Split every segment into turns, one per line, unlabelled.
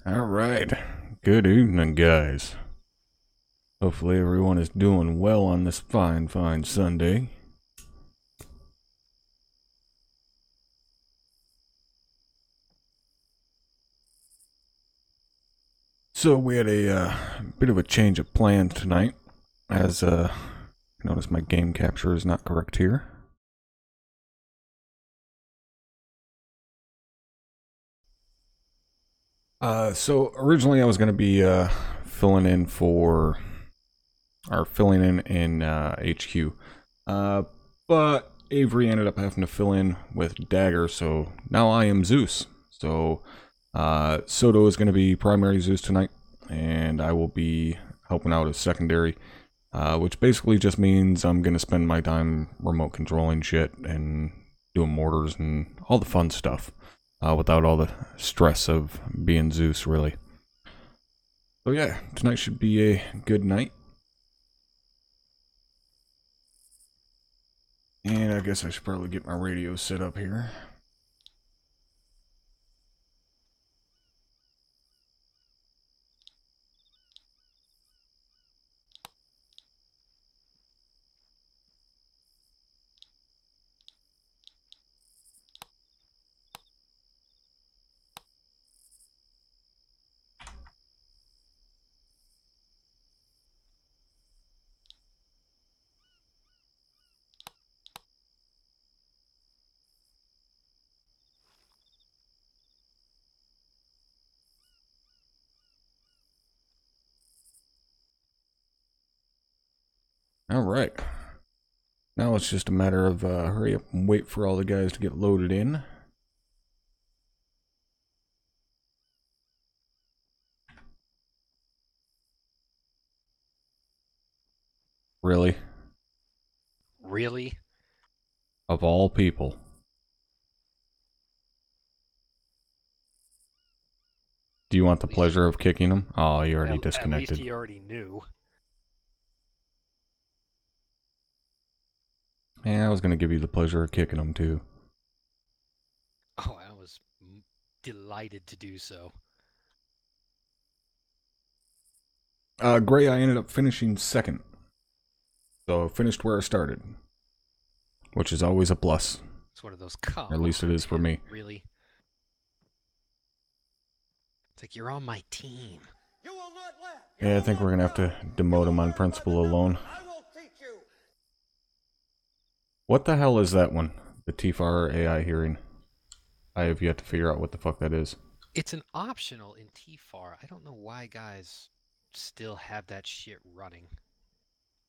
Alright, good evening guys. Hopefully everyone is doing well on this fine Sunday. So we had a bit of a change of plans tonight, as notice my game capture is not correct here. So originally I was going to be filling in HQ, but Avery ended up having to fill in with Dagger, so now I am Zeus. So Soto is going to be primary Zeus tonight, and I will be helping out as secondary, which basically just means I'm going to spend my time remote controlling shit and doing mortars and all the fun stuff. Without all the stress of being Zeus, really. So yeah, tonight should be a good night. And I guess I should probably get my radio set up here. Alright. Now it's just a matter of hurry up and wait for all the guys to get loaded in. Really?
Really?
Of all people. Do you want the pleasure of kicking him? Oh, you already disconnected.
At least he already knew.
Yeah, I was going to give you the pleasure of kicking him, too.
Oh, I was delighted to do so.
Gray, I ended up finishing second. So I finished where I started. Which is always a plus.
It's one of those come.
Or at least it is for me.
Really? It's like you're on my team.
Yeah, I think we're gonna have to demote him on principle alone. What the hell is that one? The TFAR AI hearing. I have yet to figure out what the fuck that is.
It's an optional in TFAR. I don't know why guys still have that shit running.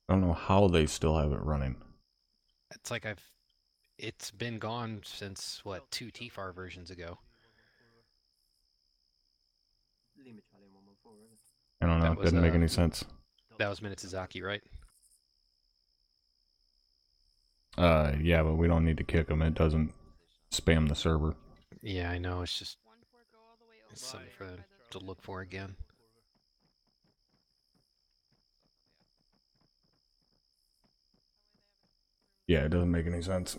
I don't know how they still have it running.
It's like it's been gone since, what, 2 TFAR versions ago.
I don't know, it doesn't make any sense.
That was Minitsuzaki, right?
Yeah, but we don't need to kick him. It doesn't spam the server.
Yeah, I know. It's just something for them to look for again.
Yeah, it doesn't make any sense.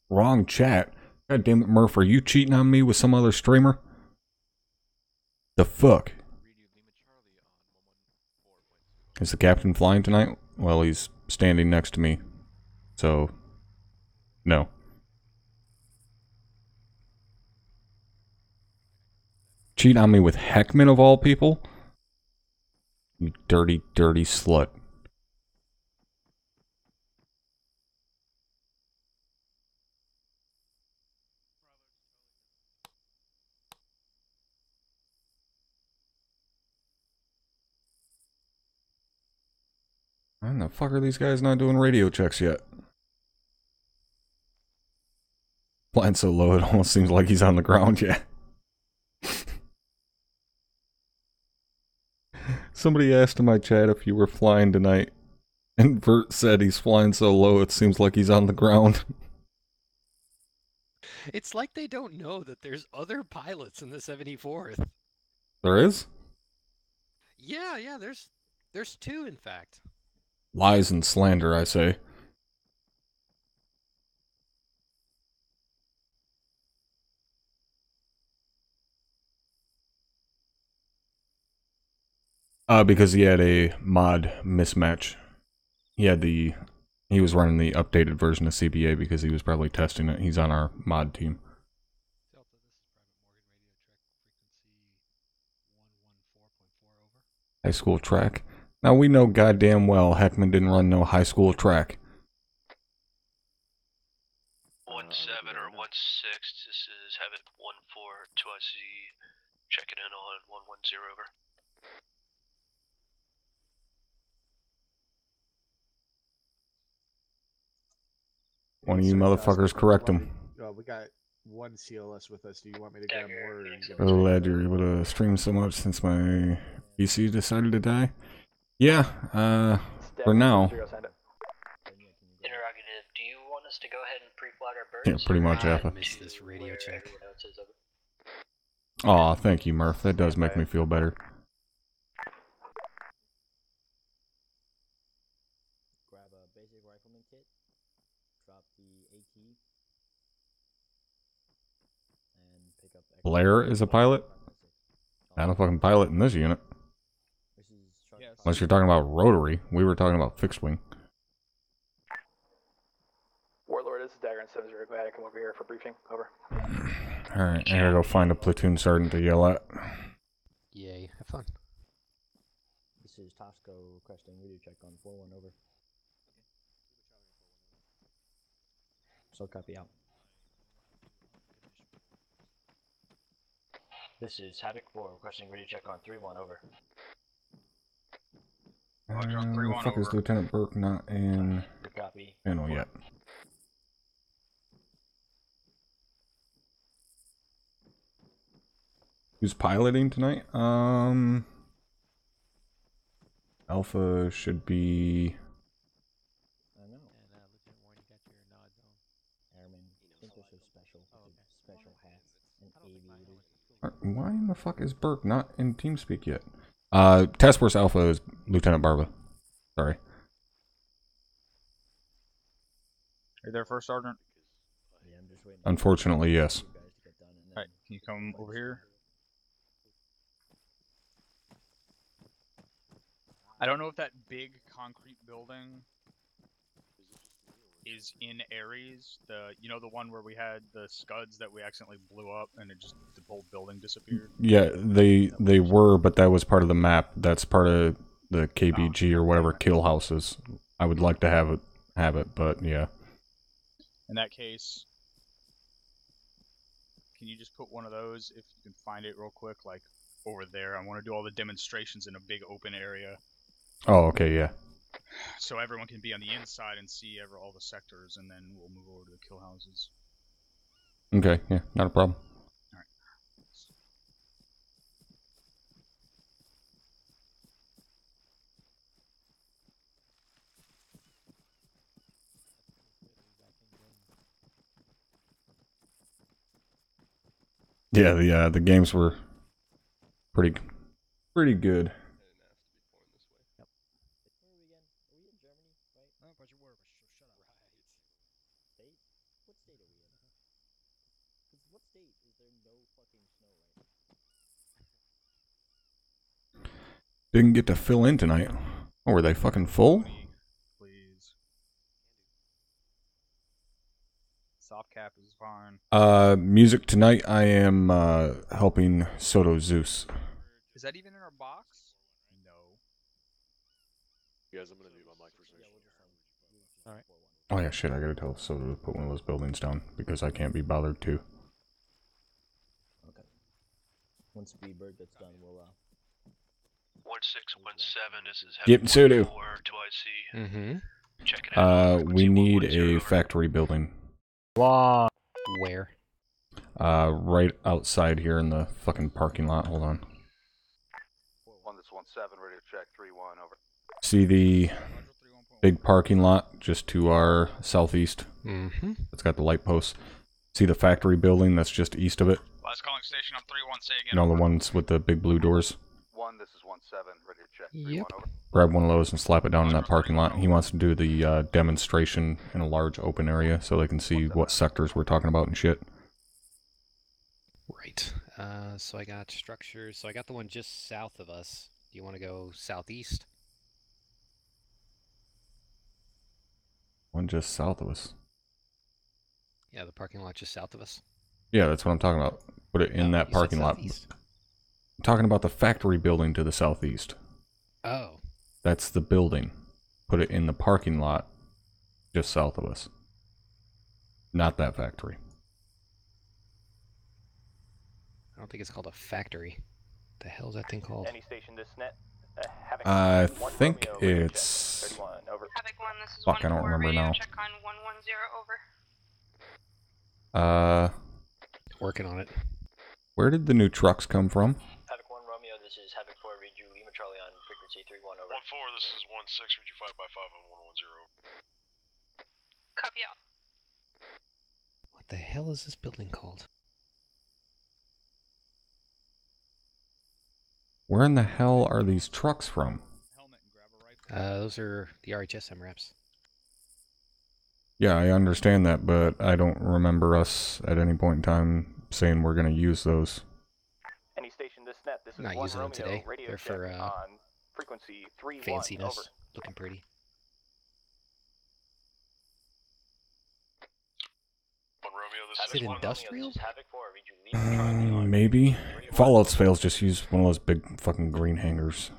Wrong chat. God damn it, Murph, are you cheating on me with some other streamer? The fuck? Is the captain flying tonight? Well, he's standing next to me. So, no. Cheat on me with Heckman of all people? You dirty, dirty slut. Why the fuck are these guys not doing radio checks yet? Flying so low it almost seems like he's on the ground, yeah. Somebody asked in my chat if you were flying tonight, and Vert said he's flying so low it seems like he's on the ground.
It's like they don't know that there's other pilots in the 74th.
There is?
Yeah, there's 2, in fact.
Lies and slander, I say. Because he had a mod mismatch. He was running the updated version of CBA because he was probably testing it. He's on our mod team. High school track. Now we know goddamn well Heckman didn't run no high school track.
17 or 16, this is Heaven 14, 2IC, checking in on 110 over.
One of you motherfuckers correct him.
We got one CLS with us. Do you want me to get more?
Oh, glad you're able to stream so much since my PC decided to die. Yeah, for now.
Interrogative, do you want us to go ahead and pre-flag our birds?
Yeah, pretty much, Alpha.
I missed this radio check.
Aw, thank you, Murph. That does make me feel better.
Grab a basic rifleman kit, drop the AT, and pick up...
Blair is a pilot? Not a fucking pilot in this unit. Unless you're talking about rotary. We were talking about fixed wing.
Warlord, this is Dagger and 70. Go ahead and come over here for briefing. Over.
Alright, I gotta go find a platoon sergeant to yell at.
Yay, have fun.
This is Tosco requesting radio check on 4-1, over. So copy out. This is Havoc 4 requesting radio check on 3-1, over.
The fuck is Lieutenant Burke not in panel yet? Who's piloting tonight? Alpha should be...
I know. And Lieutenant Warren, you got your nods on. Airman, I think they're so special. Special hats and aviators.
Why in the fuck is Burke not in TeamSpeak yet? Task Force Alpha is Lieutenant Barba. Sorry.
Are you there first, Sergeant?
Yeah, I'm just waiting.
Unfortunately, yes.
Alright, can you come over here? I don't know if that big concrete building is in Ares. The one where we had the scuds that we accidentally blew up and the whole building disappeared.
Yeah, they were, but that was part of the map. That's part of the KBG or whatever kill houses. I would like to have it, but yeah.
In that case, can you just put one of those if you can find it real quick, like over there? I want to do all the demonstrations in a big open area.
Oh, okay, yeah.
So everyone can be on the inside and see all the sectors, and then we'll move over to the kill houses.
Okay, yeah, not a problem.
Alright.
Yeah, the games were pretty good.
Where are we again? Are we in Germany, right?
Oh, but you were, but shut up.
State? What state are we in? Because what state is there no fucking snow right now?
Didn't get to fill in tonight. Oh, were they fucking full?
Please. Soft cap is fine.
Music tonight, I am helping Soto Zeus.
Is that even in our box? No.
You guys, I'm gonna mute my mic for a second.
Alright.
Oh yeah, shit, I gotta tell Soto to put one of those buildings down, because I can't be bothered to.
Okay. Once B-Bird gets done, we'll
1617, this is
Yep, Soto.
4 2IC.
Mm-hmm.
Check it out.
We need a factory building.
Where?
Right outside here in the fucking parking lot. Hold on.
1617, ready to check 3-1, over.
See the big parking lot just to our southeast?
Mm-hmm.
It's got the light posts. See the factory building that's just east of it?
Last calling station on 3-1, say again.
You know, the ones with the big blue doors?
1, this is 17, ready to check 3-1,
Yep.
over.
Grab one of those and slap it down in that parking lot. He wants to do the demonstration in a large open area so they can see what sectors we're talking about and shit.
Right. So I got structures. So I got the one just south of us. Do you want to go southeast?
One just south of us.
Yeah, the parking lot just south of us.
Yeah, that's what I'm talking about. Put it in that
You said
parking lot.
southeast.
I'm talking about the factory building to the southeast.
Oh.
That's the building. Put it in the parking lot just south of us. Not that factory.
I don't think it's called a factory. The hell's that thing called?
Any station this net? Havoc
I
1
think
Romeo, radio check,
it's...
31, over.
Havoc 1, this is
Fuck, I don't
1-4,
remember
radio
now.
check on 110, over.
Working on it.
Where did the new trucks come from?
Havoc 1 Romeo, this is Havoc 4, read you Lima Charlie on frequency 31, over.
1-4, this is 1-6, read you 5x5 on 110.
Copy out.
What the hell is this building called?
Where in the hell are these trucks from?
Those are the RHS MRAPs.
Yeah, I understand that, but I don't remember us at any point in time saying we're going to use those.
Any station this net, this is
Not
1
using them
Romeo,
today.
radio
They're
check
for
on frequency 31,
fanciness.
over.
Looking pretty.
1 Romeo,
Is
this
it
is 1
industrial?
This is Havoc 4, read you Lima Charlie on
Maybe. If all else fails, just use one of those big fucking green hangers.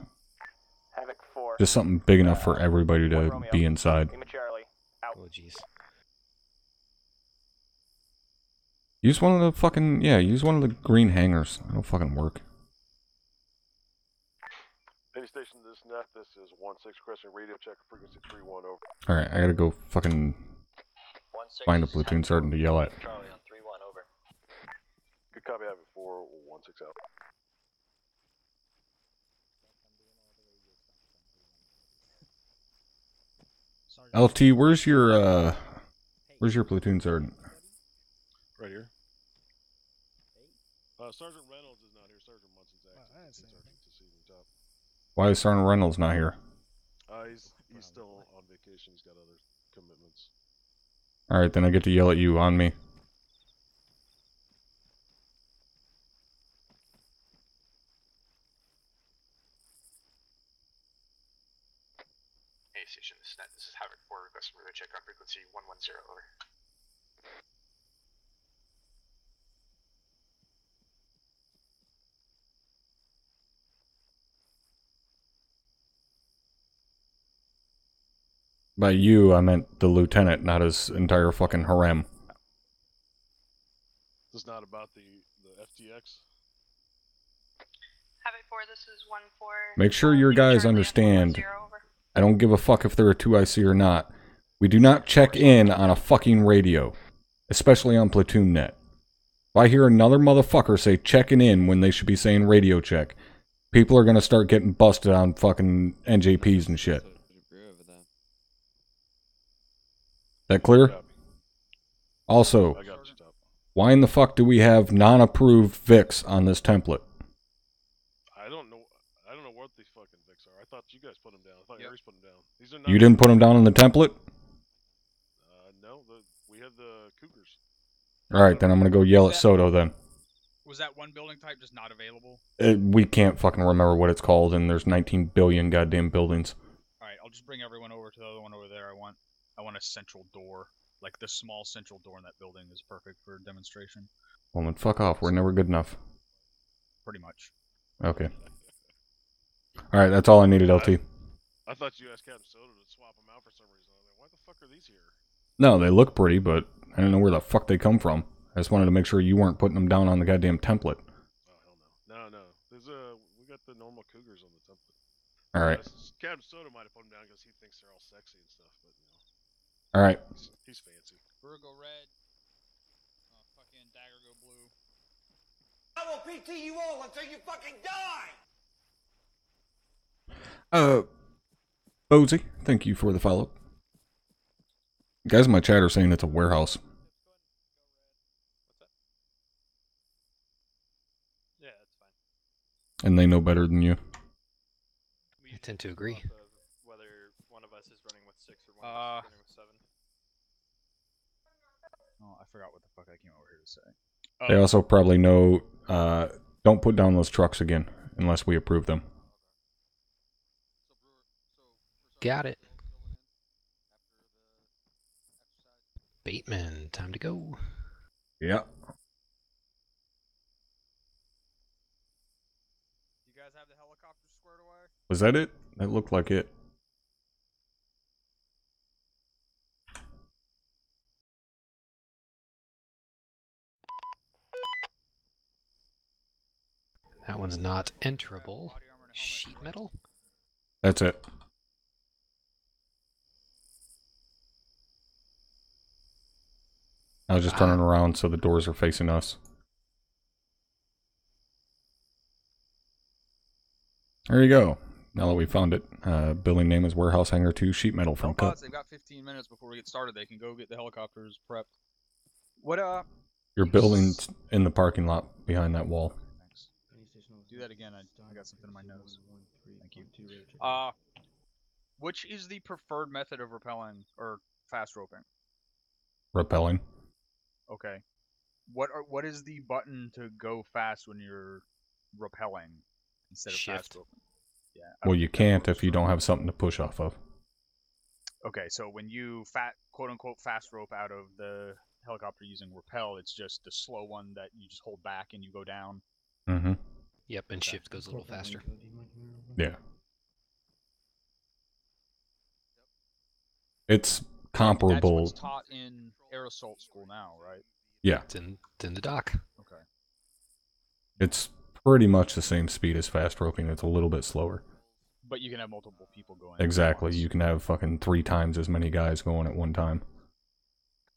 Havoc 4.
Just something big enough for everybody
1
to
Romeo,
be inside.
Lima Charlie, out.
Oh, jeez.
Use one of the fucking... Yeah, use one of the green hangers. It'll fucking work.
Any station this net, this is 16 requesting radio check frequency 31, over.
Alright, I gotta go fucking
1-6,
find a
this is
platoon
Havoc
sergeant to yell at.
Charlie on 31, over.
Good copy, Havoc 4, 16 out.
LT, where's your platoon sergeant?
Right here. Sergeant Reynolds is not here. Sergeant Munson's acting. Sergeant to see the top.
Why is Sergeant Reynolds not here?
He's still on vacation. He's got other commitments.
Alright, then I get to yell at you on me.
check on frequency 110, over.
By you, I meant the lieutenant, not his entire fucking harem.
This is not about the FTX.
Have it for this is 1-4.
Make sure your guys understand, I don't give a fuck if they're a 2IC or not. We do not check in on a fucking radio. Especially on platoon net. If I hear another motherfucker say checking in when they should be saying radio check, people are gonna start getting busted on fucking NJPs and shit. That clear? Also, why in the fuck do we have non-approved VIX on this template?
I don't know what these fucking VIX are. I thought you guys put them down. I thought Aries put them down. These are not.
You didn't put them down on the template?
No, we had the Cougars.
Alright, then I'm gonna go yell at Soto then.
Was that one building type just not available?
We can't fucking remember what it's called, and there's 19 billion goddamn buildings.
Alright, I'll just bring everyone over to the other one over there. I want a central door. Like, the small central door in that building is perfect for demonstration.
Well, then fuck off. We're never good enough.
Pretty much.
Okay. Alright, that's all I needed, LT.
I thought you asked Captain Soda to swap them out for some reason. I was like, why the fuck are these here?
No, they look pretty, but I don't know where the fuck they come from. I just wanted to make sure you weren't putting them down on the goddamn template.
Oh, hell no. No. There's we got the normal Cougars on the template.
Alright.
Captain Soda might have put them down because he thinks they're all sexy and stuff, but you know.
Alright.
He's fancy.
Burr go red. Fucking Dagger go blue.
I will PT you all until you fucking die!
Bozy, thank you for the follow. Guys in my chat are saying it's a warehouse.
Yeah, that's fine.
And they know better than you.
I tend to agree.
Whether one of us is running with 6 or one of us is running with 7.
Oh, I forgot what the fuck I came over here to say.
They also probably know, don't put down those trucks again, unless we approve them.
Got it. Bateman, time to go.
Yeah.
You guys have the helicopter squared away?
Was that it? That looked like it.
That one's not enterable. Sheet metal?
That's it. I was just turning around so the doors are facing us. There you go. Now that we found it. Building name is Warehouse Hangar 2 Sheet Metal from Cup.
They've got 15 minutes before we get started. They can go get the helicopters prepped. What
Your building's in the parking lot behind that wall.
Thanks. Do that again. I got something in my nose. Thank you. Which is the preferred method of rappelling or fast roping?
Rappelling.
Okay. What is the button to go fast when you're rappelling instead of fast roping? Yeah.
Well, you can't if you don't have something to push off of.
Okay, so when you quote unquote fast rope out of the helicopter using rappel, it's just the slow one that you just hold back and you go down.
Mm-hmm.
Yep, and shift goes a little faster.
Yeah. It's comparable.
That's what's taught in air assault school now, right?
Yeah.
It's in the dock.
Okay.
It's pretty much the same speed as fast roping. It's a little bit slower.
But you can have multiple people going.
Exactly. You can have fucking 3 times as many guys going at one time.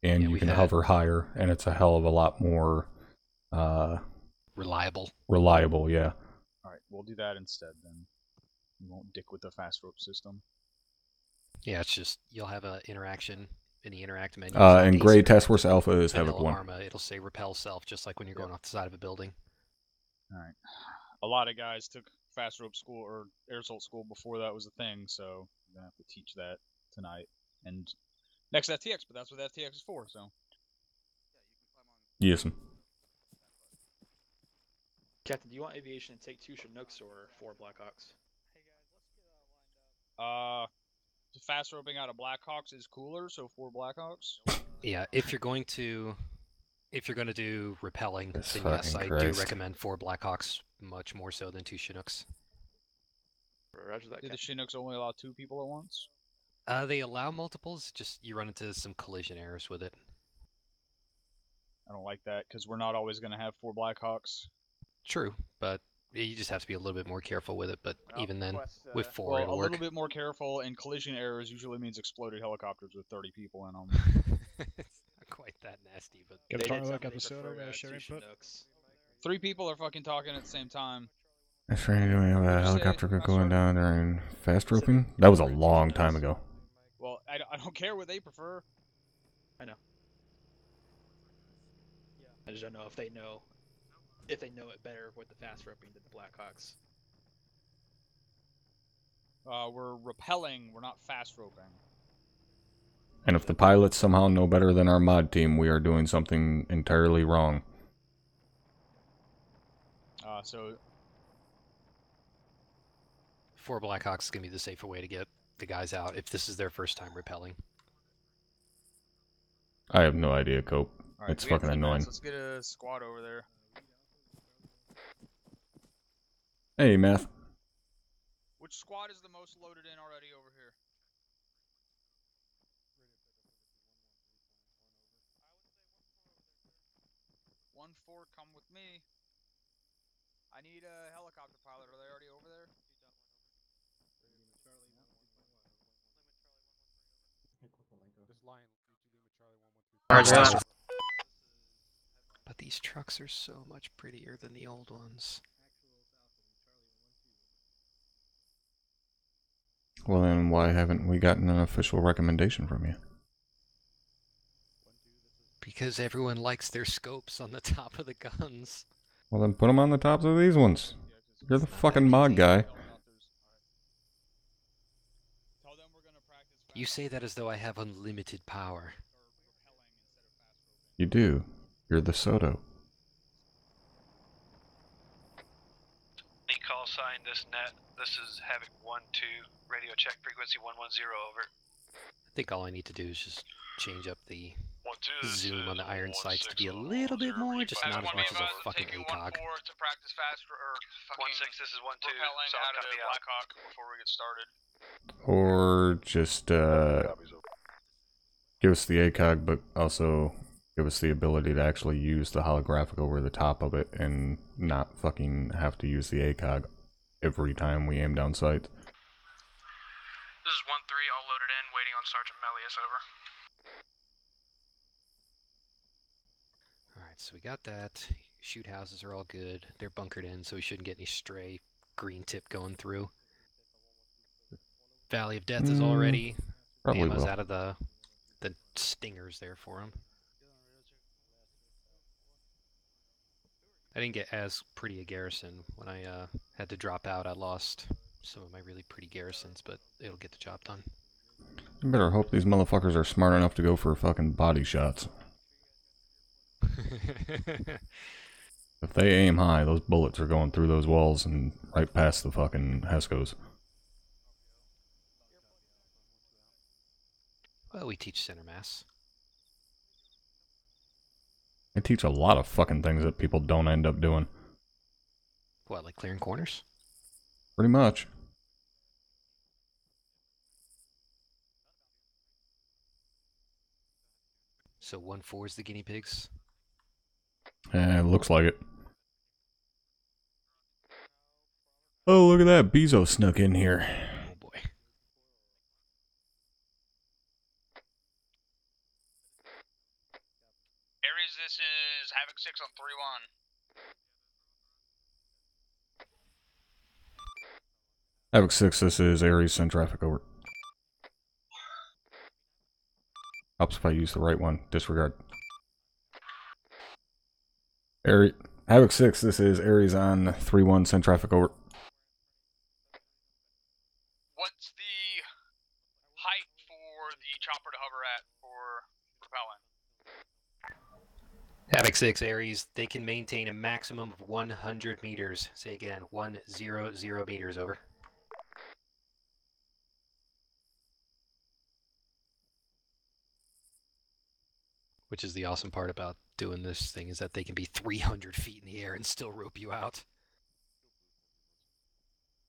And
Yeah,
you can hover higher, and it's a hell of a lot more...
reliable.
Reliable, yeah.
Alright, we'll do that instead then. We won't dick with the fast rope system.
Yeah, it's just, you'll have an interaction in the interact menu.
And Gray Task Force Alpha is Havoc 1.
ArmA, it'll say repel self, just like when you're going off the side of a building.
Alright. A lot of guys took fast rope school or air assault school before that was a thing, so we're gonna have to teach that tonight. And next FTX, but that's what FTX is for, so.
Yes.
Captain, do you want aviation to take 2 Chinooks or 4 Blackhawks?
fast roping out of Blackhawks is cooler, so 4 Blackhawks.
Yeah, if you're going to do rappelling,
Jesus
then yes,
fucking
I
Christ.
do recommend 4 Blackhawks much more so than 2 Chinooks.
Roger that.
Did the Chinooks only allow 2 people at once?
They allow multiples, just you run into some collision errors with it.
I don't like that, because we're not always going to have 4 Blackhawks.
True, but you just have to be a little bit more careful with it, but even then, with 4
well,
it'll
a
work.
little bit more careful, and collision errors usually means exploded helicopters with 30 people in them.
It's not quite that nasty, but...
Give
They did
Tarlock
somebody
episode
prefer,
over
two
share input.
Chinooks.
3 people are fucking talking at the same time.
That's right, do we have
What'd
a
you say,
helicopter
Master?
going down during fast roping? That was a long time ago.
Well, I don't care what they prefer.
I know. I just don't know if they know it better with the fast roping than the Blackhawks.
We're rappelling, we're not fast roping.
And if the pilots somehow know better than our mod team, we are doing something entirely wrong.
So
4 Blackhawks is going to be the safer way to get the guys out if this is their first time rappelling.
I have no idea, Cope.
Alright,
It's
we have
fucking
10
annoying.
minutes. Let's get a squad over there.
Hey, Math.
Which squad is the most loaded in already over here? One four, come with me. I need a helicopter pilot. Are they already over there?
But these trucks are so much prettier than the old ones.
Well, then why haven't we gotten an official recommendation from you?
Because everyone likes their scopes on the top of the guns.
Well, then put them on the tops of these ones. You're the fucking mod guy.
You say that as though I have unlimited power.
You do. You're the Soto.
The call sign this net. This is Havoc 1-2. Radio check frequency 110 over.
I think all I need to do is just change up the
1-2,
zoom on the iron sights to be a little bit more, just not as much as a fucking ACOG.
To practice fast or
1-6, this is 1-2.
rappelling
South
out of the
copy out.
Blackhawk before we get started.
Or just give us the ACOG, but also give us the ability to actually use the holographic over the top of it and not fucking have to use the ACOG every time we aim down sights.
This is 1-3, all loaded in, waiting on Sergeant Melius, over.
Alright, so we got that. Shoot houses are all good. They're bunkered in, so we shouldn't get any stray green tip going through. Valley of Death is already.
Probably
Ammo's
will.
out of the stingers there for him. I didn't get as pretty a garrison. When I had to drop out, I lost some of my really pretty garrisons, but it'll get the job done.
You better hope these motherfuckers are smart enough to go for fucking body shots. If they aim high, those bullets are going through those walls and right past the fucking Hescos.
Well, we teach center mass.
I teach a lot of fucking things that people don't end up doing.
What, like clearing corners?
Pretty much.
So 1-4 is the guinea pigs?
It looks like it. Oh, look at that. Bezos snuck in here.
Oh boy.
Aries, this is Havoc 6 on 3-1.
Havoc 6, this is Aries, send traffic over. Helps if I use the right one. Disregard. Havoc 6, this is Aries on 3-1, send traffic over.
What's the height for the chopper to hover at for propelling?
Havoc 6 Aries, they can maintain a maximum of 100 meters. Say again, 100 meters, over. Which is the awesome part about doing this thing, is that they can be 300 feet in the air and still rope you out.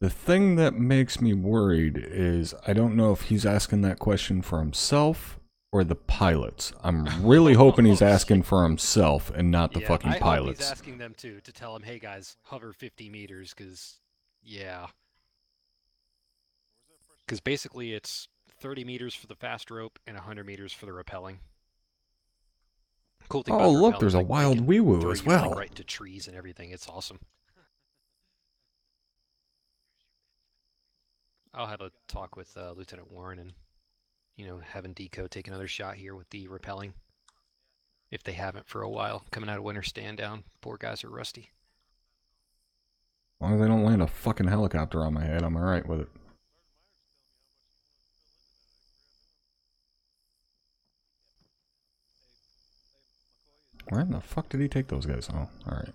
The thing that makes me worried is I don't know if he's asking that question for himself or the pilots. I'm really hoping he's asking for himself and not the fucking
I
pilots.
Hope he's asking them too, to tell them, hey guys, hover 50 meters, because, yeah. Because basically it's 30 meters for the fast rope and 100 meters for the rappelling. Cool thing
Oh,
about
look, there's a
like,
wild wee-woo as well.
Like, right into trees and everything. It's awesome. I'll have a talk with Lieutenant Warren and, you know, having Deco take another shot here with the rappelling. If they haven't for a while, coming out of winter stand down. Poor guys are rusty.
As long as they don't land a fucking helicopter on my head, I'm alright with it. Where in the fuck did he take those guys? Oh, alright.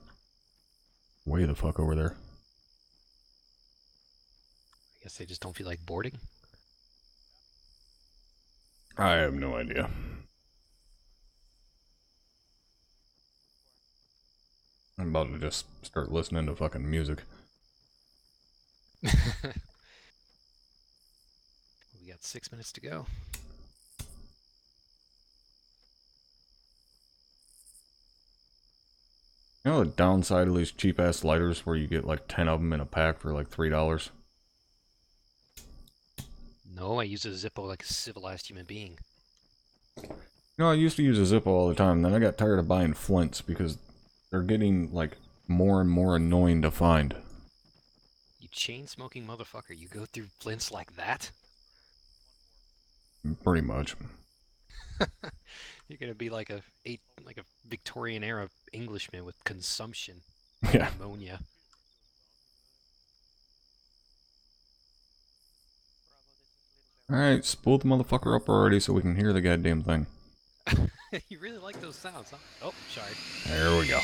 Way the fuck over there.
I guess they just don't feel like boarding.
I have no idea. I'm about to just start listening to fucking music.
We got 6 minutes to go.
You know the downside of these cheap-ass lighters where you get like 10 of them in a pack for like $3?
No, I use a Zippo like a civilized human being.
You know, I used to use a Zippo all the time, then I got tired of buying flints because they're getting like more and more annoying to find.
You chain-smoking motherfucker, you go through flints like that?
Pretty much.
You're gonna be like a Victorian era Englishman with consumption.
Yeah.
Pneumonia.
Alright, spool the motherfucker up already so we can hear the goddamn thing.
You really like those sounds, huh? Oh, sorry.
There we go.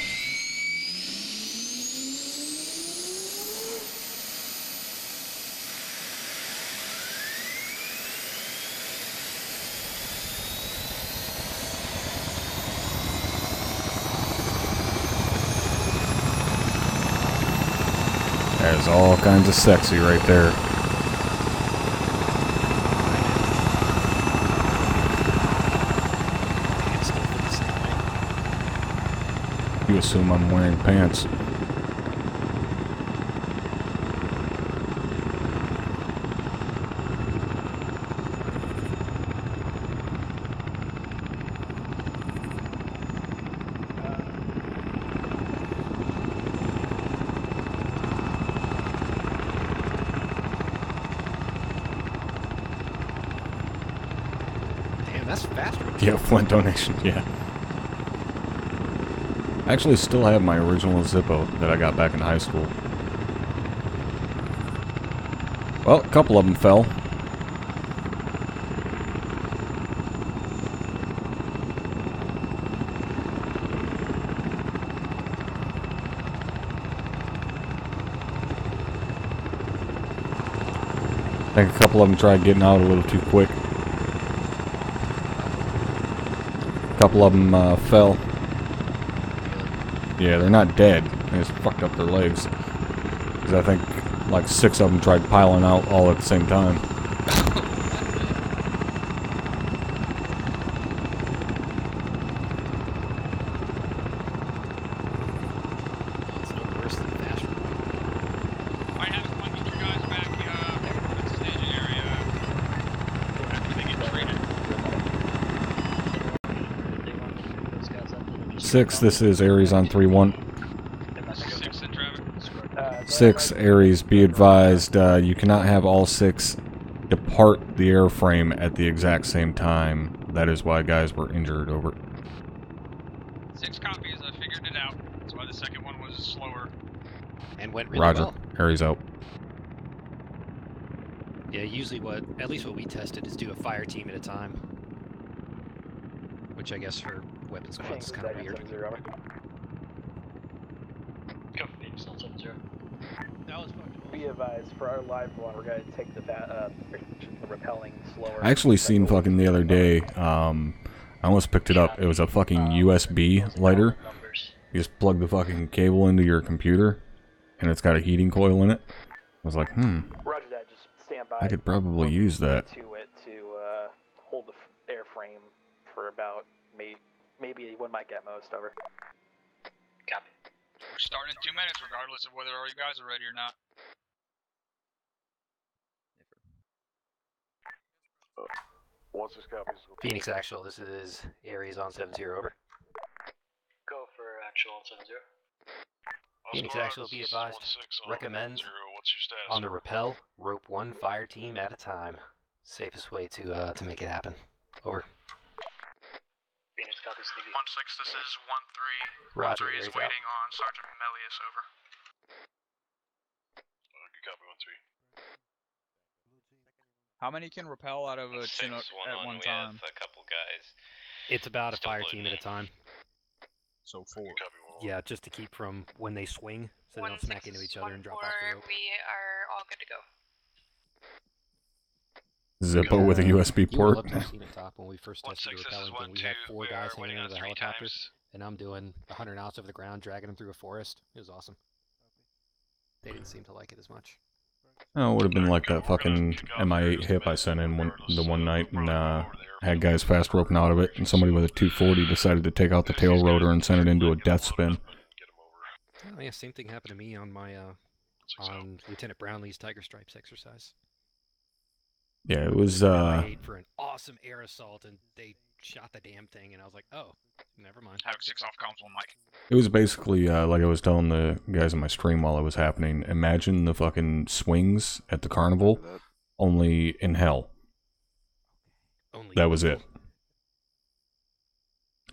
That is all kinds of sexy right there. You assume I'm wearing pants.
Damn, that's fast.
Yeah, Flint donation, yeah. I actually still have my original Zippo that I got back in high school. Well, a couple of them fell. I think a couple of them tried getting out a little too quick. A couple of them fell. Yeah, they're not dead. They just fucked up their legs. Because I think like 6 of them tried piling out all at the same time. Six, this is Aries on 3-1. 6, Aries, be advised, you cannot have all 6 depart the airframe at the exact same time. That is why guys were injured, over.
6 copies, I figured it out. That's why the second one was slower.
And went really
Roger.
well.
Aries out.
Yeah, usually at least what we tested is do a fire team at a time. Which I guess for weapons squads is kind of weird.
Be advised, for our live one, we're going to take the rappelling slower.
I actually seen fucking the other day, I almost picked it up. It was a fucking USB lighter. You just plug the fucking cable into your computer, and it's got a heating coil in it. I was like,
Roger that. Just stand by.
I could probably use that.
To it to hold the airframe for about maybe 1 mic at most. Over.
Copy. We're starting in 2 minutes, regardless of whether all you guys are ready or not.
Once this copies.
Phoenix Actual, this is Aries on 70, over.
Go for actual on 70.
Phoenix Actual, be advised, recommend on the rappel, rope 1 fire team at a time. Safest way to make it happen. Over.
Phoenix copies TV.
1-6, this is 1-3.
Roger,
1-3 is
Aries
waiting on Sergeant Melius, over.
Good copy, 1-3.
How many can rappel out of a Chinook at one time?
A couple guys.
It's about a fire team at a time.
So 4.
Yeah, just to keep from when they swing, so they don't smack into each other and drop off the rope.
We are all good to go.
Zippo with a USB
You would
port.
love to have seen it, Top, when we first tested the rappelling thing. We had 4 guys hanging out of the helicopters, and I'm doing 100 knots over the ground, dragging them through a forest. It was awesome. They didn't seem to like it as much.
Oh, it would have been like that fucking MI8 hip I sent in the one night, and had guys fast roping out of it, and somebody with a 240 decided to take out the tail rotor and send it into a death spin.
Oh yeah, same thing happened to me on my on Lieutenant Brownlee's Tiger Stripes exercise.
Yeah, it was
I ate for an awesome air assault, and they shot the damn thing, and I was like, oh, never mind.
Have 6 off comms, 1 mic.
It was basically, like I was telling the guys in my stream while it was happening, imagine the fucking swings at the carnival, only in hell. That was it.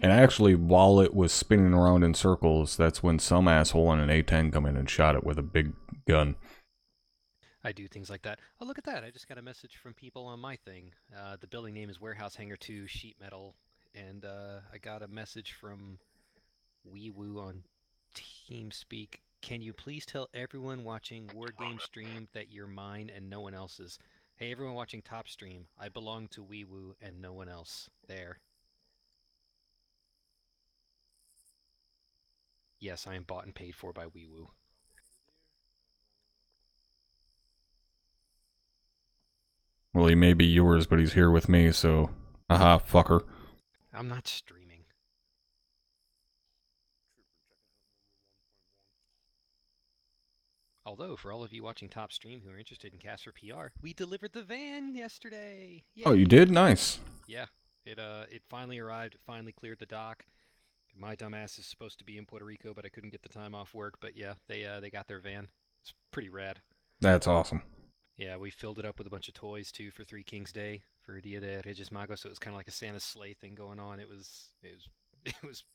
And actually, while it was spinning around in circles, that's when some asshole on an A-10 come in and shot it with a big gun.
I do things like that. Oh, look at that. I just got a message from people on my thing. The building name is Warehouse Hangar 2 Sheet Metal, and I got a message from Wee Woo on TeamSpeak. Can you please tell everyone watching War Game Stream that you're mine and no one else's? Hey, everyone watching Top Stream, I belong to Wee Woo and no one else. There. Yes, I am bought and paid for by Wee Woo.
Well, he may be yours, but he's here with me, so... Haha, fucker.
I'm not streaming. Although, for all of you watching Top Stream who are interested in Casper PR, we delivered the van yesterday! Yay!
Oh, you did? Nice.
Yeah, it finally arrived, it finally cleared the dock. My dumbass is supposed to be in Puerto Rico, but I couldn't get the time off work, but yeah, they got their van. It's pretty rad.
That's awesome.
Yeah, we filled it up with a bunch of toys, too, for Three Kings Day, for Dia de Reyes Magos, so it was kind of like a Santa's sleigh thing going on. It was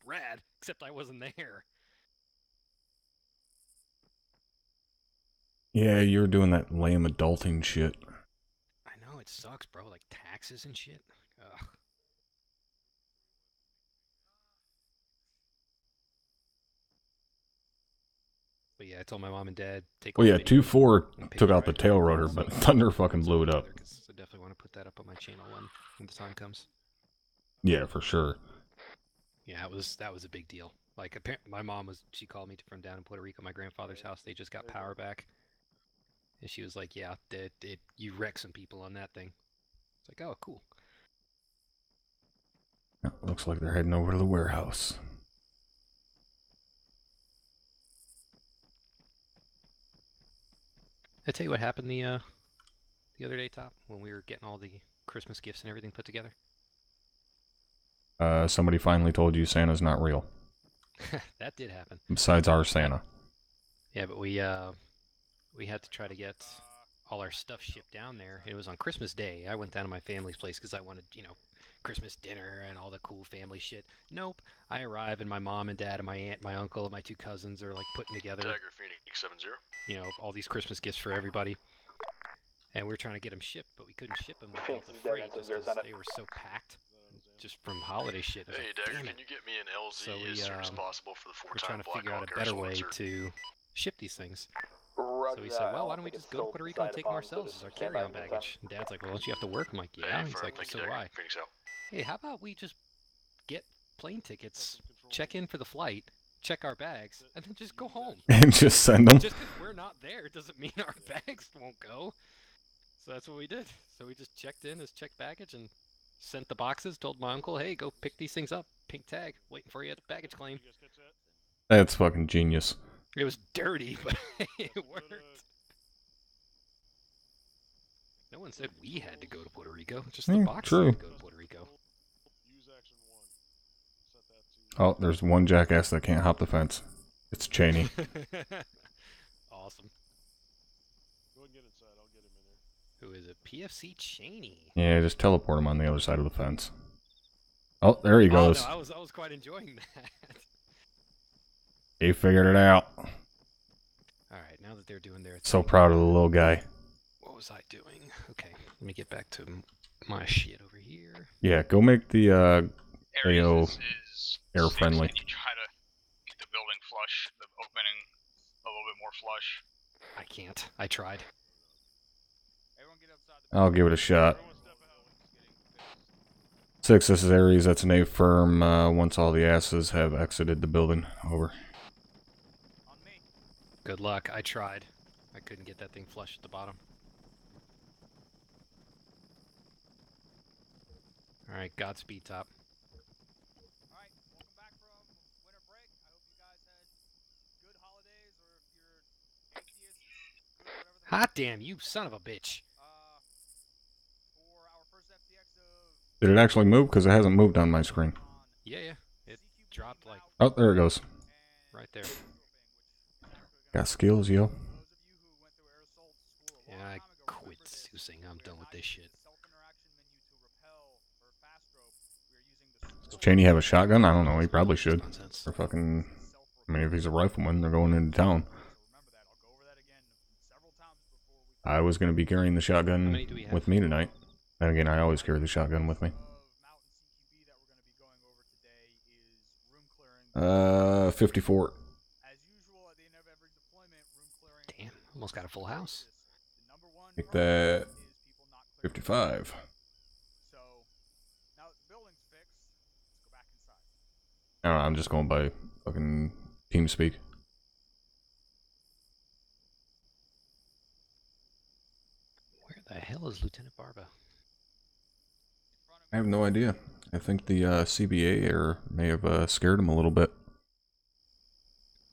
rad, except I wasn't there.
Yeah, you were doing that lame adulting shit.
I know, it sucks, bro, like taxes and shit. Ugh. But yeah, I told my mom and dad, take
Well, yeah, 2.4 took out the tail rotor, but Thunder fucking blew it up.
I definitely want to put that up on my channel when the time comes.
Yeah, for sure.
Yeah, that was a big deal. Like, my mom she called me from down in Puerto Rico, my grandfather's house. They just got power back. And she was like, yeah, you wrecked some people on that thing. It's like, oh, cool.
Looks like they're heading over to the warehouse.
I tell you what happened the other day, Top, when we were getting all the Christmas gifts and everything put together.
Somebody finally told you Santa's not real.
That did happen.
Besides our Santa.
Yeah, but we had to try to get all our stuff shipped down there. It was on Christmas Day. I went down to my family's place because I wanted, Christmas dinner and all the cool family shit. Nope. I arrive and my mom and dad and my aunt, my uncle, and my 2 cousins are like putting together,
Dagger Phoenix 70.
All these Christmas gifts for everybody. And we were trying to get them shipped, but we couldn't ship them without the freight just because they were so packed. Just from holiday shit.
Hey, Dagger, can you get me an LZ as soon as possible for the 4-time
we're trying to figure out a
Blackhawk
better way
Air
to ship these things. So we said, well, why don't we just go to Puerto Rico and take them ourselves as our carry-on baggage? And Dad's like, well, don't you have to work? I'm like, yeah. He's like, so do I. Hey, how about we just plane tickets, check in for the flight, check our bags, and then just go home.
And just send them.
Just because we're not there doesn't mean our bags won't go. So that's what we did. So we just checked in as checked baggage and sent the boxes, told my uncle, hey, go pick these things up. Pink tag, waiting for you at the baggage claim.
That's fucking genius.
It was dirty, but it worked. No one said we had to go to Puerto Rico. Just the boxes
true.
had to go to Puerto Rico.
Oh, there's one jackass that can't hop the fence. It's Cheney.
Awesome.
Go and get inside. I'll get him in there.
Who is it? PFC Cheney.
Yeah, just teleport him on the other side of the fence. Oh, there he goes.
Oh, no, I was quite enjoying that.
He figured it out.
Alright, now that they're doing their thing.
So proud of the little guy.
What was I doing? Okay, let me get back to my shit over here.
Yeah, go make the AO
is
air friendly.
Can you try to get the building flush, the opening a little bit more flush?
I can't. I tried.
I'll give it a shot. 6, this is Ares. That's an A firm. Once all the asses have exited the building. Over.
Good luck. I tried. I couldn't get that thing flush at the bottom. Alright, Godspeed, top.
Alright, welcome back from winter break. I hope you guys had good holidays, or if you're atheist, good, whatever the
Hot damn, you son of a bitch.
For our first FTX of...
Did it actually move? Because it hasn't moved on my screen.
Yeah. It dropped like...
Oh, there it goes.
Right there.
Got skills, yo.
Yeah, I quit Zeusing. I'm done with this shit.
Does Cheney have a shotgun? I don't know. He probably should. Or fucking... I mean, if he's a rifleman, they're going into town. I was going to be carrying the shotgun with me tonight. And again, I always carry the shotgun with me. 54.
Damn, almost got a full house.
Make that 55. I don't know, I'm just going by fucking TeamSpeak.
Where the hell is Lieutenant Barba?
I have no idea. I think the CBA error may have scared him a little bit.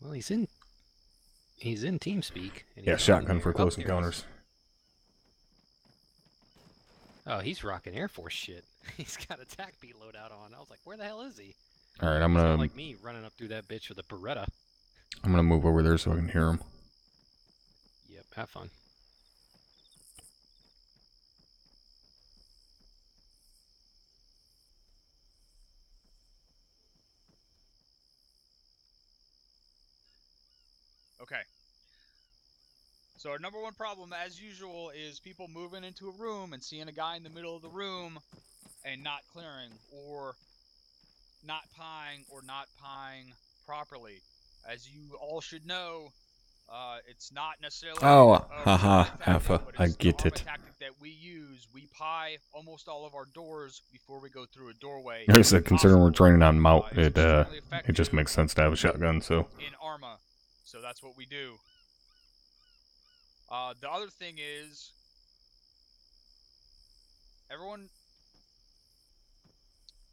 Well, he's in TeamSpeak. And
Yeah, shotgun for close encounters.
Oh, he's rocking Air Force shit. He's got attack beat loadout on. I was like, where the hell is he?
All right, I'm
He's
gonna.
not like me running up through that bitch with a Beretta.
I'm gonna move over there so I can hear him.
Yep, have fun.
Okay. So our number one problem, as usual, is people moving into a room and seeing a guy in the middle of the room and not clearing, or not pieing properly. As you all should know, it's not necessarily
haha, Alpha, I get it.
tactic that we use. We pie almost all of our doors before we go through a doorway.
There's a concern we're training on mount. It just makes sense to have a shotgun. So
in ArmA, so that's what we do. The other thing is, everyone.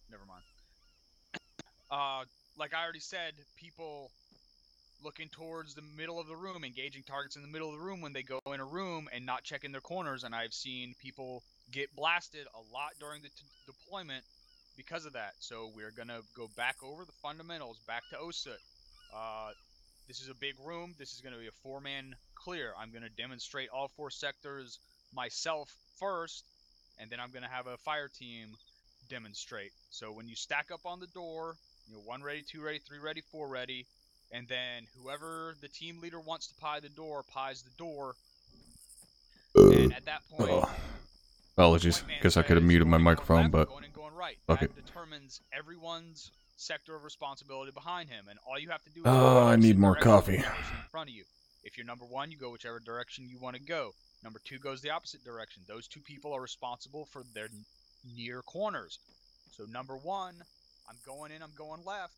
Never mind. Like I already said, people looking towards the middle of the room, engaging targets in the middle of the room when they go in a room and not checking their corners, and I've seen people get blasted a lot during the deployment because of that. So we're gonna go back over the fundamentals, back to OSUT. This is a big room. This is gonna be a 4-man clear. I'm gonna demonstrate all 4 sectors myself first, and then I'm gonna have a fire team demonstrate. So when you stack up on the door, 1 ready, 2 ready, 3 ready, 4 ready, and then whoever the team leader wants to pie the door, pies the door. And at that point,
apologies. Guess I could have muted my microphone, but
right.
fuck
That
it.
determines everyone's sector of responsibility behind him, and all you have to do is
Oh, I need more coffee.
in front of you. If you're number 1, you go whichever direction you want to go. Number 2 goes the opposite direction. Those 2 people are responsible for their near corners. So number 1
I'm going in, I'm going left.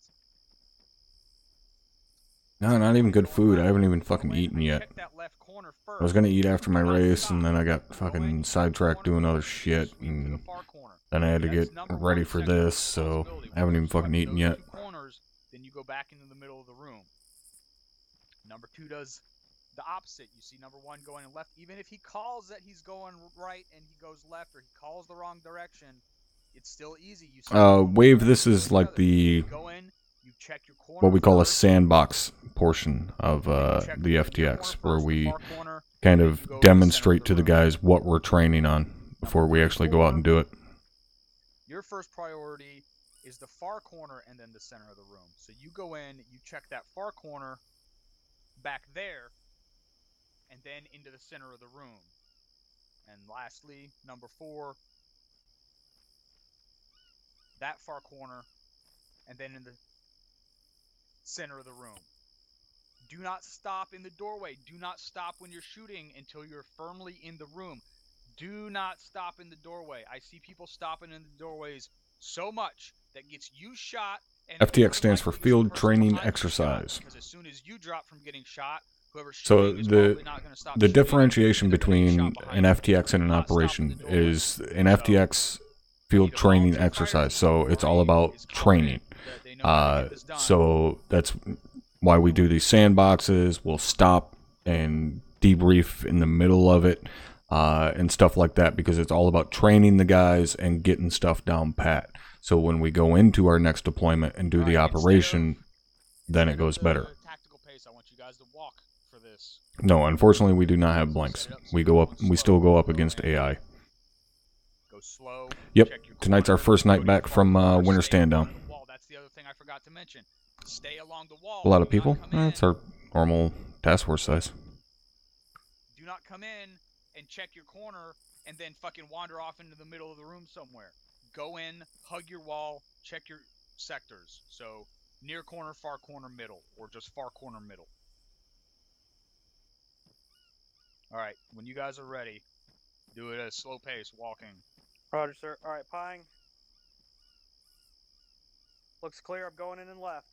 No, not even good food. I haven't even fucking eaten yet.
Check that left corner first.
I was gonna eat after my race, and then I got fucking sidetracked doing other shit, and then I had to get ready for this, so I haven't even fucking eaten yet.
Corners, then you go back into the middle of the room. Number 2 does the opposite. You see number 1 going left. Even if he calls that he's going right and he goes left, or he calls the wrong direction, it's still easy. You see
Wave, this is like the
go in, you check your corner
what we call a
first,
sandbox portion of the FTX, where we kind of demonstrate to the guys what we're training on before we actually go out and do it.
Your first priority is the far corner and then the center of the room. So you go in, you check that far corner back there, and then into the center of the room. And lastly, number 4, that far corner, and then in the center of the room. Do not stop in the doorway. Do not stop when you're shooting until you're firmly in the room. Do not stop in the doorway. I see people stopping in the doorways so much that gets you shot. And
FTX stands for Field Training Exercise.
Because as soon as you drop from getting shot,
so the differentiation between an FTX and an operation is an FTX field training exercise. So it's all about training. So that's why we do these sandboxes. We'll stop and debrief in the middle of it and stuff like that, because it's all about training the guys and getting stuff down pat. So when we go into our next deployment and do the operation, then it goes better. No, unfortunately, we do not have blanks. We still go up against AI.
Go slow.
Yep, tonight's our first night back from Winter Stand Down.
That's the other thing I forgot to mention. Stay along the wall.
A lot of people? That's our normal task force size.
Do not come in and check your corner and then fucking wander off into the middle of the room somewhere. Go in, hug your wall, check your sectors. So near corner, far corner, middle, or just far corner, middle. All right, when you guys are ready, do it at a slow pace, walking.
Roger, sir. All right, Pine. Looks clear. I'm going in and left.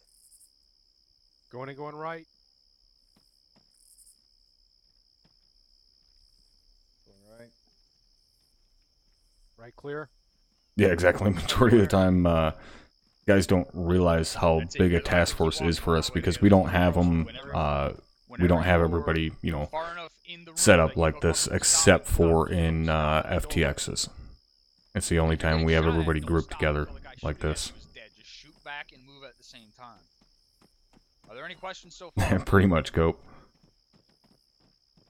Going in, going right. Going right. Right clear.
Yeah, exactly. Majority of the time, guys don't realize how big a task force is for us, because we don't have them. We don't have everybody, you know, set up like this, except for in FTXs. It's the only time we have everybody grouped together like this.
Just shoot back and move at the same time. Are there any questions so far?
Pretty much, go.
All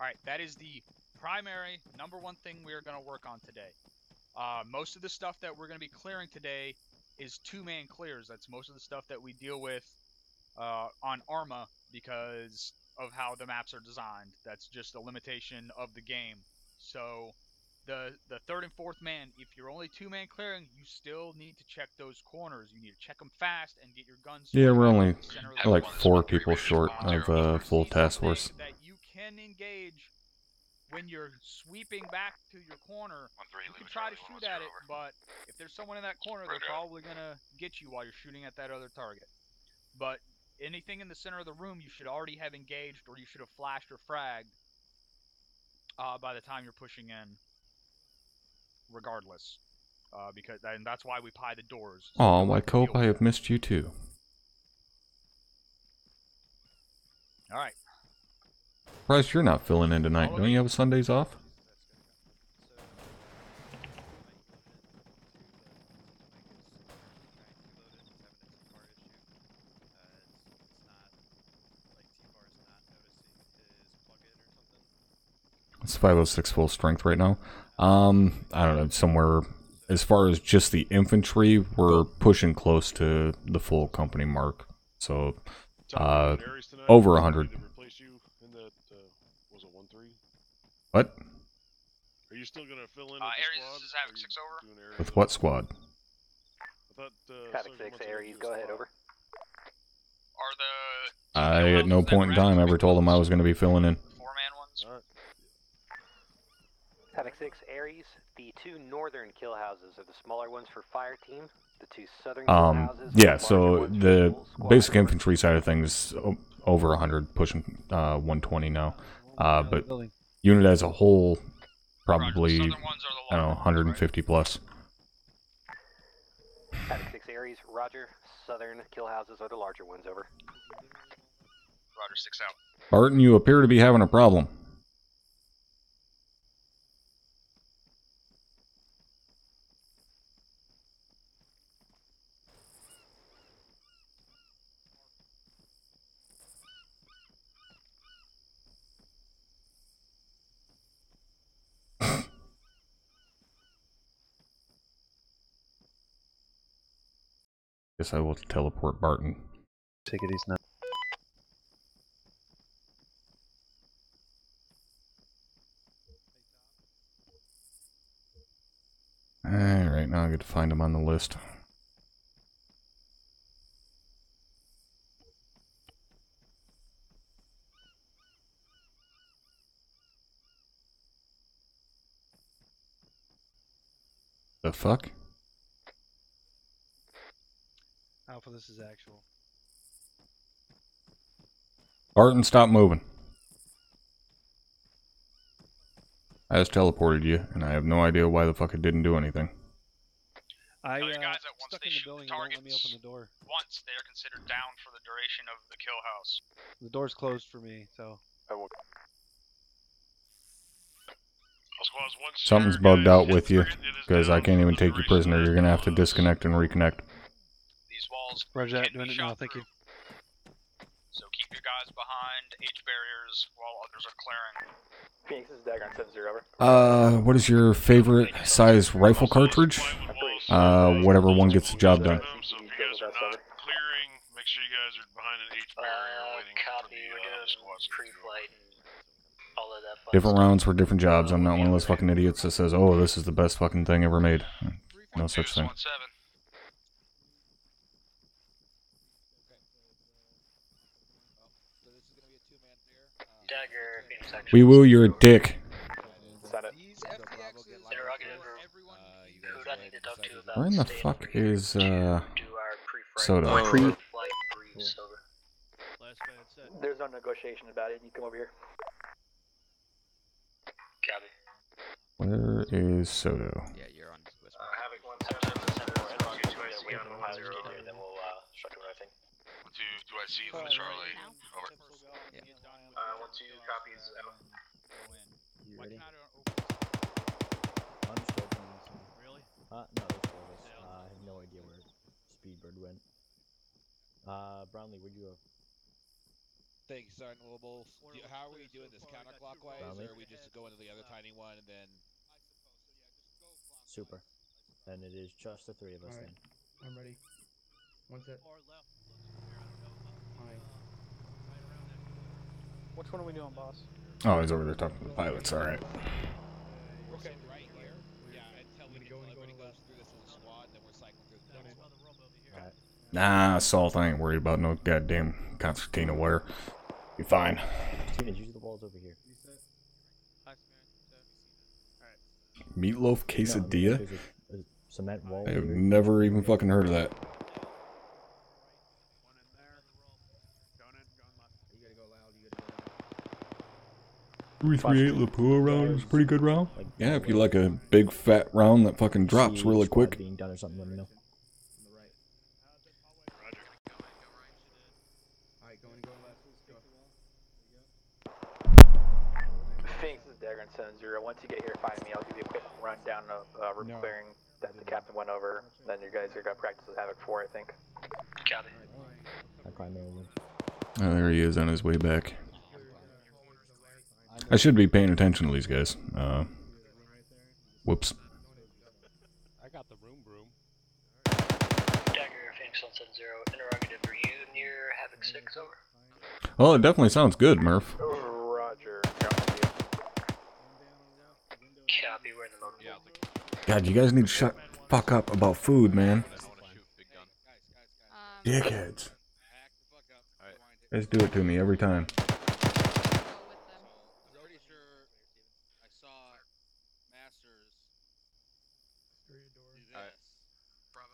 right, that is the primary #1 thing we are going to work on today. Most of the stuff that we're going to be clearing today is 2-man clears. That's most of the stuff that we deal with on ArmA because of how the maps are designed. That's just a limitation of the game. So the 3rd and 4th man, if you're only 2-man clearing, you still need to check those corners. You need to check them fast and get your guns.
Yeah, we're only like 4 people short of full task force.
That you can engage when you're sweeping back to your corner. You can try to shoot at it, but if there's someone in that corner, they're probably gonna get you while you're shooting at that other target. But anything in the center of the room, you should already have engaged, or you should have flashed or fragged by the time you're pushing in. Regardless, and that's why we pie the doors.
Aw, why Cope, I have missed you too.
All right.
Surprised you're not filling in tonight. Don't you have Sundays off? It's 506 full strength right now. I don't know, somewhere, as far as just the infantry, we're pushing close to the full company mark. So, over 100. What?
Are you still gonna fill in with
Aries is Havoc 6 over.
With what squad?
I thought,
Havoc 6 Aries, go ahead, over.
Are the
I, at no point in time, ever told them I was going to be filling in.
4-man ones?
Alright.
Havoc 6 Aries, the 2 northern kill houses are the smaller ones for fire team.
The two southern kill houses with
Yeah,
larger
so
ones
the
full squad
basic
over.
infantry side of things over 100, pushing 120 now. But unit as a whole, probably, I don't know, 150 plus.
Havoc 6 Aries, roger. Southern kill houses are the larger ones, over.
Roger, 6 out.
Barton, you appear to be having a problem. Guess I will teleport Barton.
Take it easy now.
Alright, now I get to find him on the list. The fuck?
Alpha, this is actual.
Barton, stop moving. I just teleported you, and I have no idea why the fuck it didn't do anything.
I
Tell your guys that once
stuck
they
in the
shoot
building,
the
they won't let me
targets,
open the door.
once they are considered down for the duration of the kill house.
The door's closed for me, so.
I will.
Something's bugged out with you, because I can't even take you prisoner. You're gonna have to disconnect and reconnect.
These walls
Roger that,
can
doing
be
it now,
shot
thank you.
So keep your guys behind H barriers while others are clearing.
Phoenix, this is Dagger on 7-0, over.
What is your favorite size rifle cartridge? Whatever one gets the job done.
So if you guys are not clearing, make sure you guys are behind an H barrier waiting for the squads.
Pre-flight and all of that fun
Different rounds for different jobs. I'm not one of those fucking idiots that says, oh, this is the best fucking thing ever made. No such thing.
Dagger, Phoenix action.
Wee woo, you're a dick.
Interrogative, who do I need to talk to about
Where in the
staying
fuck
over here
is,
to do our pre-flight
Soda?
pre-flight briefs, over.
There's no negotiation about it. You come over here.
Copy.
Where is Soto?
Yeah, you're on West. Havoc 1-7, then we'll shut down everything.
1-2, do I see Lynn Charlie? Over.
Yeah. 1-2 copies out.
You ready? I'm still playing this one. Really? No, there's service. I have no idea where Speedbird went. Brownlee, where'd you go?
Thanks, Sergeant Wolf. How are we doing this? Counterclockwise,
Brownlee?
or are we just going to the other tiny one and then?
Super. And it is just the three of us then.
I'm ready. One set.
Which one are we doing, boss?
Oh, he's over there talking to the pilots, alright.
We're sitting right here. Yeah, until everybody goes through this little squad, then we're cycling through the next one.
Alright.
Nah, Salt, I ain't worried about no goddamn concertina wear. Be fine.
Teenage, use the walls over here.
Meatloaf quesadilla?
There's a cement wall.
I have
here.
never even fucking heard of that. 338 Lapua round is a pretty good round. Yeah, if you like a big fat round that fucking drops
See
really
squad
quick.
being done or something, let me know.
Alright, going left.
Phoenix, this is Dagger on 7-0. Once you get here, find me. I'll give you a quick rundown of room clearing that the captain went over. Then you guys are going to practice with Havoc 4, I think.
Copy.
I climb over.
Oh, there he is on his way back. I should be paying attention to these guys. Whoops.
I got the room broom.
Dagger, Phoenix on 7-0. Interrogative, are you near Havoc 6, over?
Oh, it definitely sounds good, Murph.
Roger.
Copy, we're in the mode.
God, you guys need to shut the fuck up about food, man. Dickheads. You guys do it to me every time.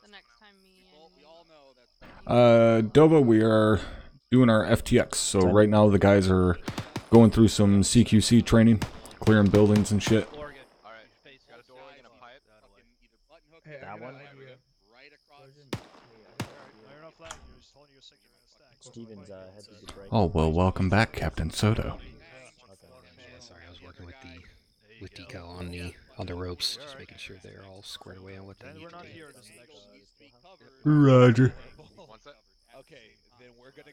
The next time
Dova, we are doing our FTX. So right now the guys are going through some CQC training, clearing buildings and shit.
That one? Steven's head to the break.
Oh, well, welcome back, Captain Soto.
Sorry, I was working with Deco on the ropes, just making sure they're all squared away on what they need to do.
Roger.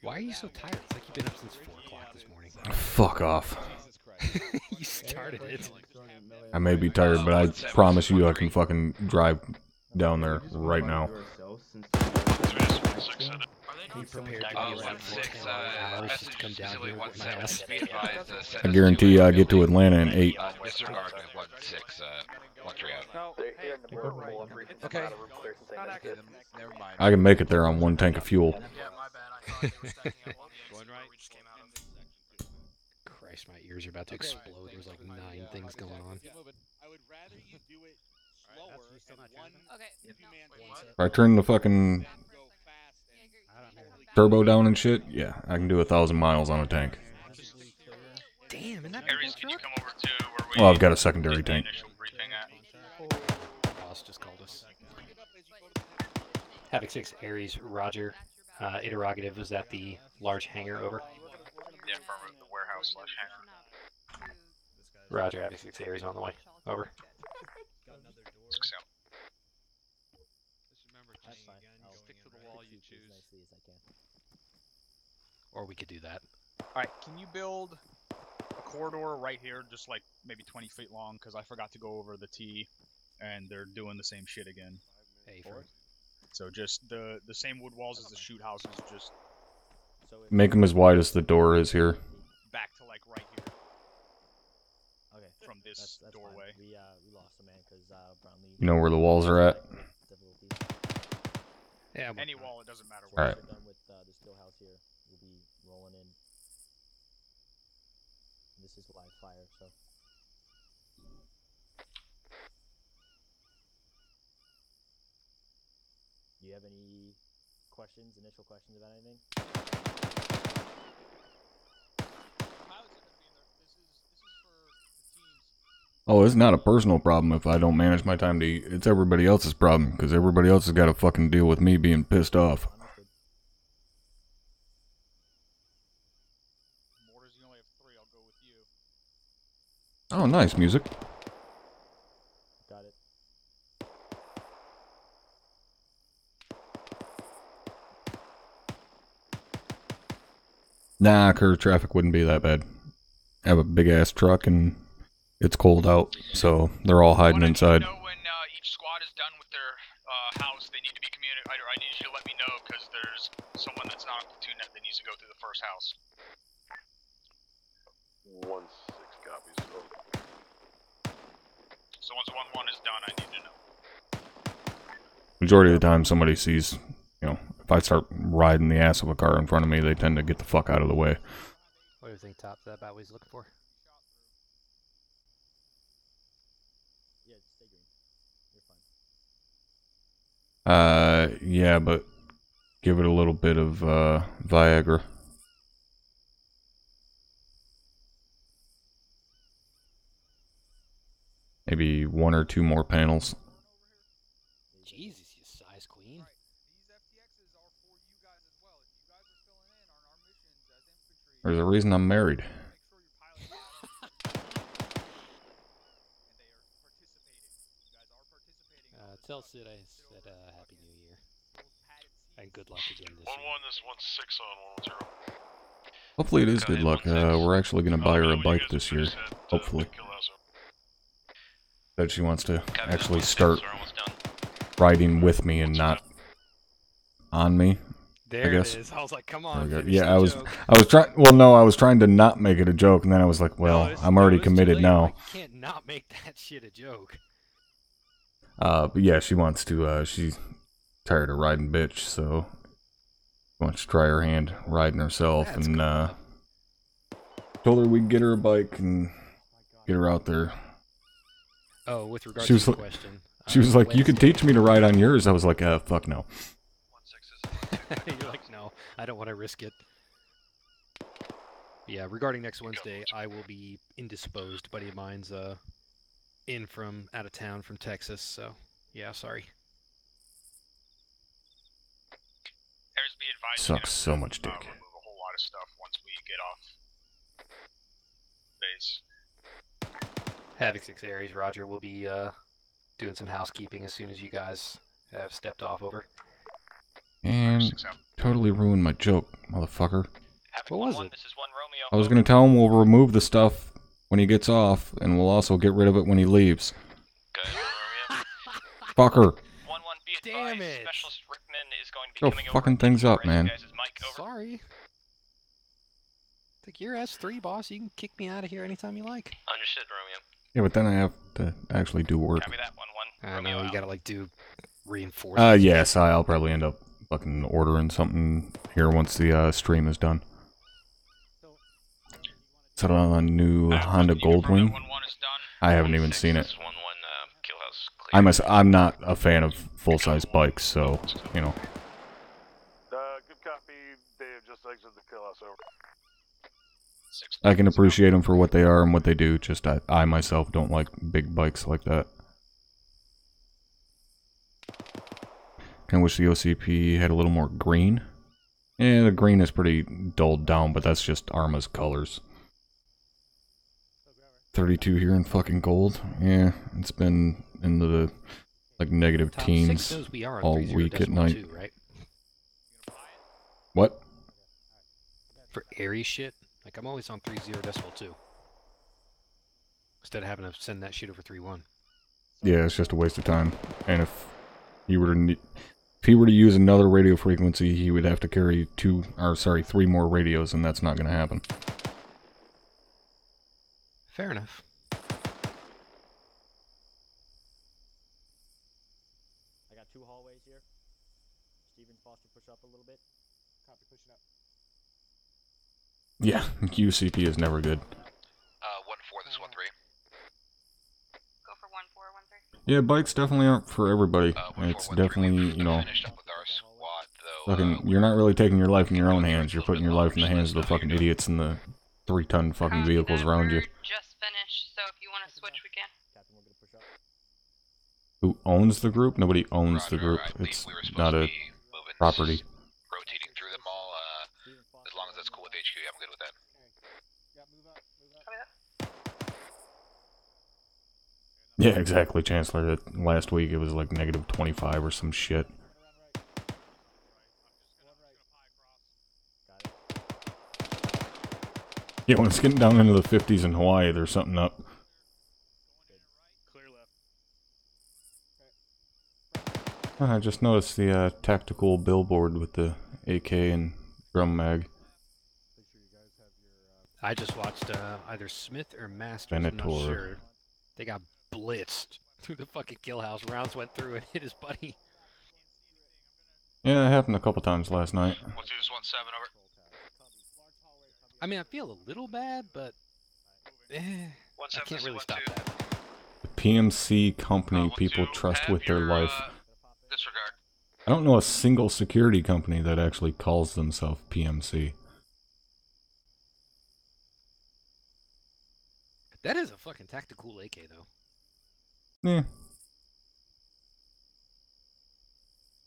Why are you so tired? It's like you've been up since 4 o'clock this morning.
Fuck off.
You started it.
I may be tired, but I promise you I can fucking drive down there right now.
You prepared to be around for 10 hours just to come down here with my ass.
I guarantee you I get to Atlanta in 8.
Disregard 1-6,
Okay.
Never mind.
I can make it there on 1 tank of fuel.
Christ, my ears are about to explode. There's like 9 things going on.
I would rather you do it slower and one
If I turn the fucking turbo down and shit, yeah, I can do 1,000 miles on a tank.
Damn, and that
Aries, can you come over to where we
Well, I've got a secondary tank.
initial briefing at?
Boss just called us. Havoc 6 Aries, Roger. Interrogative, was that the large hangar over?
Yeah, from the warehouse / hangar.
Roger, Havoc 6 Aries on the way. Over.
Six out.
That's fine. Stick to the wall you choose.
Or we could do that.
Alright, can you build a corridor right here, just like maybe 20 feet long, because I forgot to go over the T, and they're doing the same shit again.
Hey,
so just the same wood walls as the shoot houses, just
Make them as wide as the door is here.
back to like right here.
Okay.
From this
That's
doorway.
Fine. We lost a man because Brownlee.
You know where the walls are at?
Yeah,
any wall, it doesn't matter.
All right.
We're done with the still house here. We'll be rolling in. This is live fire, so. Do you have any questions, initial questions about anything?
Oh, it's not a personal problem if I don't manage my time to eat. It's everybody else's problem, because everybody else has got to fucking deal with me being pissed off.
Mortars, you only have 3, I'll go with you.
Oh, nice music.
Got it.
Nah, curve traffic wouldn't be that bad. I have a big ass truck and it's cold out, so they're all hiding inside.
When each squad is done with their house, they need to be communicated. I need you to let me know because there's someone that's not on platoon net that needs to go through the first house.
1-6 copies.
So once 1-1 is done, I need to know.
Majority of the time somebody sees, you know, if I start riding the ass of a car in front of me, they tend to get the fuck out of the way.
What do you think top that about what he's looking for?
Yeah, stay green. You're fine.
Yeah, but give it a little bit of Viagra. Maybe 1 or 2 more panels.
Jesus, you size queen.
There's a reason I'm married.
Tell Sid I said Happy New Year. And good luck again this
1-1,
year.
this 1-6 on 1-0.
Hopefully it is good luck. We're actually going to buy her a bike this year. Hopefully. That she wants to actually start riding with me and not on me.
There
I guess.
it is. I was like, come on.
Yeah, I was trying. Well, no, I was trying to not make it a joke, and then I was like, well, I'm already committed now.
You can't not make that shit a joke.
But yeah, she wants to. She's tired of riding bitch, so she wants to try her hand riding herself, and told her we'd get her a bike and get her out there.
Oh, with regards
She was
to the
like,
question.
She was like, you could teach me to ride on yours. I was like, fuck no.
You're like, no, I don't want to risk it. Yeah, regarding next Wednesday, I will be indisposed. Buddy of mine's in from out of town from Texas, so yeah, sorry.
There's be advised.
Sucks so much dick.
Remove a whole lot of stuff once we get off base.
Havoc 6 Aries, Roger. We'll be doing some housekeeping as soon as you guys have stepped off. Over.
And totally ruined my joke, motherfucker.
What was it?
I was gonna tell him we'll remove the stuff when he gets off, and we'll also get rid of it when he leaves. Fucker.
Damn it!
Go fucking things up, man.
Sorry. Like, you're S3, boss. You can kick me out of here anytime you like.
Understood, Romeo.
Yeah, but then I have to actually do work.
Copy that, 1-1.
I know, you gotta, like, do reinforcements.
Yes, I'll probably end up fucking ordering something here once the stream is done. Settle on a new Honda Goldwing. I haven't even seen it. I'm not a fan of full-size bikes, so, you know.
Good copy. They have just exited the kill house. Over.
I can appreciate them for what they are and what they do, just I myself don't like big bikes like that. Kinda wish the OCP had a little more green. Yeah, the green is pretty dulled down, but that's just ArmA's colors. 32 here in fucking gold. Yeah, it's been in the like negative teens all week at night.
Too, right?
What?
For airy shit, like I'm always on 30.2. Instead of having to send that shit over 3.1.
Yeah, it's just a waste of time. And if he were to use another radio frequency, he would have to carry 3 more radios, and that's not going to happen.
Fair enough.
I got 2 hallways here. Steven, Foster, push up a little bit.
Copy, pushing up.
Yeah, QCP is never good.
1-4, this is 1-3.
Go for 1-4, 1-3.
Yeah, bikes definitely aren't for everybody. It's definitely, you know, fucking, you're not really taking your life in your own hands. You're putting your life in the hands of the fucking idiots in the 3-ton fucking vehicles around you.
Just finished, so if you want to switch, we can.
Who owns the group? Nobody owns the group. It's not a property.
Rotating through them all, as long as that's cool with HQ, I'm good with that.
Yeah, exactly, Chancellor. Last week it was like negative 25 or some shit. Yeah, when it's getting down into the 50s in Hawaii, there's something up. I just noticed the tactical billboard with the AK and drum mag.
I just watched either Smith or Masters, I'm not
Venator.
sure. They got blitzed through the fucking kill house. Rounds went through and hit his buddy.
Yeah, it happened a couple times last night.
1-2, 1-7, over.
I mean, I feel a little bad, but I can't really stop that.
The PMC company people trust with their life.
Disregard.
I don't know a single security company that actually calls themselves PMC.
That is a fucking tactical AK, though.
Yeah.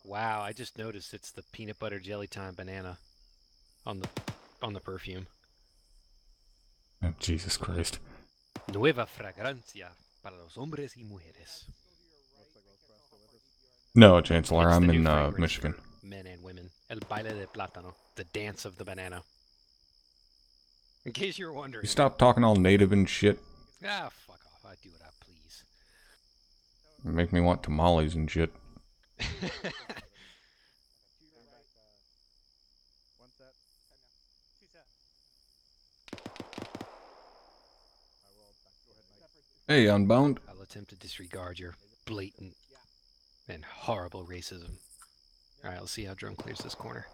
Wow, I just noticed it's the peanut butter jelly time banana on the perfume.
Oh, Jesus Christ.
Nueva fragancia para los hombres y mujeres.
No, Chancellor,
It's
I'm
the
in
new fragrance
Michigan.
for men and women. El baile de plátano, the dance of the banana. In case you're wondering.
You stop talking all native and shit.
Ah, fuck off. I do what I please.
You make me want tamales and shit. Hey, Unbound.
I'll attempt to disregard your blatant and horrible racism. Alright, let's see how Drum clears this corner.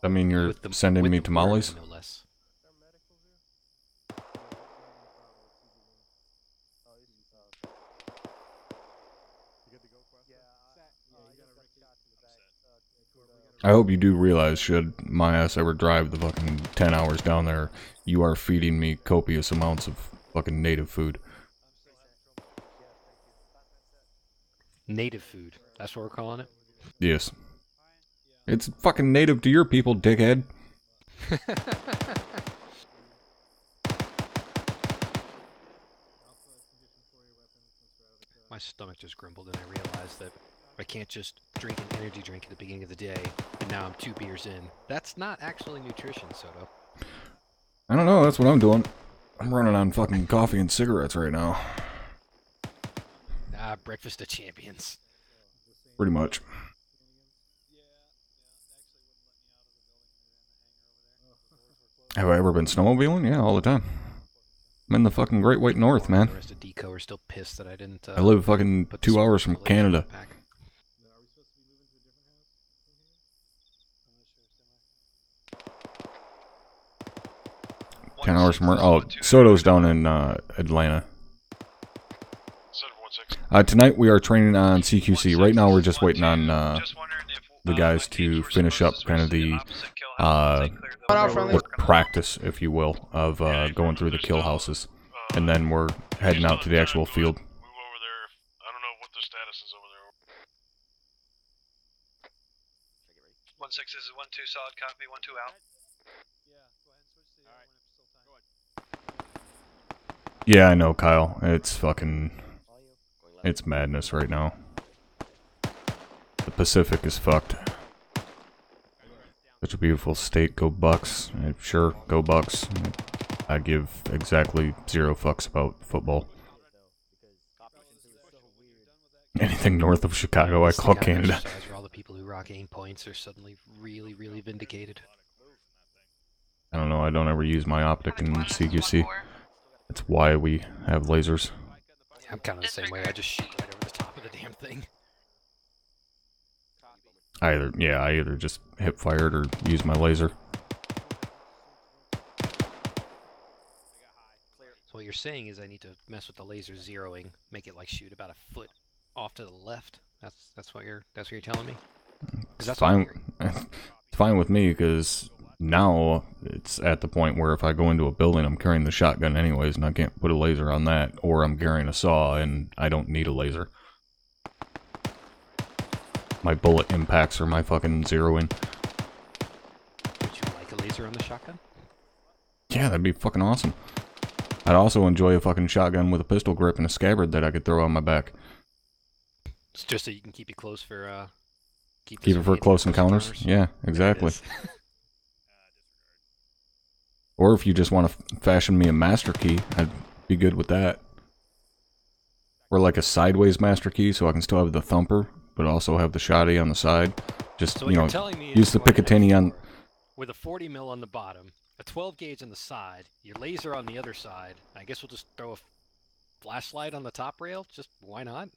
I mean, you're sending me tamales?
No less.
I hope you do realize, should my ass ever drive the fucking 10 hours down there, you are feeding me copious amounts of fucking native food.
Native food. That's what we're calling it?
Yes. It's fucking native to your people, dickhead.
My stomach just grumbled and I realized that I can't just drink an energy drink at the beginning of the day, and now I'm 2 beers in. That's not actually nutrition, Soto.
I don't know, that's what I'm doing. I'm running on fucking coffee and cigarettes right now.
Ah, breakfast of champions.
Pretty much. Have I ever been snowmobiling? Yeah, all the time. I'm in the fucking Great White North, man.
The rest of Deco are still pissed that I didn't.
I live fucking 2 hours from Canada. 10 hours from where? Oh, Soto's down in Atlanta. Tonight we are training on CQC. Right now we're just waiting on the guys to finish up kind of the practice, if you will, of going through the kill houses. And then we're heading out to the actual field.
I don't know what the status is over there.
1-6, this is 1-2 solid copy, 1-2 out.
Yeah, I know, Kyle. It's fucking... It's madness right now. The Pacific is fucked. Such a beautiful state. Go Bucks. Sure, go Bucks. I give exactly 0 fucks about football. Anything north of Chicago, I call Canada.
Where all the people who rock aim points are suddenly really, really vindicated.
I don't know, I don't ever use my optic in CQC. That's why we have lasers.
Yeah, I'm kind of the same way, I just shoot right over the top of the damn thing.
I either just hip fired or use my laser.
So what you're saying is I need to mess with the laser zeroing, make it like shoot about a foot off to the left. That's what you're telling me.
It's fine. It's fine with me because now it's at the point where if I go into a building, I'm carrying the shotgun anyways, and I can't put a laser on that, or I'm carrying a saw and I don't need a laser. My bullet impacts are my fucking zeroing.
Would you like a laser on the shotgun?
Yeah, that'd be fucking awesome. I'd also enjoy a fucking shotgun with a pistol grip and a scabbard that I could throw on my back.
It's just so you can keep it close for
keep it for close encounters. Yeah, exactly. Or if you just want to fashion me a master key, I'd be good with that. Or like a sideways master key, so I can still have the thumper, but also have the shotty on the side. Just,
so
you know, use the Picatinny on...
With a 40 mil on the bottom, a 12 gauge on the side, your laser on the other side. I guess we'll just throw a flashlight on the top rail. Just, why not?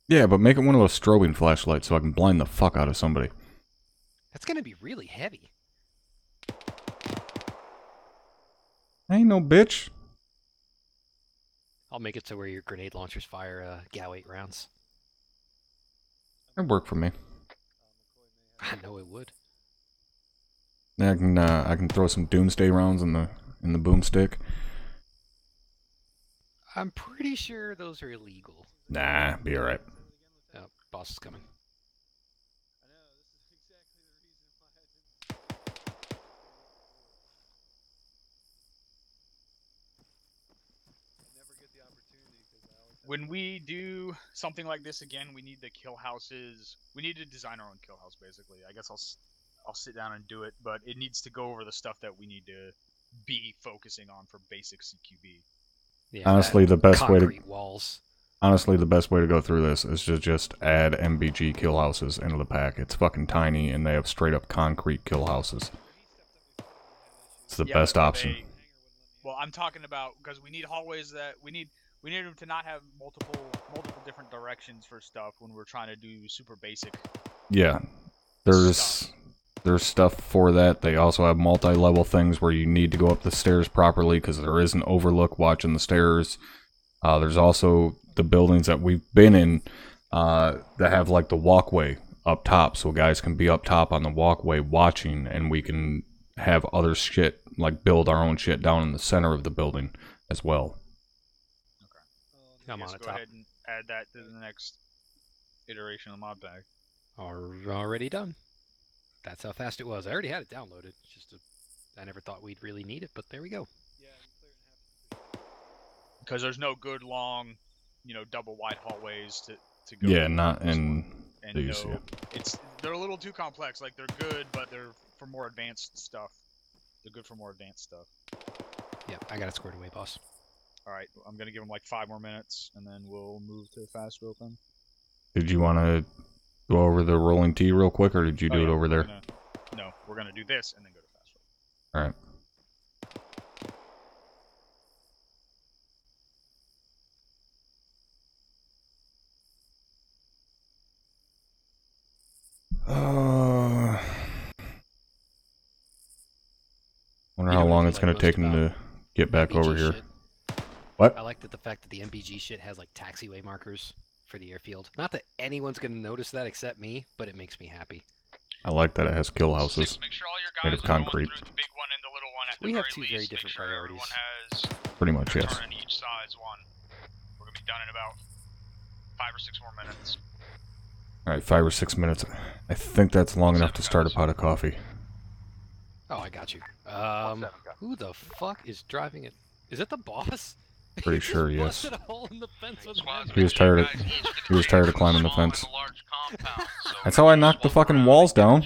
Yeah, but make it one of those strobing flashlights so I can blind the fuck out of somebody.
That's gonna be really heavy.
I ain't no bitch.
I'll make it to where your grenade launchers fire GAU 8 rounds.
That'd work for me.
I know it would.
I can throw some doomsday rounds in the boomstick.
I'm pretty sure those are illegal.
Nah, be alright.
Oh, boss is coming.
When we do something like this again, we need the kill houses. We need to design our own kill house, basically. I guess I'll sit down and do it, but it needs to go over the stuff that we need to be focusing on for basic CQB.
Yeah,
honestly, the best way to
walls.
Honestly, the best way to go through this is to just add MBG kill houses into the pack. It's fucking tiny, and they have straight up concrete kill houses. It's the best option.
Well, I'm talking about because we need hallways that we need them to not have multiple different directions for stuff when we're trying to do super basic.
Yeah, there's stuff for that. They also have multi-level things where you need to go up the stairs properly because there is an overlook watching the stairs. There's also the buildings that we've been in that have like the walkway up top, so guys can be up top on the walkway watching, and we can have other shit, like build our own shit down in the center of the building as well.
I'm on
Yes,
the
go
top.
ahead and add that to the next iteration of the mod bag.
Already done. That's how fast it was. I already had it downloaded. It's just I never thought we'd really need it, but there we go.
Because there's no good long, double wide hallways to go.
Yeah,
through.
not in
And
these.
no,
Yeah.
they're a little too complex. Like, they're good, but they're for more advanced stuff. They're good for more advanced stuff.
Yeah, I got it squared away, boss.
All right, I'm gonna give them like 5 more minutes, and then we'll move to fast roping.
Did you want to go over the rolling T real quick, or did you do it over there?
No, we're gonna do this and then go to fast rope.
All right. Wonder how long it's gonna take him to get back over here.
shit.
What?
I like the fact that the MBG shit has like taxiway markers for the airfield. Not that anyone's gonna notice that except me, but it makes me happy.
I like that it has kill houses made of concrete.
We have two very different priorities.
Pretty much, yes.
Turn on each side's one. We're gonna be done in about 5 or 6 more minutes.
All right, 5 or 6 minutes. I think that's long enough to start a pot of coffee.
Oh, I got you. Who the fuck is driving it? Is it the boss?
Pretty sure, yes.
Busted a hole in the fence with him.
He was tired of climbing the fence. That's how I knocked the fucking walls down.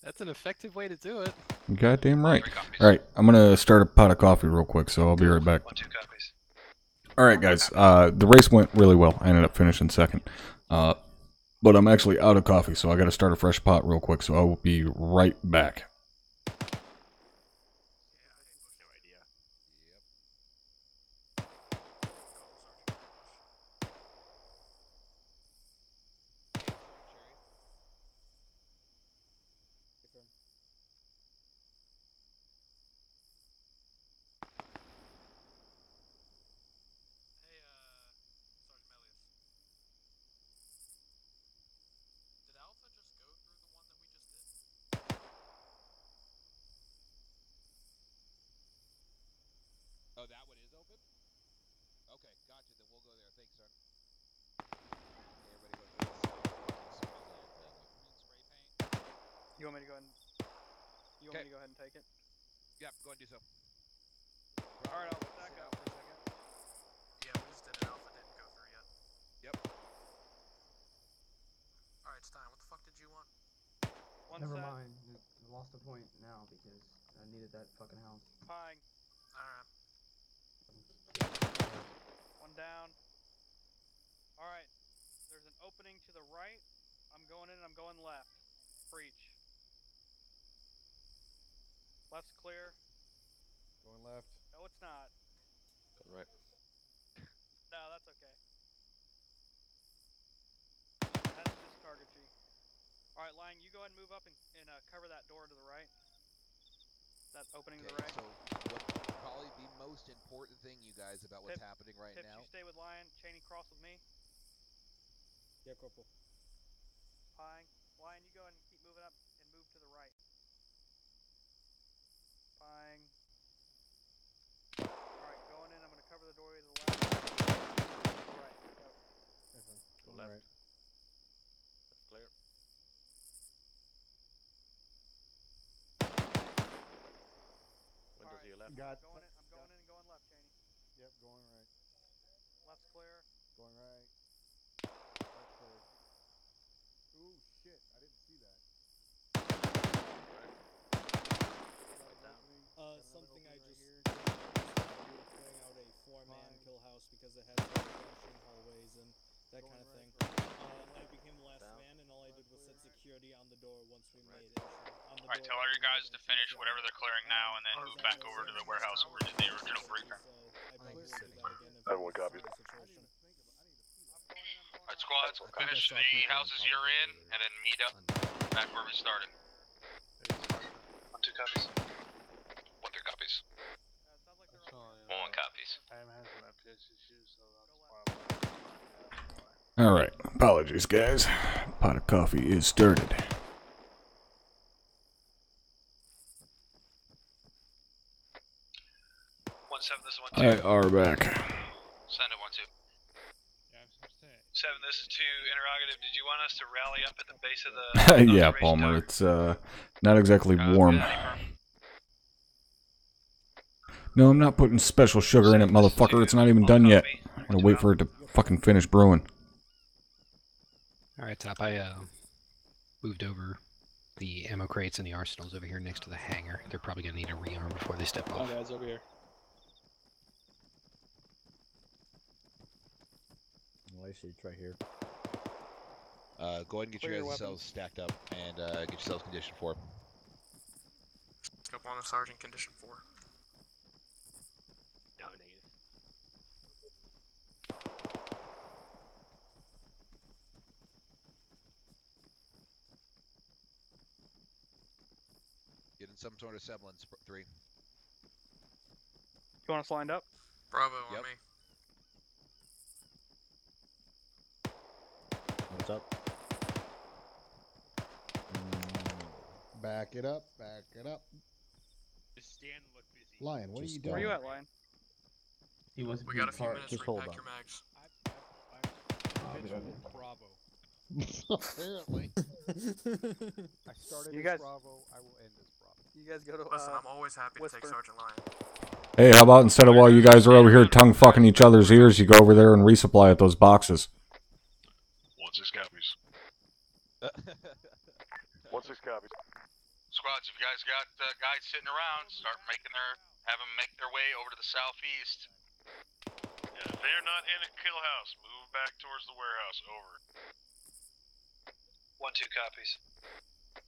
That's an effective way to do it.
Goddamn right. All right, I'm gonna start a pot of coffee real quick, so I'll be right back. All right, guys. The race went really well. I ended up finishing second, but I'm actually out of coffee, so I got to start a fresh pot real quick. So I will be right back.
Oh, that one is open? Okay, gotcha. Then we'll go there. Thanks, sir. Okay, everybody go through this.
You want me to go ahead and take it?
Yep, go ahead and do so.
Alright, I'll back up for a second.
Yeah, we just did an alpha, didn't go through yet.
Yep.
Alright, Stein, what the fuck did you want?
Never mind. I lost a point now because I needed that fucking house.
Pine.
Alright.
One down. Alright. There's an opening to the right. I'm going in, I'm going left. Breach. Left's clear.
Going left.
No, it's not.
Going right.
No, that's okay. That's just cargetry. Alright, Lion, you go ahead and move up and cover that door to the right. That opening to the right.
So what probably the most important thing, you guys, about what's happening right now?
You stay with Lion. Cheney, cross with me.
Yeah, Corporal.
Pine. Lion, you go ahead and keep moving up and move to the right. Pine. Alright, going in. I'm going to cover the doorway to the left. Right, go.
Go left. That's clear. Windows to your left.
Got
I'm going in and going left, Cheney.
Yep, going right.
Left's clear.
Going right. Right clear. Ooh, shit. I didn't see that.
Something I just clearing out a 4-man kill house because it has branching hallways and that kind of thing. I became the last man, and all I did was set security on the door once we made it.
Alright, tell all your guys to finish whatever they're clearing now, and then move back over to the warehouse where we did the original briefing.
Everyone copies.
Alright, squads, finish the houses you're in, and then meet up back where we started.
1-2 copies. 1-3 copies. 1 copies.
I am having some FTX issues, so that's why
Alright, apologies guys. Pot of coffee is started.
1-7, this is 1-2.
I are back.
Send it 1-2. 7, this is 2. Interrogative, did you want us to rally up at the base of the...
Yeah, Palmer, it's not exactly warm. No, I'm not putting special sugar in it, motherfucker. It's not even done yet. I'm gonna wait for it to fucking finish brewing.
Alright, Top, I moved over the ammo crates and the arsenals over here next to the hangar. They're probably gonna need a rearm before they step off.
Oh, guys, over here.
Well, I see it's right here.
Go ahead and get your guys' cells stacked up and get yourselves condition 4.
Scope 1 Sergeant, condition 4.
No, negative.
Get in some sort of semblance, 3.
You want us lined up?
Bravo on me.
What's up? Back it up, back it up.
Stan look busy.
Lion, what are you doing?
Where you at, Lion?
He was.
We got a few minutes to
just hold
repack
on.
your mags.
Bravo.
Apparently. I started
You
as
guys-
Bravo, I will end as Bravo.
You guys go to
Listen, I'm always happy to take
Whisper.
Sergeant Lion.
Hey, how about instead of while you guys are over here tongue fucking each other's ears, you go over there and resupply at those boxes?
1-6 copies. 1-6 copies.
Squads, if you guys got guys sitting around, have them make their way over to the southeast.
Yeah, if they're not in a kill house, move back towards the warehouse. Over.
1-2 copies.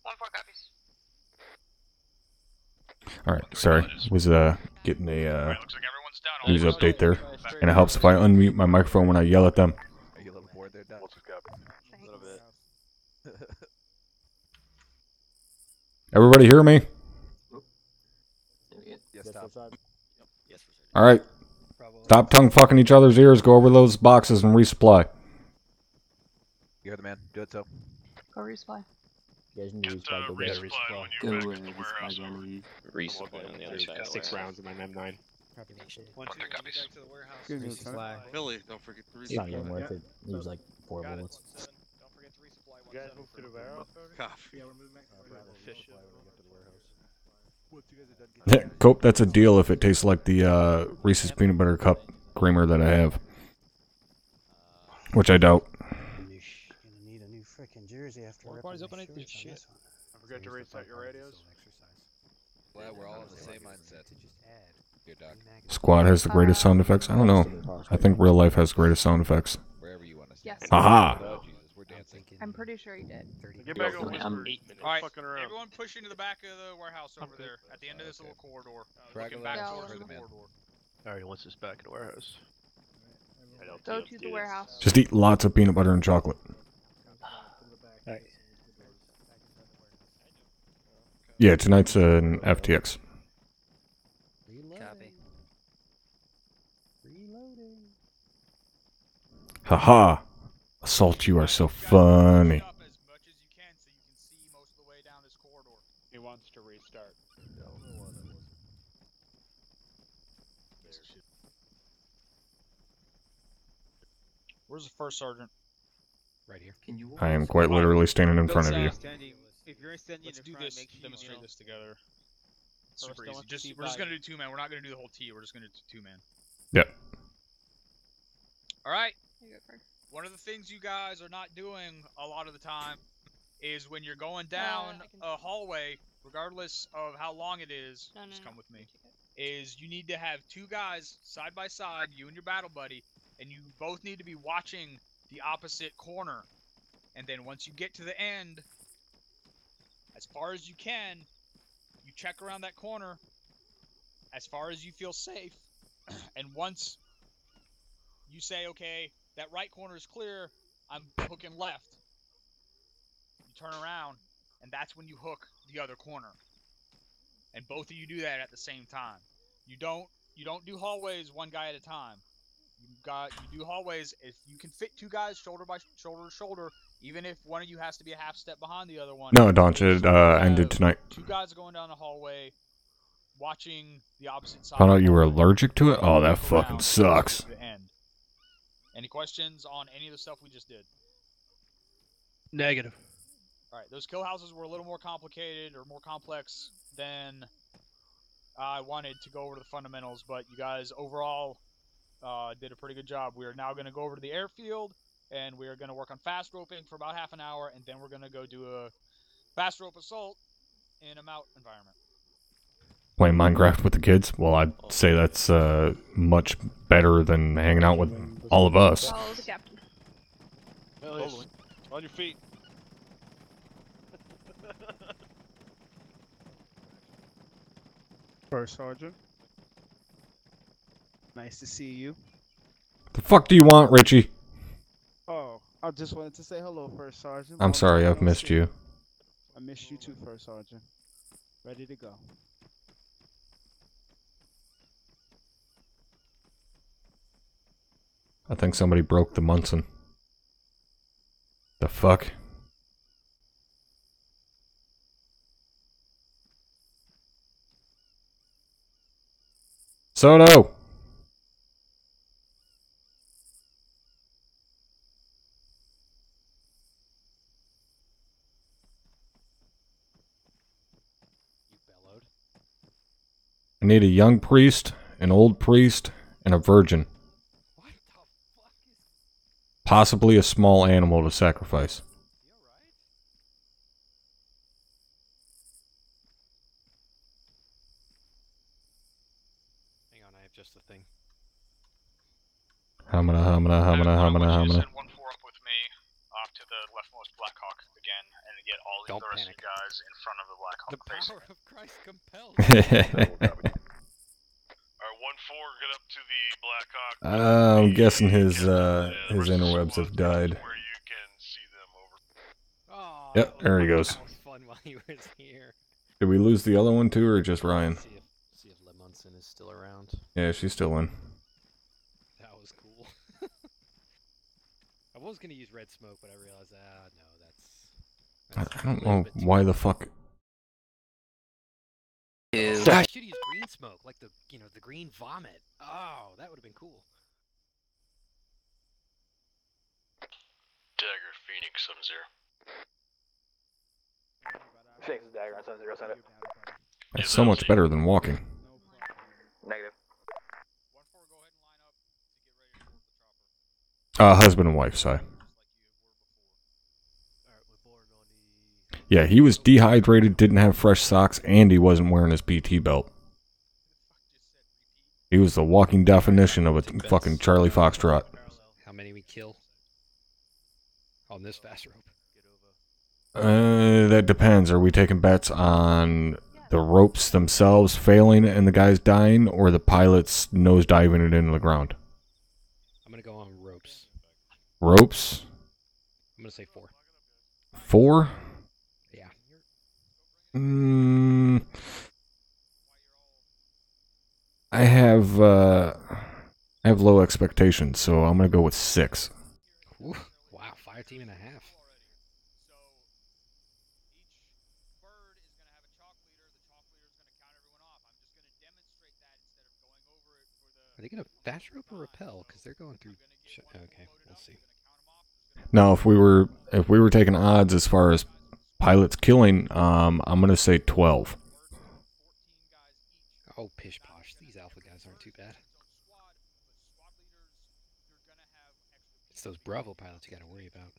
1-4 copies.
Alright, sorry. Was getting a
Looks like everyone's done.
news update there. And it helps if I unmute my microphone when I yell at them.
Are you a little bored there, Doc?
1-6 copies.
Thanks.
A little bit.
Everybody hear me?
Yes, Tom.
Yes, for certain.
Alright. Stop tongue fucking each other's ears, go over those boxes and resupply.
You heard the man. Do it, so.
Go resupply.
You guys need to
Get
resupply, go get it.
resupply when you're back at the warehouse. Over.
Resupply on the other side. 6 rounds in my M9.
1-2 copies.
Back to the warehouse.
Excuse me, Lieutenant.
Billy, don't forget to
It's not
resupply.
even worth it. Use like 4
Got it,
bullets.
1-7. Don't forget to resupply 1-7.
You guys move to the warehouse
Coffee.
Cope, that's a deal if it tastes like the Reese's Peanut Butter Cup creamer that I have. Which I doubt.
Gonna need a new frickin' jersey after
Party's open at this shit.
Don't forget to reset your radios.
Well, we're all in the same mindset. Here, Doc.
Squad has the greatest sound effects? I don't know. I think real life has the greatest sound effects.
Wherever you want us.
Yes.
Aha!
Oh, Jesus, we're dancing.
I'm pretty sure you did.
Get back over
I'm
Whisper.
8 minutes.
Alright,
Fucking around.
everyone push into the back of the warehouse over there, at the end of this little corridor. Looking
Fraggle
back
Yeah,
towards
I'll
the
run.
corridor.
Alright, once it's back in the warehouse.
Go to the warehouse.
Just eat lots of peanut butter and chocolate. Yeah, tonight's an FTX.
Copy. Reloading.
Haha! Assault, you are so funny.
Up as much as you can so you can see most of the way down this corridor.
He wants to restart.
Where's the first sergeant?
Right here.
Can you
I am quite literally standing in front of you.
If you're standing
Let's
in
do
front,
this,
make sure you
demonstrate
kneel.
this together.
First,
Super
I
easy.
want to see
We're just
by-
gonna do 2-man. We're not gonna do the whole T. We're just gonna do 2-man.
Yep.
All right.
You go first.
One of the things you guys are not doing a lot of the time is when you're going down
I can-
a hallway, regardless of how long it is,
No, no,
just
no.
come with me, is you need to have 2 guys side by side, you and your battle buddy, and you both need to be watching the opposite corner. And then once you get to the end, as far as you can, you check around that corner as far as you feel safe. And once you say, okay, that right corner is clear, I'm hooking left, you turn around, and that's when you hook the other corner. And both of you do that at the same time. You don't do hallways one guy at a time. You do hallways. If you can fit 2 guys shoulder by shoulder to shoulder, even if one of you has to be a half step behind the other one.
No, don't. It ended tonight.
2 guys going down the hallway, watching the opposite side.
Found out you were allergic to it? Oh, that fucking sucks.
To the end. Any questions on any of the stuff we just did?
Negative.
All right, those kill houses were a little more complicated or more complex than I wanted to go over to the fundamentals, but you guys overall did a pretty good job. We are now going to go over to the airfield, and we are going to work on fast roping for about half an hour, and then we're going to go do a fast rope assault in a mount environment.
Playing Minecraft with the kids? Well, I'd say that's much better than hanging out with all of us.
Follow the captain.
On your feet.
First Sergeant. Nice to see you.
The fuck do you want, Richie?
Oh, I just wanted to say hello, First Sergeant.
I'm sorry, I've missed you.
I missed you too, First Sergeant. Ready to go.
I think somebody broke the Munson. The fuck? Soto! I need a young priest, an old priest, and a virgin. Possibly a small animal to sacrifice.
Hang on, I have just the thing.
Hamana.
Send 1-4 up with me off to the leftmost Blackhawk again, and get all the rest of you guys in front of the Blackhawk.
The power of Christ compels.
Alright, 1-4, get up to the Blackhawk.
I'm guessing his interwebs have died.
Where you can see them over.
Oh,
Yep, there he goes.
That was fun while he was here.
Did we lose the other one too, or just Ryan?
See if Lemunson is still around.
Yeah, she's still in.
That was cool. I was gonna use red smoke, but I realized, no, that's
I don't know why the fuck.
I should use green smoke, like the green vomit. Oh, that would have been cool.
Dagger, Phoenix, 7-0.
Phoenix is Dagger on 7-0, send it.
That's so much better than walking.
Negative.
Husband and wife, sorry. Yeah, he was dehydrated, didn't have fresh socks, and he wasn't wearing his PT belt. He was the walking definition of a fucking Charlie Foxtrot.
How many we kill on this fast rope?
That depends. Are we taking bets on the ropes themselves failing and the guys dying, or the pilots nose diving it into the ground?
I'm gonna go on ropes.
Ropes?
I'm gonna say 4.
4?
Yeah.
I have low expectations, so I'm gonna go with 6.
Ooh, wow, fire team and a half. Are they gonna fast rope or repel? Because they're going through. Okay, we'll see.
Now, if we were taking odds as far as pilots killing, I'm gonna say 12.
Oh, pish posh. These alpha guys aren't too bad. It's those Bravo pilots you gotta worry about.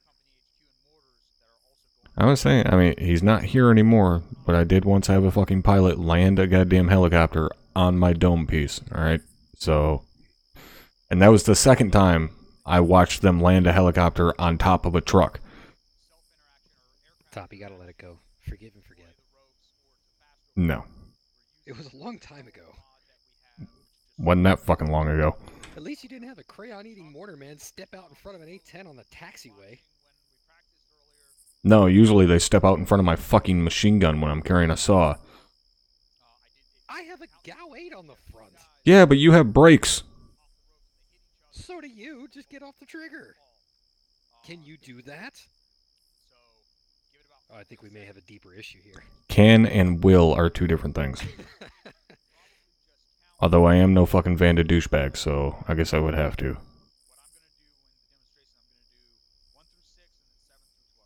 I was saying, I mean, he's not here anymore, but I did once have a fucking pilot land a goddamn helicopter on my dome piece, alright? So, and that was the second time I watched them land a helicopter on top of a truck.
Top, you gotta let it go. Forgive and forget.
No.
It was a long time ago.
Wasn't that fucking long ago.
At least you didn't have a crayon-eating mortar man step out in front of an A-10 on the taxiway.
No, usually they step out in front of my fucking machine gun when I'm carrying a saw.
I have a GAU 8 on the front.
Yeah, but you have brakes.
So do you. Just get off the trigger. Can you do that? Oh, I think we may have a deeper issue here.
Can and will are two different things. Although I am no fucking Vanda douchebag, so I guess I would have to.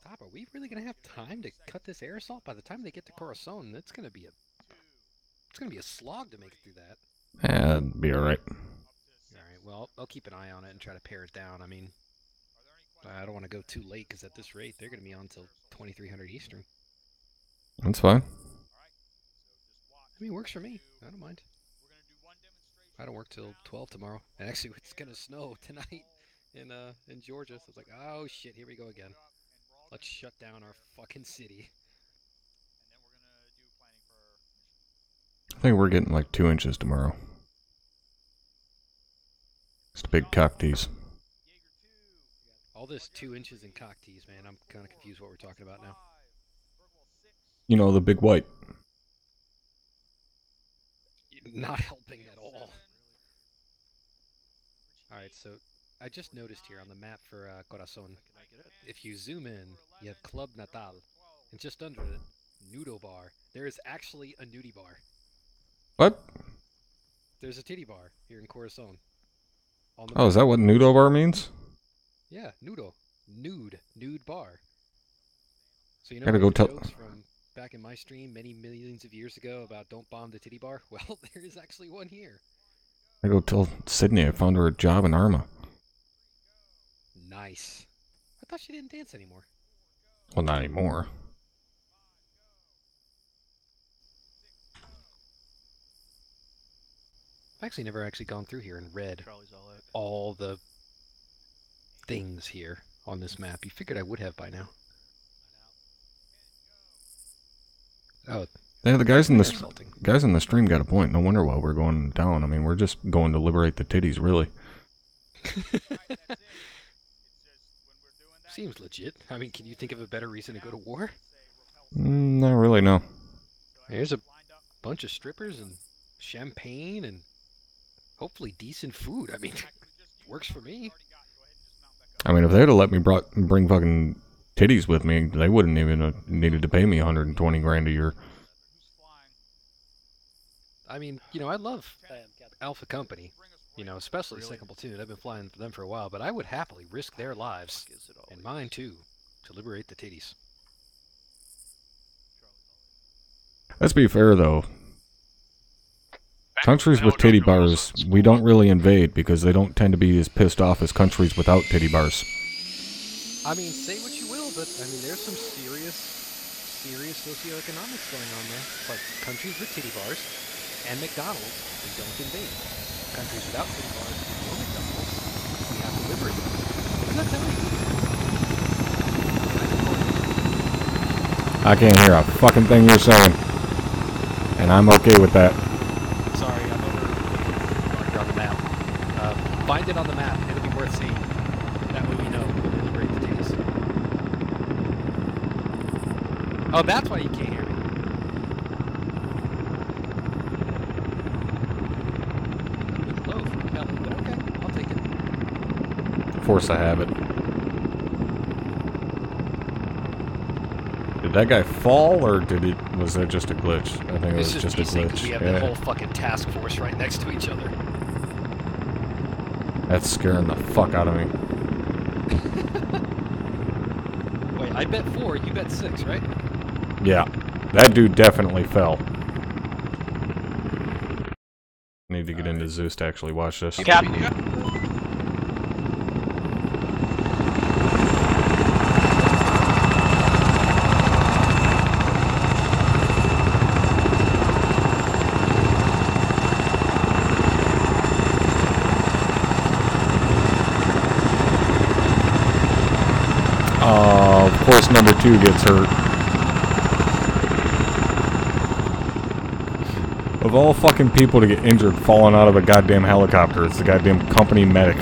Top, are we really gonna have time to cut this air assault? By the time they get to Corazon, it's gonna be a slog to make it through that.
It'd be alright.
Alright, well, I'll keep an eye on it and try to pare it down. I mean, I don't want to go too late, because at this rate, they're gonna be on until 2300 Eastern.
That's fine.
I mean, it works for me. I don't mind. I don't work till 12 tomorrow. And actually, it's gonna snow tonight in Georgia. So it's like, oh shit, here we go again. Let's shut down our fucking city.
I think we're getting like 2 inches tomorrow. Just a big cock tease.
All this 2 inches in cock tease, man. I'm kind of confused what we're talking about now.
You know, the big white.
Not helping at all. Alright, so I just noticed here on the map for Corazon, if you zoom in, you have Club Natal, and just under it, Nudo Bar. There is actually a nudie bar.
What?
There's a titty bar here in Corazon.
Oh, is that what nudo bar means?
Yeah, nudo. Nude bar. So you know
Gotta go tell.
Jokes from back in my stream many millions of years ago about don't bomb the titty bar? Well, there is actually one here.
I go tell Sydney I found her a job in ArmA.
Nice. I thought she didn't dance anymore.
Well, not anymore.
I've actually never gone through here and read all the things here on this map. You figured I would have by now. Oh,
yeah, the guys in the stream got a point. No wonder why we're going down. I mean, we're just going to liberate the titties, really.
Seems legit. I mean, can you think of a better reason to go to war?
Not really, no.
There's a bunch of strippers and champagne and hopefully decent food. I mean, works for me.
I mean, if they'd have let me bring fucking titties with me, they wouldn't even have needed to pay me 120 grand a year.
I mean, you know, I love Alpha Company, you know, especially Second Platoon. I've been flying for them for a while, but I would happily risk their lives, and mine too, to liberate the titties.
Let's be fair, though. Countries with titty bars, we don't really invade because they don't tend to be as pissed off as countries without titty bars.
I mean, say what you will, but I mean, there's some serious socioeconomics going on there. But countries with titty bars and McDonald's, we don't invade. Countries without titty bars and no McDonald's, we have to liberate them. What does that tell you?
I can't hear a fucking thing you're saying. And I'm okay with that.
Sorry, I'm over on the map. Find it on the map. It'll be worth seeing. That way we know when to liberate the titties. Oh, that's why you can't hear me. A bit low for Kelly, but okay, I'll take it.
Of course I have it. Did that guy fall, or was that just a glitch? I think it was just a glitch.
We have the whole fucking task force right next to each other.
That's scaring the fuck out of me.
Wait, I bet 4, you bet 6, right?
Yeah, that dude definitely fell. I need to get into Zeus to actually watch this.
Captain.
Of course, number 2 gets hurt. Of all fucking people to get injured falling out of a goddamn helicopter, it's the goddamn company medic.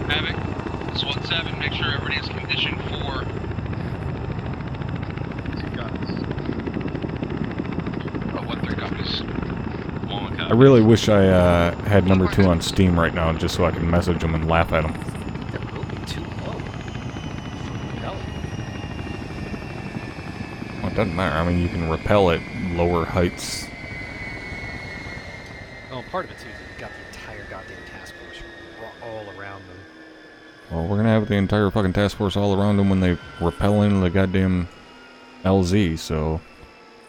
Havoc, SWAT 7, make sure everybody is condition 4.
I really wish I had number 2 on Steam right now, just so I can message him and laugh at him.
They're moving too low. Hell.
Well, it doesn't matter. I mean, you can rappel at lower heights.
Oh, part of it too is you've got the entire goddamn task force all around them.
Well, we're gonna have the entire fucking task force all around them when they rappel into the goddamn LZ, so...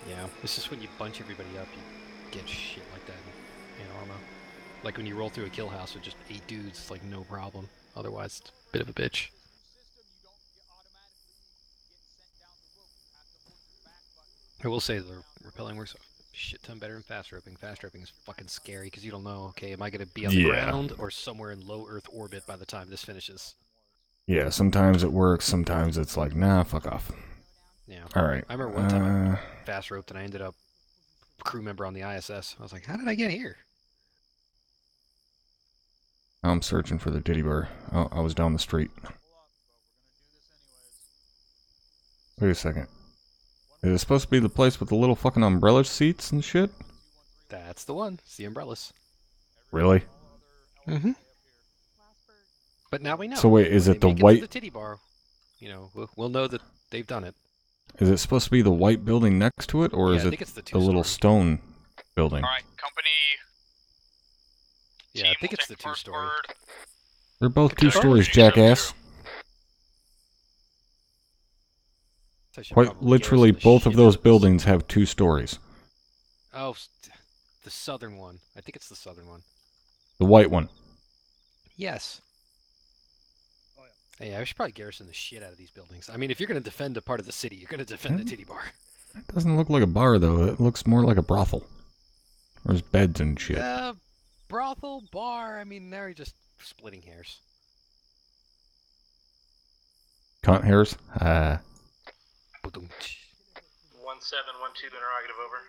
Yeah, it's just when you bunch everybody up, you get shit like that in ArmA. Like when you roll through a kill house with just 8 dudes, it's like no problem. Otherwise, it's a bit of a bitch. I will say the rappelling works a shit ton better than fast roping. Fast roping is fucking scary because you don't know, okay, am I going to be on the ground or somewhere in low Earth orbit by the time this finishes?
Yeah, sometimes it works, sometimes it's like, nah, fuck off.
Yeah.
Alright.
I remember one time I fast roped and I ended up a crew member on the ISS. I was like, how did I get here?
I'm searching for the Diddy bar. Oh, I was down the street. Wait a second. Is it supposed to be the place with the little fucking umbrella seats and shit?
That's the one. It's the umbrellas.
Really?
Mm-hmm. But now we know.
So wait, is it the
When they make
white...
to the titty bar, you know, we'll know that they've done it.
Is it supposed to be the white building next to it, or
Yeah,
is
I
it
think it's the
the little stone building?
Alright, company.
Yeah, I think it's the 2-story.
They're both 2 stories, jackass. Quite literally, both of those buildings have 2 stories.
Oh, the southern one. I think it's the southern one.
The white one.
Yes. Yeah, I should probably garrison the shit out of these buildings. I mean, if you're going to defend a part of the city, you're going to defend the titty bar.
It doesn't look like a bar, though. It looks more like a brothel. There's beds and shit.
Brothel, bar, I mean, now you're just splitting hairs.
Cunt hairs?
1712 interrogative over.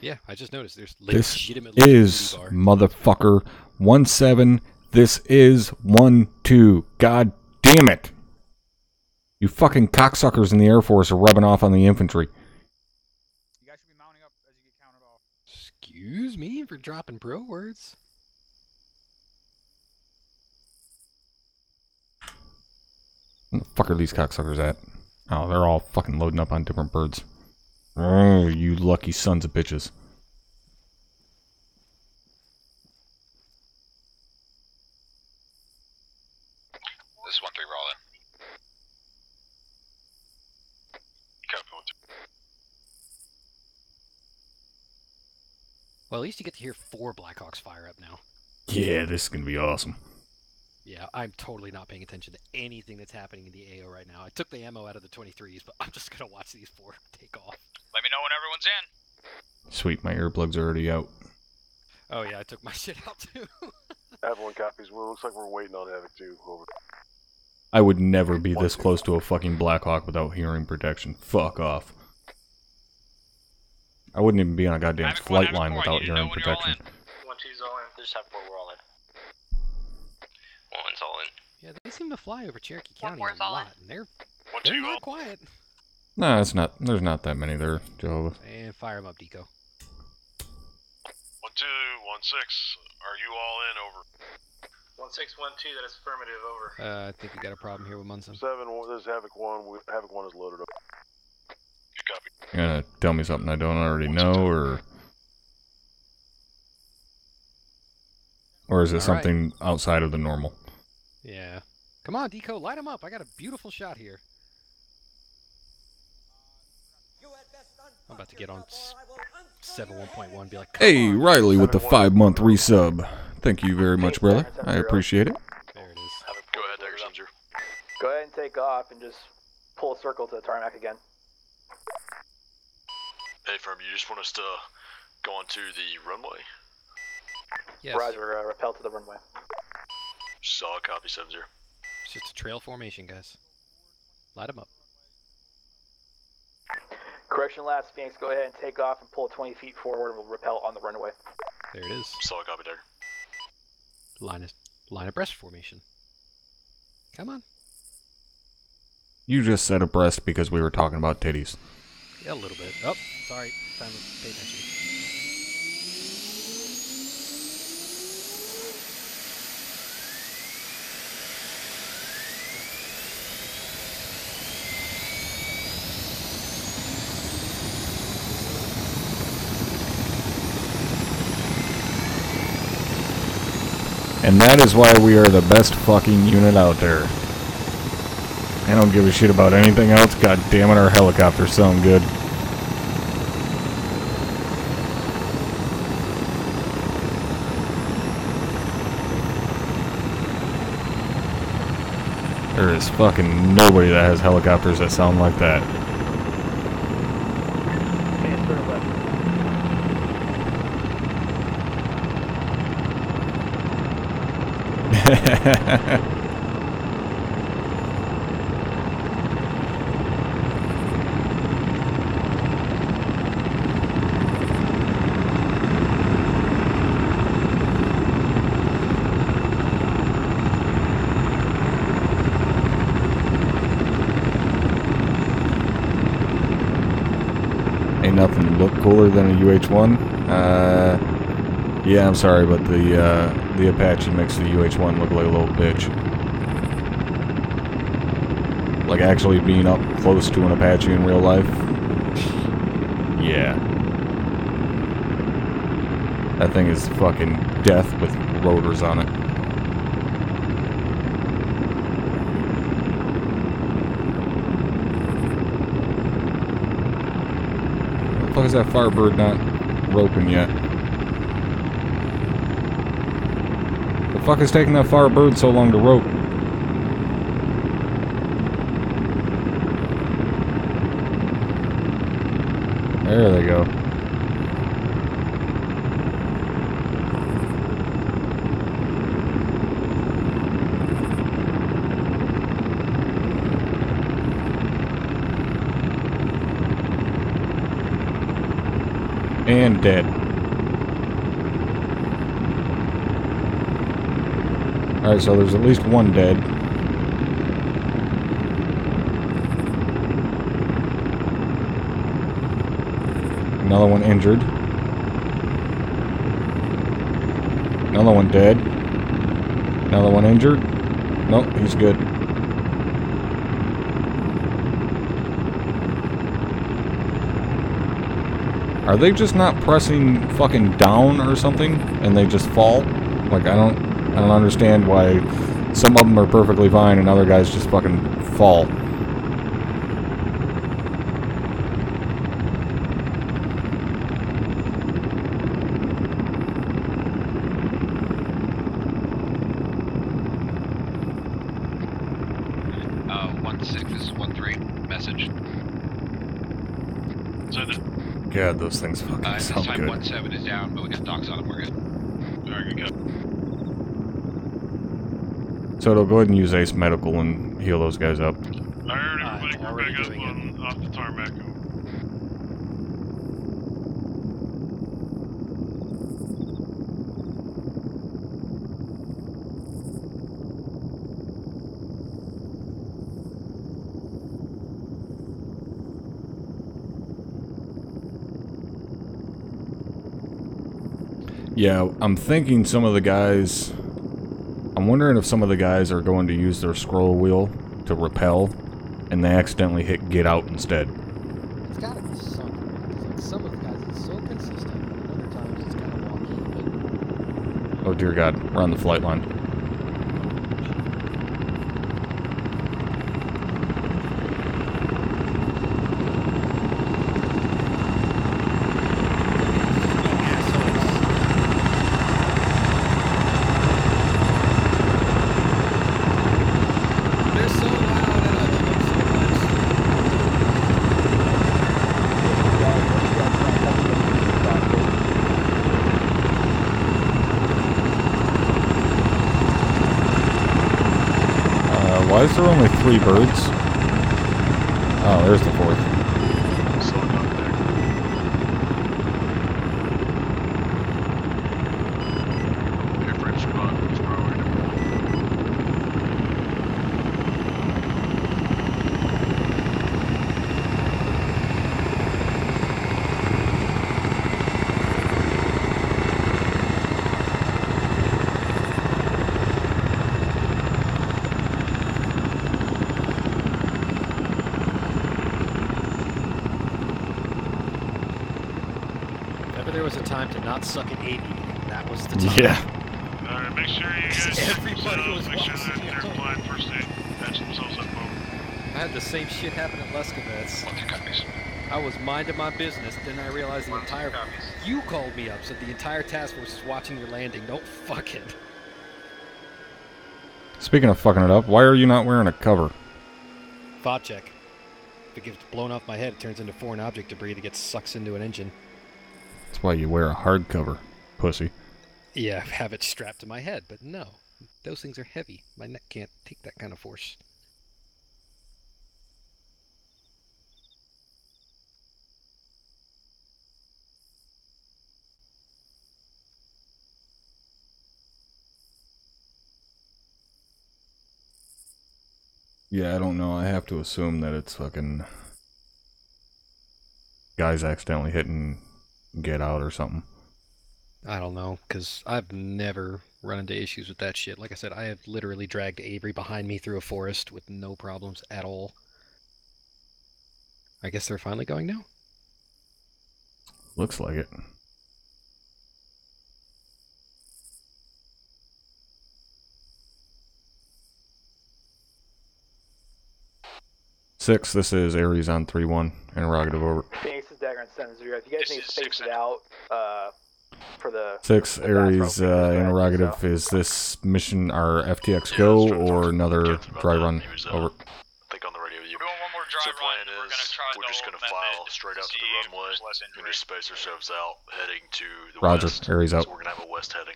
Yeah, I just noticed there's
This
legitimately
is,
a bar.
motherfucker, 17. This is 12. God damn it. You fucking cocksuckers in the Air Force are rubbing off on the infantry.
You guys should be mounting up as you get counted off.
Excuse me for dropping pro words.
Where the fuck are these cocksuckers at? Oh, they're all fucking loading up on different birds. Oh, you lucky sons of bitches.
This is 1-3 rolling. Copy 1-2.
Well, at least you get to hear 4 Blackhawks fire up now.
Yeah, this is gonna be awesome.
Yeah, I'm totally not paying attention to anything that's happening in the AO right now. I took the ammo out of the 23s, but I'm just gonna watch these 4 take off.
Let me know when everyone's in.
Sweet, my earplugs are already out.
Oh yeah, I took my shit out too.
Everyone copies. Well, looks like we're waiting on Havoc too. Over.
I would never be this close to a fucking Blackhawk without hearing protection. Fuck off. I wouldn't even be on a goddamn flight line without hearing protection.
1-2's all in. There's have 4, we're all in. 1's all in.
Yeah, they seem to fly over Cherokee County a lot, and they're not quiet.
No, it's not. There's not that many there, Jehovah.
And fire them up, Deco.
1-2, 1-6. Are you all in? Over.
1612, that is affirmative, over.
I think we got a problem here with Munson.
7, this is Havoc 1. Havoc 1 is loaded up. Good copy.
You're gonna tell me something I don't already know, or is it something outside of the normal?
Yeah. Come on, Deco, light them up. I got a beautiful shot here. I'm about to get on 7.1 be like,
Hey, Riley with the 5-month resub. Thank you very much, brother. I appreciate it.
There it is.
Go ahead, Dagger Sensor.
Go ahead and take off and just pull a circle to the tarmac again.
Hey, Firm, you just want us to go onto the runway?
Yes.
Roger, rappel to the runway.
Solid copy, 7-0.
It's just a trail formation, guys. Light them up.
Correction labs, Phoenix, go ahead and take off and pull 20 feet forward and we'll rappel on the runway.
There it is.
Solid copy, Dagger.
Line abreast formation. Come on.
You just said abreast because we were talking about titties.
Yeah, a little bit. Oh, sorry. Time to pay attention.
And that is why we are the best fucking unit out there. I don't give a shit about anything else. God damn it, our helicopters sound good. There is fucking nobody that has helicopters that sound like that. Ain't nothing look cooler than a UH-1. Yeah, I'm sorry, but the Apache makes the UH-1 look like a little bitch. Like actually being up close to an Apache in real life. Yeah. That thing is fucking death with rotors on it. What the fuck is that Firebird not roping yet? The fuck is taking that Firebird so long to rope? There they go. And dead. Alright, so there's at least one dead. Another one injured. Another one dead. Another one injured. Nope, he's good. Are they just not pressing fucking down or something and they just fall? Like I don't understand why some of them are perfectly fine and other guys just fucking fall. God, those things fucking sound
this time
good.
1-7 is down, but we got docs on it, we're good. Alright, good.
So it'll go ahead and use Ace Medical and heal those guys up.
I heard everybody group back up on off the tarmac.
Yeah, I'm thinking some of the guys... I'm wondering if some of the guys are going to use their scroll wheel to repel, and they accidentally hit get out instead.
It's gotta be something, because like some of the guys, it's so consistent, and other times it's kind of wonky, but...
Oh dear God, we're on the flight line. Why is there only 3 birds? Oh, there's the 4th.
time to not suck at 80. That was the time.
Yeah.
Alright, make sure you guys
Everybody was
make sure
watching
that they're applying first aid. Patch themselves up, over.
I had the same shit happen at Leskovets. I was minding my business, then I realized the entire... You called me up, said the entire task force is watching your landing. Don't fuck it.
Speaking of fucking it up, why are you not wearing a cover?
FOD check. If it gets blown off my head, it turns into foreign object debris that gets sucked into an engine.
That's why you wear a hard cover, pussy.
Yeah, have it strapped to my head, but no. Those things are heavy. My neck can't take that kind of force.
Yeah, I don't know. I have to assume that it's fucking... guys accidentally hitting get out or something.
I don't know, because I've never run into issues with that shit. Like I said, I have literally dragged Avery behind me through a forest with no problems at all. I guess they're finally going now?
Looks like it. Six, this is Aries on 3-1. Interrogative over.
Phoenix is Dagger on 7-0. If you guys need to space it out for the...
6, Aries, interrogative, is this mission our FTX go or another dry run? Over.
I think on the radio you... So the plan is, we're just going to file straight out to the runway and just space ourselves out, heading to the
Roger,
west.
Aries out.
So we're going to have a west heading.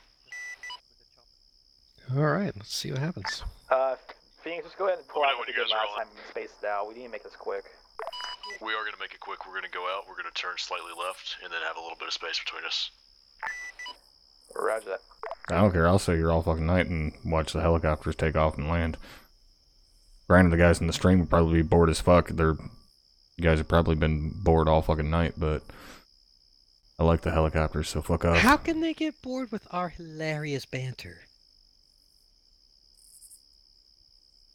Alright, let's see what happens.
Phoenix, just go ahead and pull out what you did last time and space it out. We need to make this quick.
We are going to make it quick. We're going to go out, we're going to turn slightly left, and then have a little bit of space between us.
Roger that.
I don't care, I'll stay here all fucking night and watch the helicopters take off and land. Granted, the guys in the stream would probably be bored as fuck. You guys have probably been bored all fucking night, but I like the helicopters, so fuck off.
How can they get bored with our hilarious banter?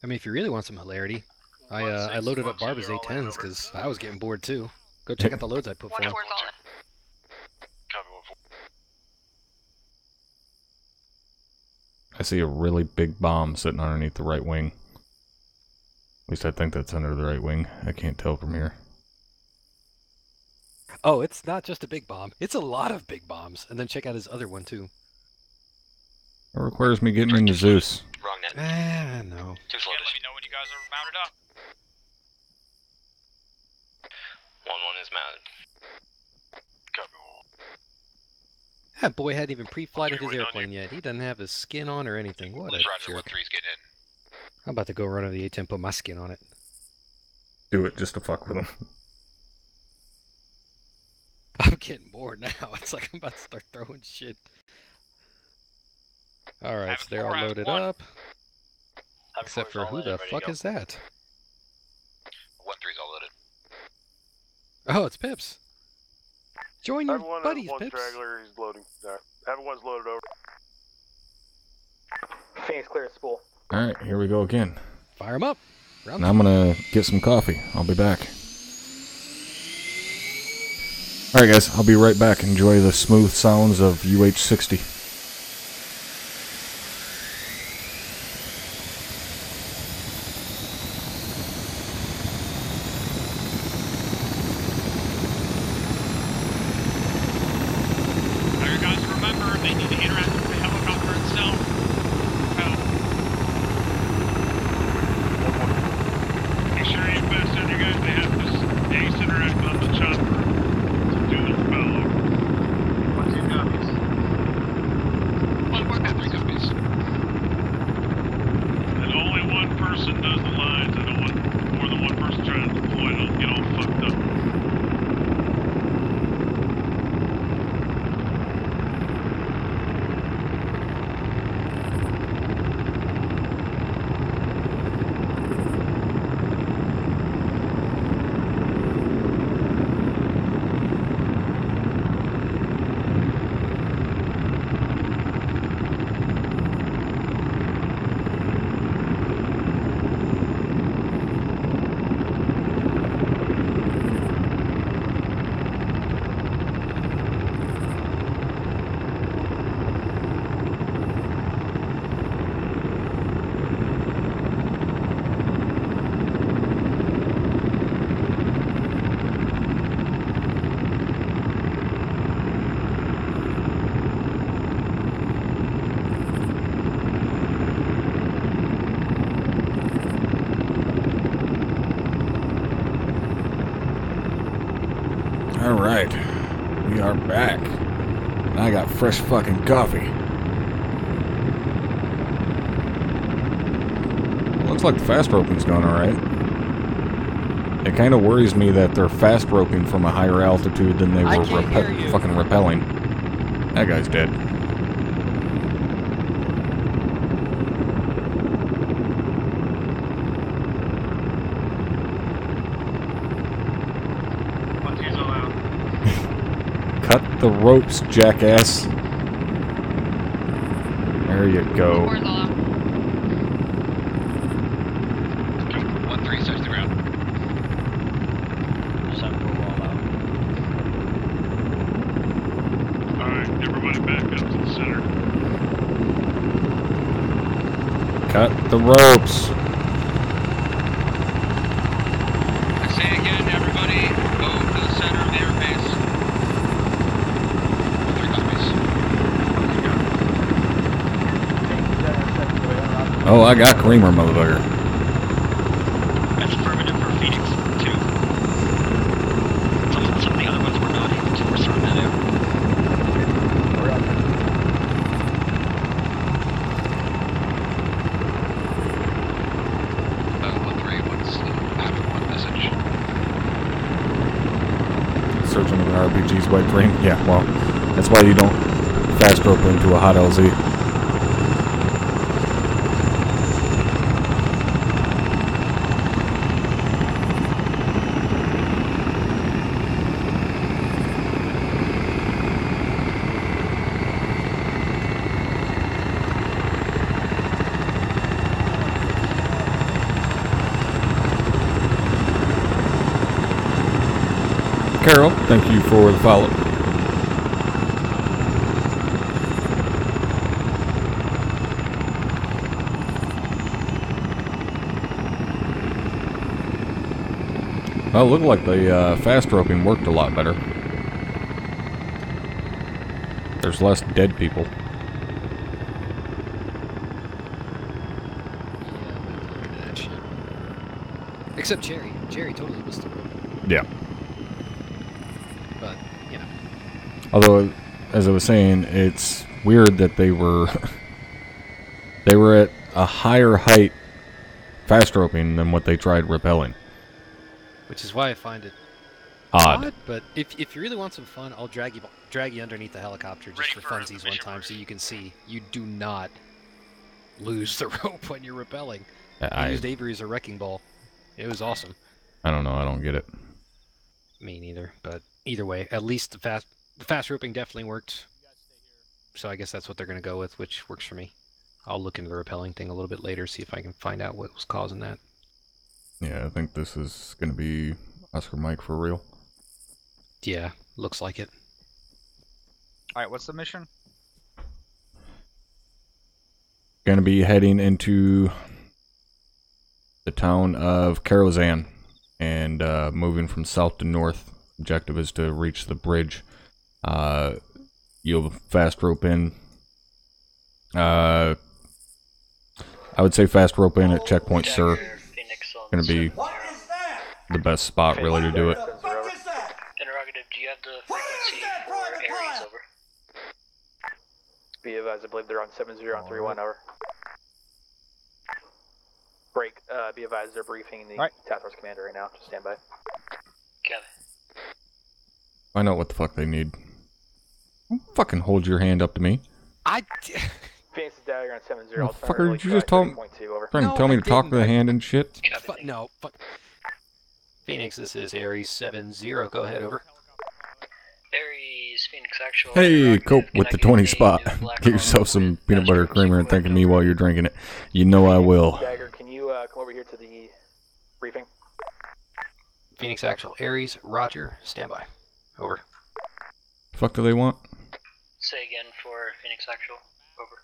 I mean, if you really want some hilarity, I loaded up Barba's A10s because I was getting bored too. Go check out the loads I put for him.
I see a really big bomb sitting underneath the right wing. At least I think that's under the right wing. I can't tell from here.
Oh, it's not just a big bomb. It's a lot of big bombs. And then check out his other one too.
It requires me getting into Zeus.
Wrong net.
Ah, no.
Too slow. Let me know when you guys are mounted up. 1-1 is mounted.
That boy hadn't even pre-flighted his airplane yet. He doesn't have his skin on or anything. What a
Roger,
jerk.
1-3's getting in.
I'm about to go run over the A10, put my skin on it.
Do it just to fuck with them.
I'm getting bored now. It's like I'm about to start throwing shit. Alright, so they're all loaded up. Except for who the fuck is that?
1-3's all loaded.
Oh, it's Pips. Join your
Everyone
buddies,
one
Pips.
straggler, he's loading. Alright, everyone's loaded over.
Phoenix, clear a spool.
Alright, here we go again.
Fire him up.
And I'm gonna get some coffee. I'll be back. Alright guys, I'll be right back. Enjoy the smooth sounds of UH-60. Alright, we are back. I got fresh fucking coffee. Looks like the fast roping's going alright. It kind of worries me that they're fast roping from a higher altitude than they were fucking rappelling. That guy's dead. Cut the ropes, jackass. There you go.
1-3, touch the ground.
7 will all out.
Alright, everybody back up to the center.
Cut the ropes.
I say again, everybody, go to the center of the airbase.
Oh, I got Creamer, motherfucker.
That's affirmative for Phoenix, too. Some of the other ones were not able to. We're throwing that out.
1-3, what's the after one message?
Searching with an RPG's white frame. Yeah, well, that's why you don't fast rope into a hot LZ. Carol, thank you for the follow. Well, it looked like the fast roping worked a lot better. There's less dead people.
Except Jerry. Jerry totally missed the rope.
Yeah.
But, you know.
Although, as I was saying, it's weird that they were they were at a higher height fast roping than what they tried rappelling.
Which is why I find it
odd.
But if you really want some fun, I'll drag you underneath the helicopter just for funsies one time so you can see you do not lose the rope when you're rappelling. I used Avery as a wrecking ball. It was awesome.
I don't know. I don't get it.
Me neither. But either way, at least the fast roping definitely worked. So I guess that's what they're going to go with, which works for me. I'll look into the rappelling thing a little bit later, see if I can find out what was causing that.
Yeah, I think this is going to be Oscar Mike for real.
Yeah, looks like it.
Alright, what's the mission?
Going to be heading into the town of Karozan and moving from south to north. Objective is to reach the bridge. You'll fast rope in. I would say fast rope in at checkpoint, sir. Going to be the best spot really to do it.
Interrogative, do you have the frequency for Aries, over?
Be advised, I believe they're on 70-31, over. Break, be advised, they're briefing the task force commander right now. Just stand by.
Got it.
Find out what the fuck they need. Don't fucking hold your hand up to me.
Phoenix is down here on 70.
Oh, fucker, did you just tell me? Trying to tell me to talk to the hand and shit?
No, fuck. Phoenix, this is Aries 70. Go ahead, over.
Aries, Phoenix actual.
Hey, cope with the 20 spot. Get yourself some peanut butter creamer and think of me while you're drinking it. You know I will.
Dagger, can you come over here to the briefing?
Phoenix actual, Aries, Roger, standby. Over.
Fuck do they want?
Say again for Phoenix actual. Over.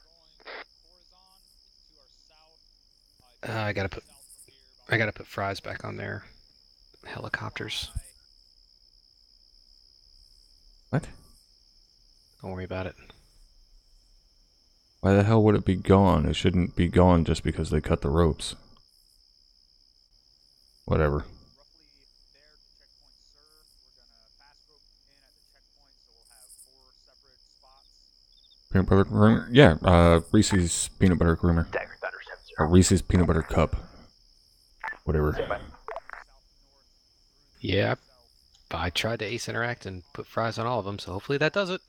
I gotta put fries back on their helicopters.
What?
Don't worry about it.
Why the hell would it be gone? It shouldn't be gone just because they cut the ropes. Whatever. Peanut butter creamer? Yeah, Reese's peanut butter creamer. Or Reese's peanut butter cup. Whatever.
Yeah, I tried to ace interact and put fries on all of them, so hopefully that does it.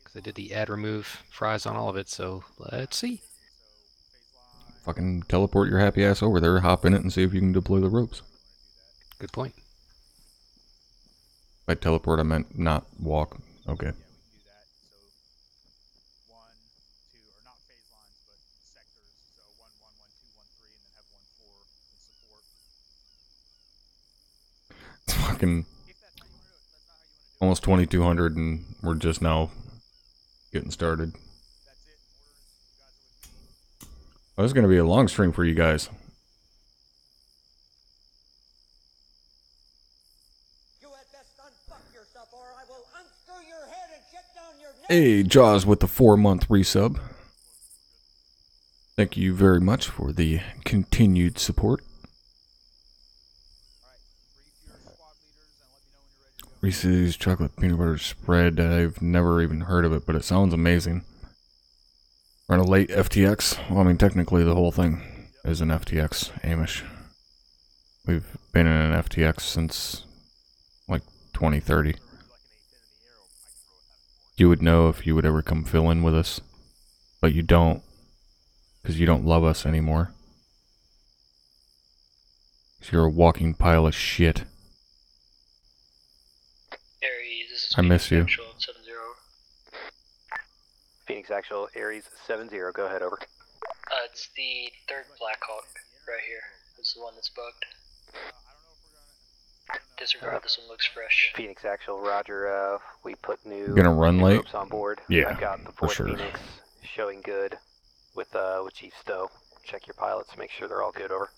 Because I did the add remove fries on all of it, so let's see.
Fucking teleport your happy ass over there, hop in it, and see if you can deploy the ropes.
Good point.
By teleport, I meant not walk. Okay. It's fucking almost 2200 and we're just now getting started. Oh, this is going to be a long stream for you guys. Hey, Jaws with the 4-month resub. Thank you very much for the continued support. Reese's chocolate peanut butter spread. I've never even heard of it, but it sounds amazing. We're on a late FTX. Well, I mean, technically the whole thing is an FTX, Amish. We've been in an FTX since, like, 2030. You would know if you would ever come fill in with us, but you don't, because you don't love us anymore. Because you're a walking pile of shit.
Aries,
I miss you.
Phoenix Actual, Aries 7-0, go ahead, over.
It's the third Blackhawk right here. It's the one that's bugged. Disregard, this one looks fresh.
Phoenix Actual, Roger, we put new
Gonna run late?
ropes on board.
Yeah,
I've got the
for
fourth
sure.
Phoenix showing good with Chief Stowe. Check your pilots, make sure they're all good, over.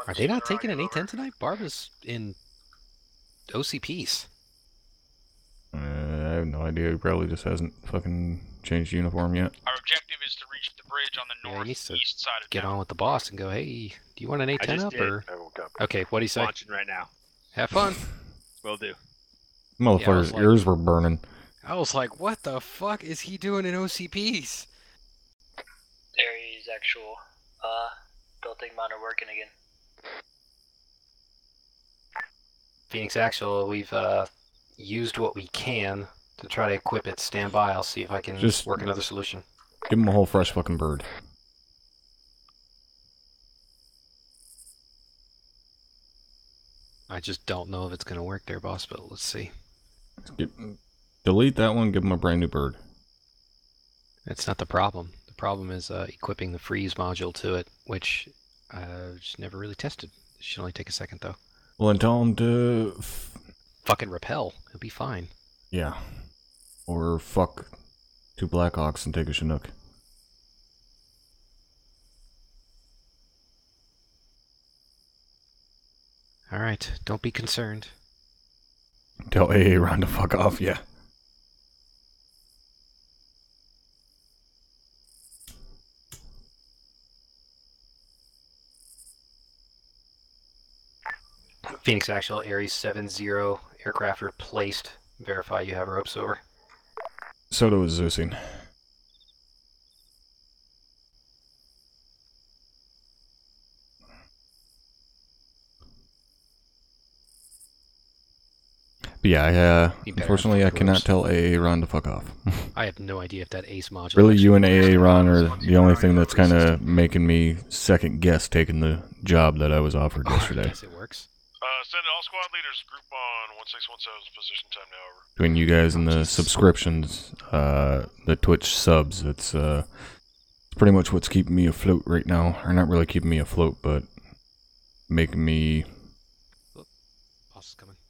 Are they not taking an A10 tonight? Barbara's in OCPs.
I have no idea. He probably just hasn't fucking changed uniform yet.
Our objective is to reach the bridge on the northeast side of
Get on with the boss and go, hey, do you want an A10 up? Or...
I woke up.
Okay, what do you say?
Launching right now.
Have fun.
Will do.
Motherfucker's ears were burning.
I was like, what the fuck is he doing in OCPs?
Aries Actual, don't think mine are working again.
Phoenix Actual, we've used what we can to try to equip it. Stand by, I'll see if I can
Just
work another solution.
Give him a whole fresh fucking bird.
I just don't know if it's going to work there, boss, but let's see.
Delete that one, give him a brand new bird.
That's not the problem. The problem is equipping the freeze module to it, which I just never really tested. It should only take a second, though.
Well, then tell him to...
Fucking repel. It'll be fine.
Yeah. Or fuck 2 Blackhawks and take a Chinook.
Alright, don't be concerned.
Tell AA Ron to fuck off, yeah.
Phoenix Actual, Aries 7-0, aircraft replaced. Verify you have ropes over.
Soto is Zeusing. But yeah, unfortunately I cannot tell AA Ron to fuck off.
I have no idea if that ace module...
Really, you and AA Ron are the only thing that's kind of making me second guess taking the job that I was offered yesterday.
I guess it works.
Send all squad leaders, group on 1617's position time now, over.
Between you guys and the subscriptions, the Twitch subs, it's pretty much what's keeping me afloat right now. Or not really keeping me afloat, but making me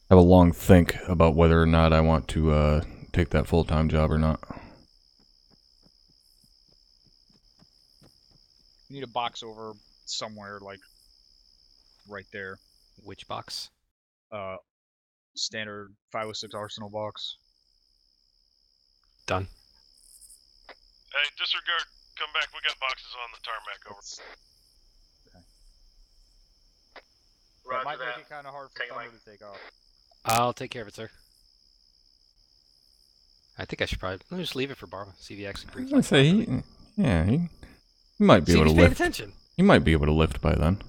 have a long think about whether or not I want to take that full-time job or not.
You need a box over somewhere, like right there.
Which box?
Standard 506 Arsenal box.
Done.
Hey, disregard. Come back. We got boxes on the tarmac, over.
That might make it kind of hard for Thunder to take off.
I'll take care of it, sir. I think I should probably just leave it for Barba. See if he actually brings.
I say he might be able to lift.
Attention.
He might be able to lift by then.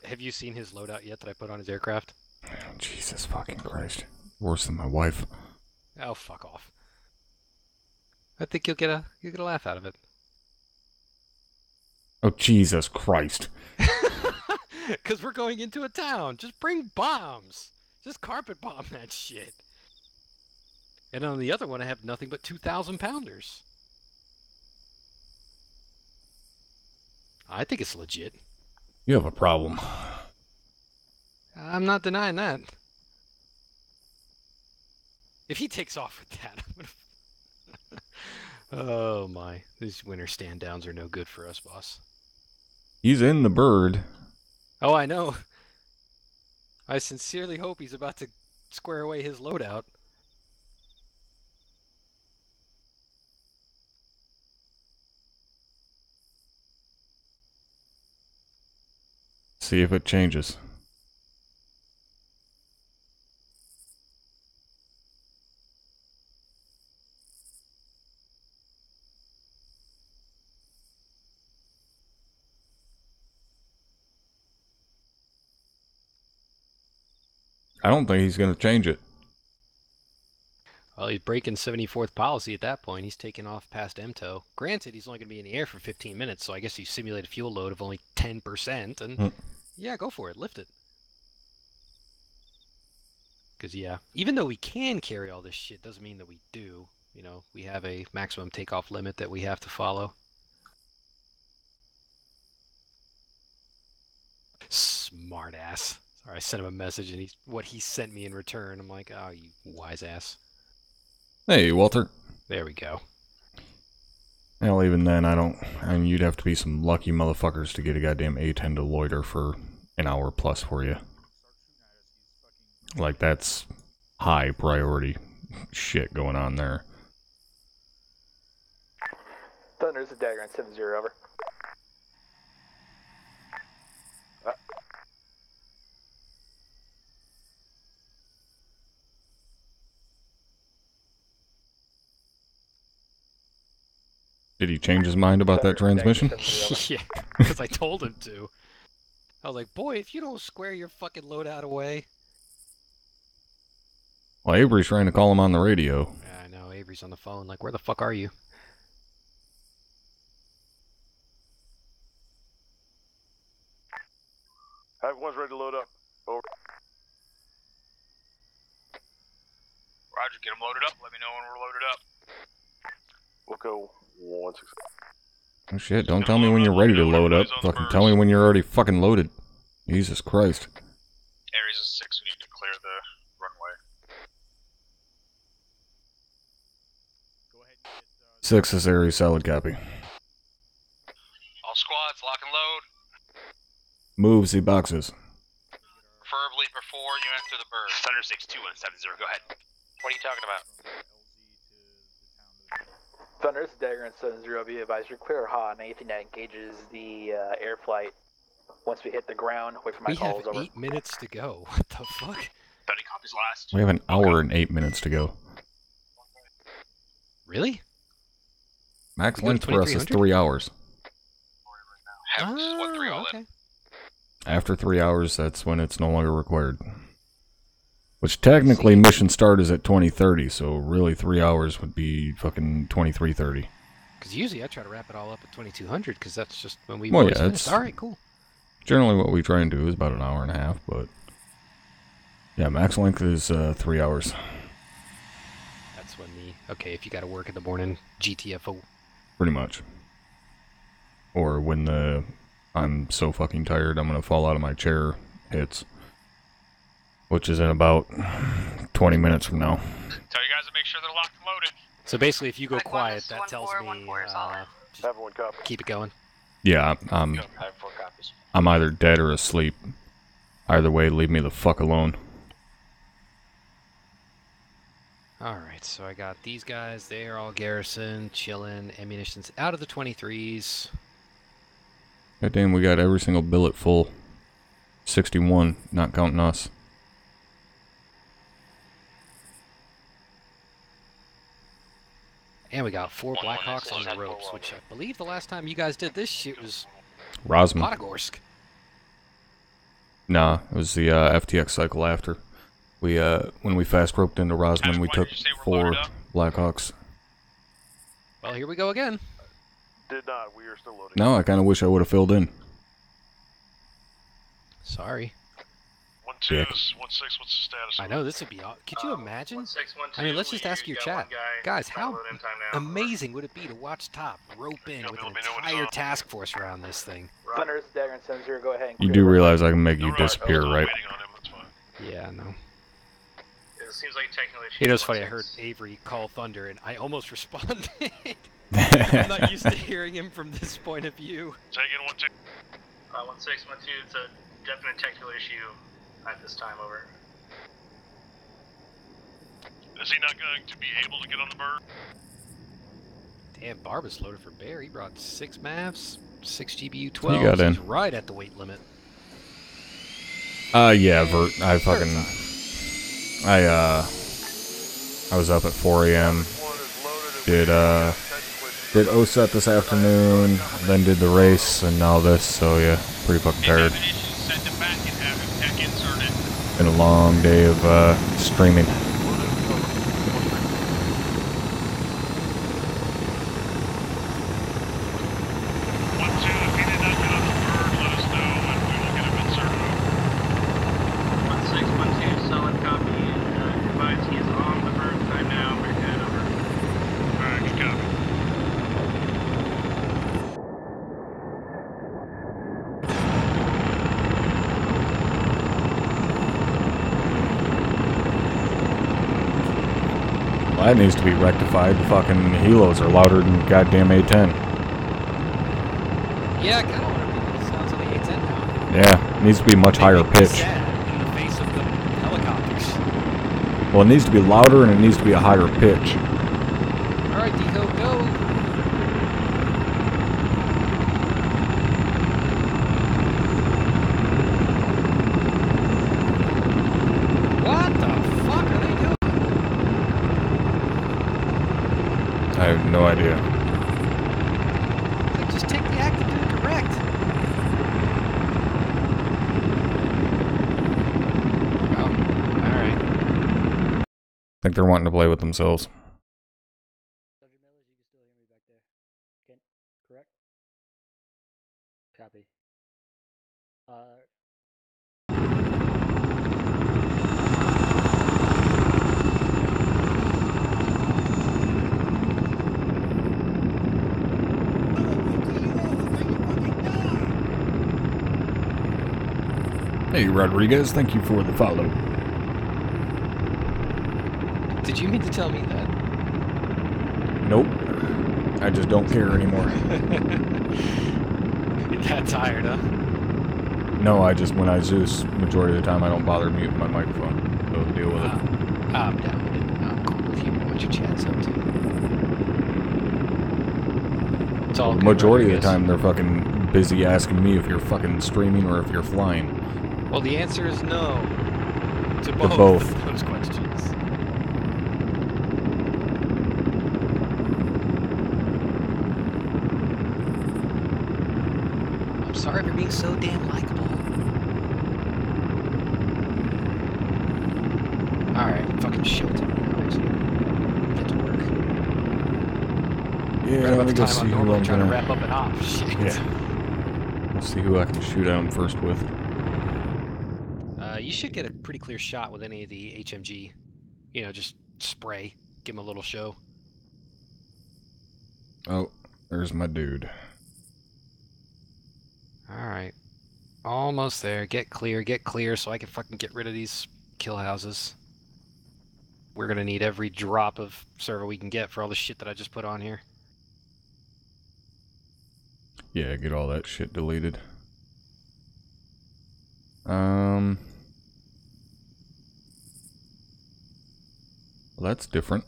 Have you seen his loadout yet that I put on his aircraft?
Oh, Jesus fucking Christ! Worse than my wife.
Oh, fuck off. I think you'll get a laugh out of it.
Oh, Jesus Christ.
Because we're going into a town. Just bring bombs. Just carpet bomb that shit. And on the other one, I have nothing but 2,000 pounders. I think it's legit.
You have a problem.
I'm not denying that. If he takes off with that, I'm gonna... Oh my. These winter stand downs are no good for us, boss.
He's in the bird.
Oh, I know. I sincerely hope he's about to square away his loadout.
See if it changes. I don't think he's going to change it.
Well, he's breaking 74th policy at that point. He's taking off past MTO. Granted, he's only going to be in the air for 15 minutes, so I guess you simulate a fuel load of only 10%, and yeah, go for it. Lift it. Because, yeah, even though we can carry all this shit, doesn't mean that we do. You know, we have a maximum takeoff limit that we have to follow. Smart ass. Sorry, I sent him a message, and what he sent me in return, I'm like, oh, you wise ass.
Hey, Walter.
There we go.
Well, even then, I mean, you'd have to be some lucky motherfuckers to get a goddamn A10 to loiter for an hour plus for you. Like, that's high priority shit going on there.
Thunder's a dagger on 7-0, over.
Did he change his mind about that transmission?
Yeah, because I told him to. I was like, boy, if you don't square your fucking loadout away.
Well, Avery's trying to call him on the radio.
Yeah, I know, Avery's on the phone. Like, where the fuck are you?
Everyone's ready to load up. Over.
Roger, get them loaded up. Let me know when we're loaded up.
We'll go 1-6.
Oh shit, don't tell me when you're ready to load up. Fucking tell me when you're already fucking loaded. Jesus Christ.
Aries is 6, we need to clear the runway.
6 is Aries, solid copy.
All squads, lock and load.
Move the boxes.
Preferably before you enter the bird. Thunder 62170, go ahead. What are you talking about?
Thunder's dagger and 7-0, be advised, you're clear hot, and anything that engages the air flight once we hit the ground, wait for my calls, over.
We have 8 minutes to go. What the fuck?
30 copies last.
We have an hour and 8 minutes to go.
Really?
Max length for us is 3 hours.
Okay.
After 3 hours, that's when it's no longer required. Which technically mission start is at 20:30, so really 3 hours would be fucking 23:30.
Because usually I try to wrap it all up at 2200, because that's just when we
Well,
always
yeah,
finish. All right, cool.
Generally what we try and do is about an hour and a half, but yeah, max length is 3 hours.
That's when okay, if you got to work in the morning, GTFO.
Pretty much. Or when the I'm so fucking tired I'm gonna fall out of my chair hits. Which is in about 20 minutes from now.
Tell you guys to make sure they're locked and loaded.
So basically, if you go quiet, that tells me just keep it going.
Yeah, I'm either dead or asleep. Either way, leave me the fuck alone.
Alright, so I got these guys. They're all garrison, chilling, ammunition's out of the 23s.
God damn, we got every single billet full. 61, not counting us.
And we got 4 Blackhawks on the ropes, which I believe the last time you guys did this shit was
Rosman.
Potagorsk.
Nah, it was the FTX cycle after. We when we fast roped into Rosman, we took 4 Blackhawks.
Well, here we go again.
Did not. We are still loading.
No, I kind of wish I would have filled in.
Sorry.
1-2, 1-6, what's the status?
I know this would be. Could you imagine? I mean, let's just ask your chat, guys. How amazing would it be to watch Top rope in with an entire task force around this thing?
Thunder, this is Dagger and 7-0. Go ahead. And
You
clear
do
the
realize I can make you disappear, right?
Yeah, no.
It seems like technically.
You know, it's funny. I heard Avery call Thunder, and I almost responded. I'm not used to hearing him from this point of view.
Take it 1-2.
1-6, 1-2. It's a definite technical issue at this time. Over.
Is he not going to be able to get on the bird?
Damn, Barbas loaded for Bear. He brought 6 maps, 6 GBU 12.
You got in.
He's right at the weight limit.
Yeah, Vert. I was up at 4 a.m. Did OSET this afternoon, then did the race, and now this, so yeah, pretty fucking tired. Been a long day of streaming. That needs to be rectified. The fucking helos are louder than goddamn A10.
Yeah, I kind of want to be the sounds of the A10 now.
Yeah, it needs to be much higher pitch.
Sad in the face of the helicopters.
Well, it needs to be louder and it needs to be a higher pitch.
Alright, Deco, go! What the fuck are they doing?
I have no idea.
Like, just take the act and do it correct. Oh, alright.
I think they're wanting to play with themselves.
Correct? Copy.
Hey, Rodriguez, thank you for the follow.
Did you mean to tell me that?
Nope. I just don't care anymore.
You're that tired, huh?
No, when I Zeus, majority of the time I don't bother muting my microphone. So deal with it.
I'm down with it. I'm cool with you. What your chat's up to? It's all good,
Majority of the
Rodriguez.
time they're fucking busy asking me if you're fucking streaming or if you're flying.
Well, the answer is no to
To
both,
both.
of those questions. I'm sorry for being so damn likable. Alright, fucking showtime. Get to work.
Yeah,
Right
let
about
me
the
go
time
see
I'm
who
normally
I'm
trying to
gonna...
wrap up an op. Shit.
Yeah. Let's see who I can shoot at him first with.
You should get a pretty clear shot with any of the HMG. You know, just spray. Give him a little show.
Oh, there's my dude.
Alright. Almost there. Get clear so I can fucking get rid of these kill houses. We're gonna need every drop of server we can get for all the shit that I just put on here.
Yeah, get all that shit deleted. Well, that's different.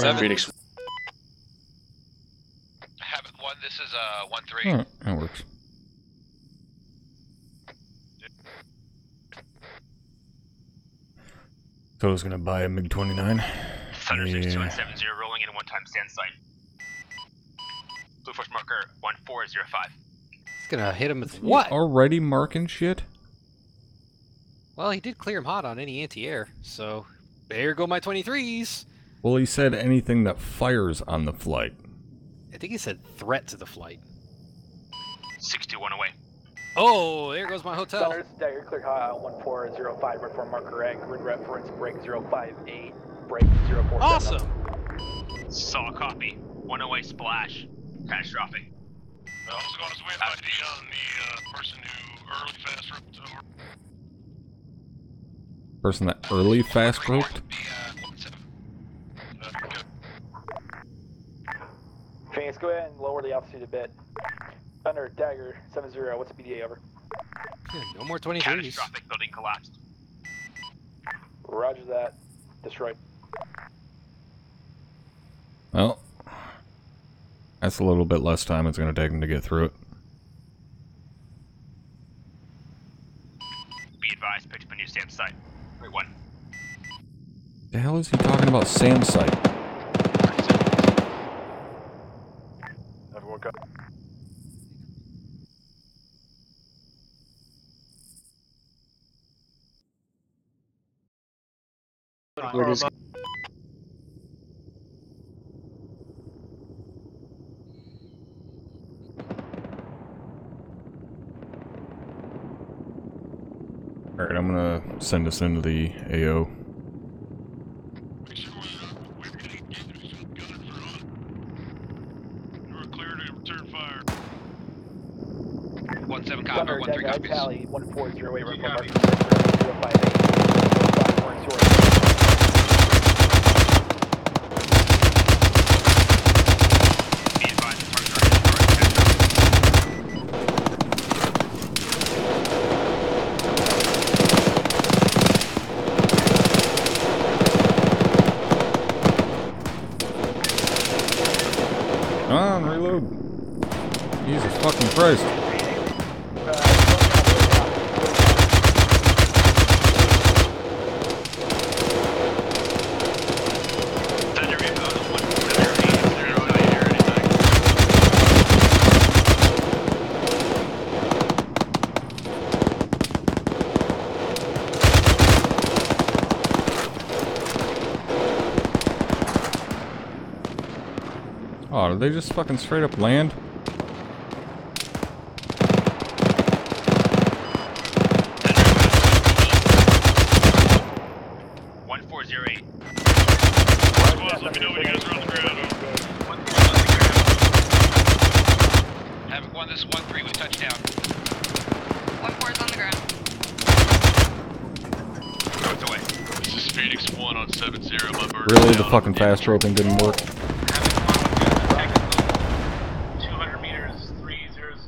7.
Phoenix.
Havoc 1, this is 1-3.
Alright, that works. So I was gonna buy a MiG-29.
Thunder 6270 rolling in a one-time stand site. Blue Force marker 1405.
It's gonna hit him with what?
Already marking shit?
Well, he did clear him hot on any anti-air, so there go my 23s.
Well, he said anything that fires on the flight.
I think he said threat to the flight.
621 away.
Oh, there goes my hotel.
Thunder, Dagger cleared high 1405, reform marker egg, grid reference, break 058, break 047.
Awesome!
Saw a copy. 108 splash. Catastrophic.
Also going to win ID on the person who early fast roped over.
Person that early fast roped?
Phoenix, go ahead and lower the altitude a bit. Thunder, Dagger, 70, what's the BDA over?
No more 23s.
Catastrophic, building collapsed.
Roger that. Destroyed.
Well, that's a little bit less time it's going to take him to get through it.
Be advised, picked up a new SAM site. Wait, what?
The hell is he talking about SAM site?
Everyone go.
We're just
Alright, I'm gonna send us into the AO.
You were clear to return fire.
17 copper, 13 copies.
Tally 1408, reform marker 058.
Be advised, the target
Come on, reload. Jesus fucking Christ. Oh, did they just fucking straight up land?
Squads, let me know when you guys are on the ground.
Havoc 1, this is 1-3 with touchdown.
1-4 is on the ground.
North away.
This is Phoenix 1 on 70, my bird.
Really, the fucking fast roping didn't work?
200 meters, 30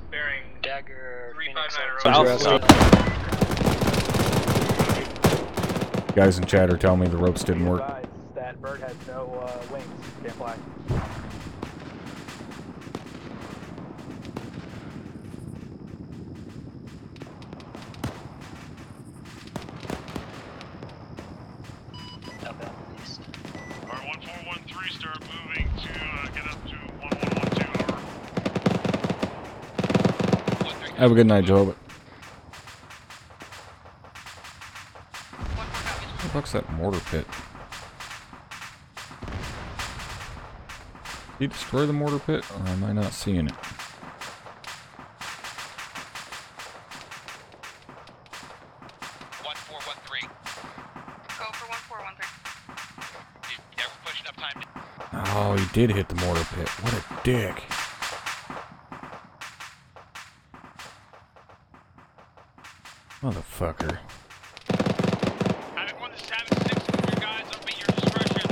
bearing.
Dagger,
359.
Guys in chat are telling me the ropes didn't work.
That bird has no wings, can't fly.
Alright, 1413, start moving to get up to 1112.
Have a good night, Joe. What the fuck's that mortar pit? Did he destroy the mortar pit, or am I not seeing it?
1413.
Go for 1413.
Yeah, we're pushing up time.
Oh, he did hit the mortar pit. What a dick. Motherfucker.
Havoc 1, this is Havoc 6. Move your guys up at your discretion.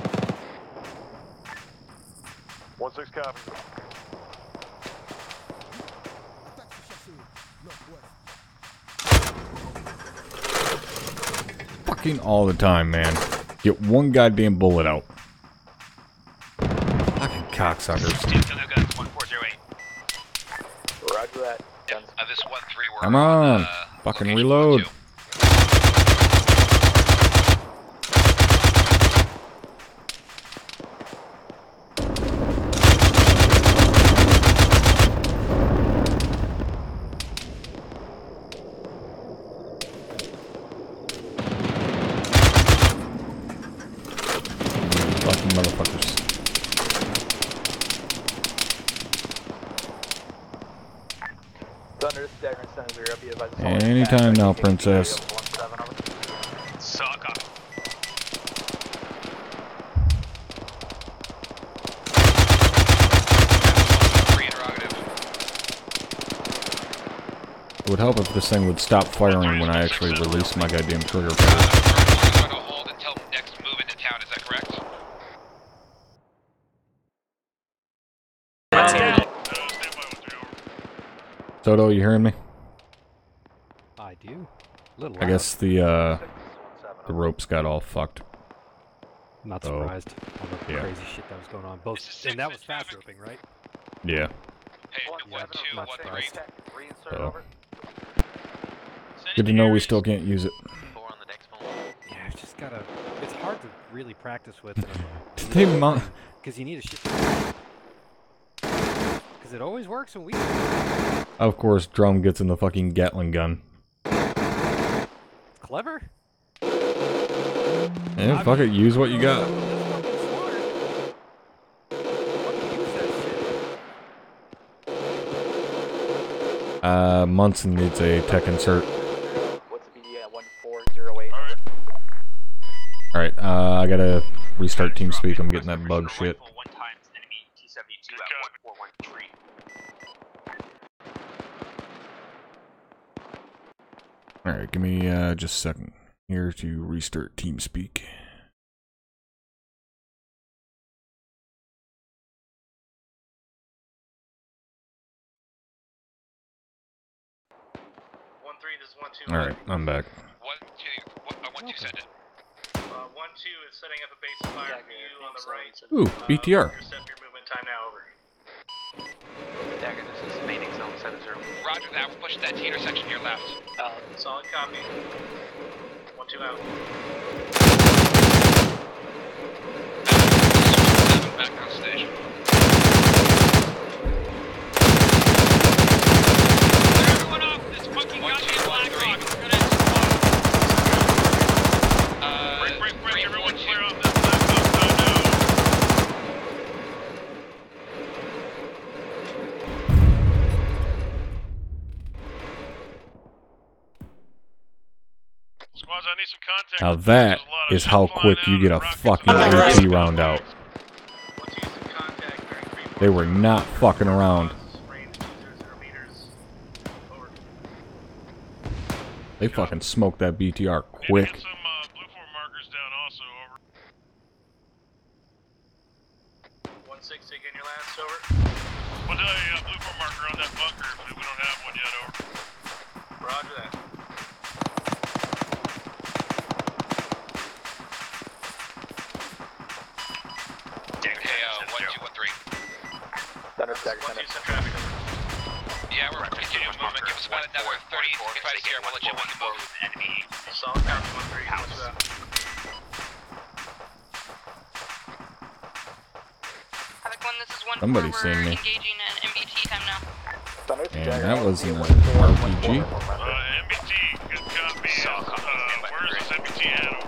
16 copy.
Fucking all the time, man. Get one goddamn bullet out. cocksuckers.
Guns 1408.
Roger that. Guns.
This 1-3 we're
Come on. Fucking reload. Fucking motherfuckers.
Thunder, Dagger and Sensor, I'll be advised.
Anytime now, princess.
Suck up.
It would help if this thing would stop firing when I actually release my goddamn trigger pull.
We're gonna hold until next move into town, is that correct?
Toto, you hearing me?
I do. Little
I guess the ropes got all fucked.
Not
So,
surprised. All the
yeah.
crazy shit that was going on. Both, and that was fast roping, right?
Yeah.
Hey,
Yeah,
1-2,
not
1-3.
surprised.
So. Good to know we still can't use it.
Yeah, it's just gotta. It's hard to really practice with.
Did they
Because you need a shit. Because it always works when we.
Of course, Drum gets in the fucking Gatling gun.
Clever.
Yeah, fuck it, use what you got. Munson needs a tech insert.
What's the BD at 1408?
Alright, I gotta restart TeamSpeak, I'm getting that bug shit. Alright, give me just a second here to restart TeamSpeak. Alright, I'm back.
1-2 send it.
1-2 is setting up a base of fire for you on the right.
Ooh, BTR.
Intercept your movement time now, over.
Dagger, this is mating zone 70.
Roger that, we're pushing that T intersection here left.
Solid copy. 1-2 out.
Back on station. Everyone off this fucking goddamn black rock. We're gonna explode. Break, everyone clear off this black rock now.
Squads, I need some contact.
Now that is how quick you get a fucking AT round out. They were not fucking around. They fucking smoked that BTR quick.
Get some blue form markers down also, over.
1-6, take in your last, over.
We'll do a blue form marker on that bunker if we don't have one yet, over.
Roger that.
Hey, 1-2-1-3.
Thunder, Dagger, Thunder.
Yeah, we're continuing movement. Give us about another 30 to 55 here. We'll let you move. Enemy.
Solid copy, 1-3. House.
Havoc 1, this is 1-4.
Somebody's
We're
seeing me.
engaging in MBT time now.
And that was an RPG.
MBT, good copy. Where is this MBT at, over?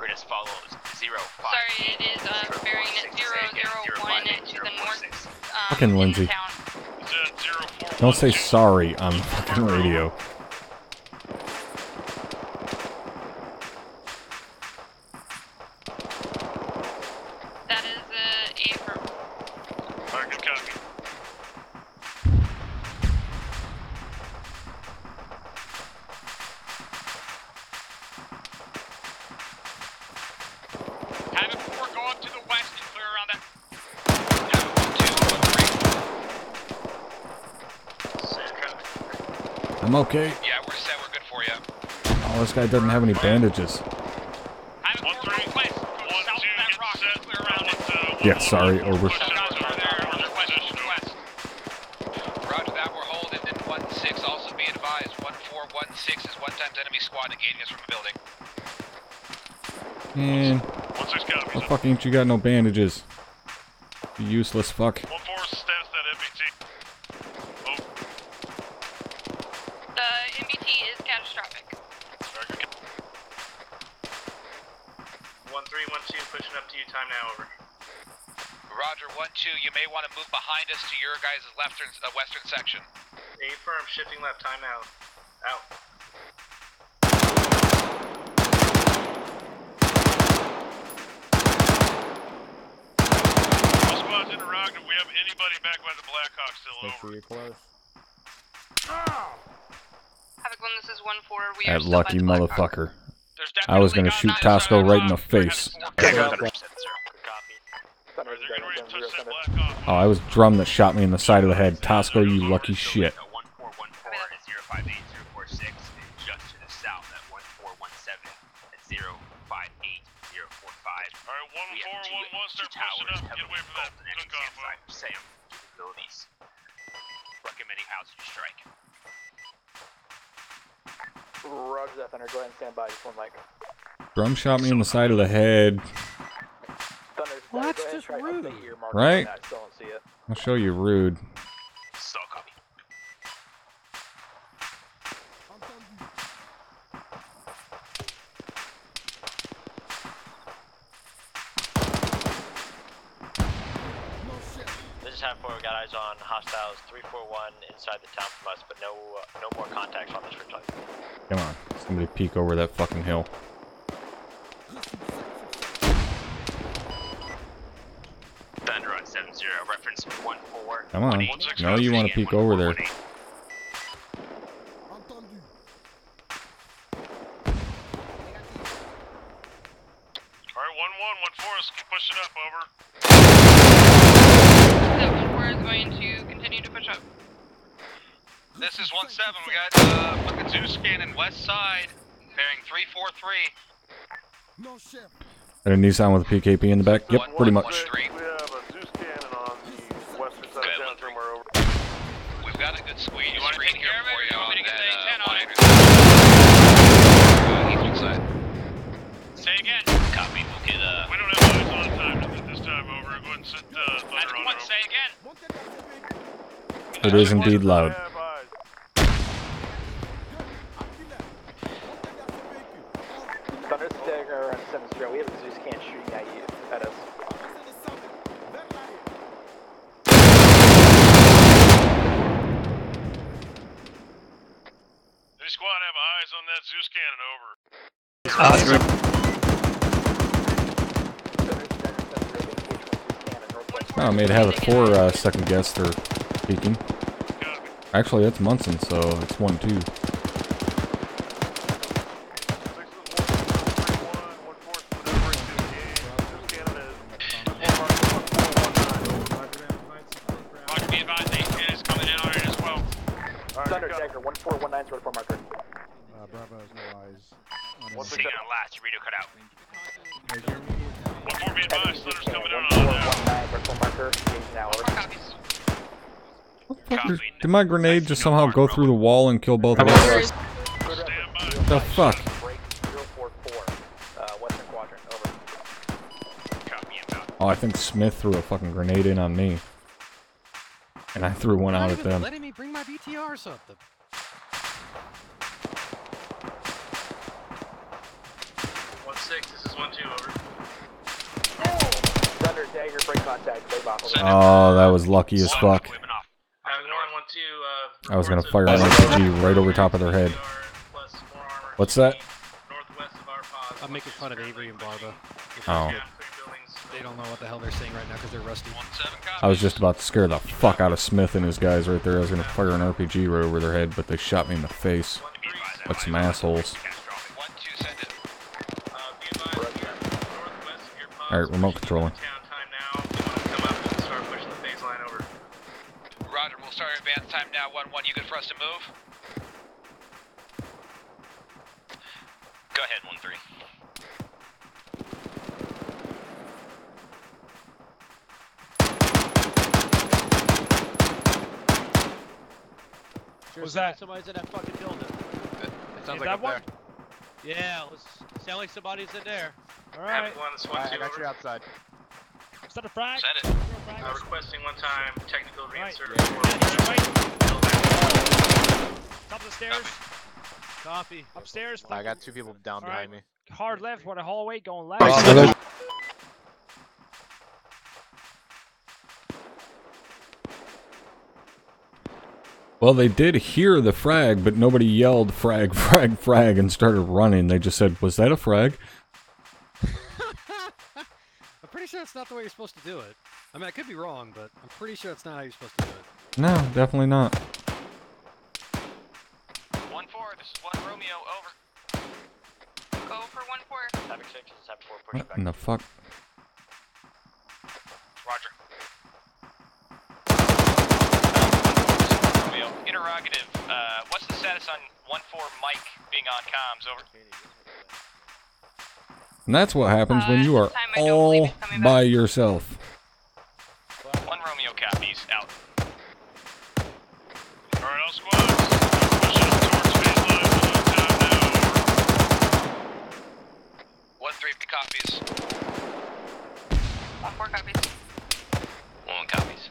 We're just follow 0-5.
Sorry, it is bearing at 001 to the north.
Fucking Lindsay.
Town.
Don't say sorry on the fucking radio.
That is A for.
Alright, good copy.
Have it before go up to the west and clear around that.
I'm okay.
Yeah, we're set. We're good for you.
Oh, this guy doesn't have any bandages.
Have it before go west. Go south of that rock and clear around it.
Yeah, sorry, over.
Shots over there. negating us from the building.
Man, what fuck ain't you got no bandages? You useless fuck.
1-4 status that MBT. Oh.
The MBT is catastrophic.
1312 pushing up to you. Time now. Over.
Roger, 1-2. You may want to move behind us to your guys' western section.
Affirm. Shifting left. Time now. Out.
Squad's interrogative. We have anybody back by the Blackhawk still.
Make
Over.
sure you're close.
Havoc 1, this is 1-4. We are
That
still
lucky
by the Blackhawk.
motherfucker. I was gonna shoot Tosco right in the face. Oh, I was drum that shot me in the side of the head. Tosco, you lucky shit.
1414-058-046, and just to the south at 1417 at 058-045.
Alright, 1411, start pushing up. Get away from that cook-off.
Sam, capabilities. Recommending altitude strike.
Roger that, Thunder. Go ahead and stand by. Just one mic.
Drum shot me in the side of the head.
Thunder,
well, that's
go ahead and
just
try
rude.
update your marker
Right?
on that. Still don't see it.
I'll show you rude.
So copy.
This is half 4. We got eyes on hostiles 341 inside the town from us, but no more contacts on this ridge line.
Come on, somebody peek over that fucking hill.
Thunder on 70, reference 14.
Come on, no, you want to peek over there.
Alright, 1114, let's keep pushing up. Over.
So 1-4 is going to continue to push up.
This is 1-7. We got fucking Zeus scanning west side, bearing 343.
No ship.
And a Nissan with a PKP in the back? Yep, pretty much.
We have a Zeus cannon on the western side of town. We're over.
We've got a good squeeze. You want to take care of it, or you want me to get the antenna on it? Eastern side. Say again. Copy. We'll get
We don't have eyes on time this time. Over. Go ahead and sit Thunder on.
Say again.
It is indeed loud.
Thunder, stagger around 70. We have a Zeus can shooting at you. At us.
Any squad have eyes on that Zeus cannon. Over.
Oh, I made Havoc 4 second guess or peeking. Actually, that's Munson, so it's 1-2.
Thunder, Dagger, 1419, sort of marker.
Bravo has no eyes.
Seeing on last, radio cut out.
1-4 be advised, Thunder's coming in on
1419, sort of marker. Engage now, over.
Did my grenade just somehow go through the wall and kill both of us? What the fuck?
Break 044, western quadrant, over.
Oh, I think Smith threw a fucking grenade in on me. And I threw one out at them.
Letting me bring my BTR or something.
This is 1-2, over.
Thunder, Dagger, break contact, play bot.
Oh, that was lucky as fuck. I was gonna fire an RPG right over top of their head. What's that?
I'm making fun of Avery and Barba.
Oh.
They don't know what the hell they're saying right now because they're rusty.
I was just about to scare the fuck out of Smith and his guys right there. I was gonna fire an RPG right over their head, but they shot me in the face. Like some assholes. Alright, remote controlling.
Roger, we'll start advance time now. 1-1, you good for us to move? Go ahead, 1-3.
Was that? Somebody's in that fucking building.
It sounds
Is
like
that
up
one?
there.
Yeah, let's sound like somebody's in there.
Alright.
Alright.
I got you outside.
Is that a frag?
Send it. Requesting one time technical reinsert.
Top of the stairs. Copy. Upstairs.
I got 2 people down behind me.
Hard left for the hallway going left.
Well, they did hear the frag, but nobody yelled frag, frag, frag and started running. They just said, was that a frag?
I'm pretty sure it's not the way you're supposed to do it. I mean, I could be wrong, but I'm pretty sure it's not how you're supposed to do it.
No, definitely not.
1-4, this is 1 Romeo, over.
Go for 1-4.
Havoc 6, Havoc 4, push
What
back.
in the fuck?
Roger. Romeo, interrogative. What's the status on 1-4 Mike being on comms, over?
And that's what happens when you are all by yourself.
1 Romeo copies, out.
Alright, all squads. Push up towards phase line. We'll have time now.
1-3 copies.
1-4 copies.
1 copies.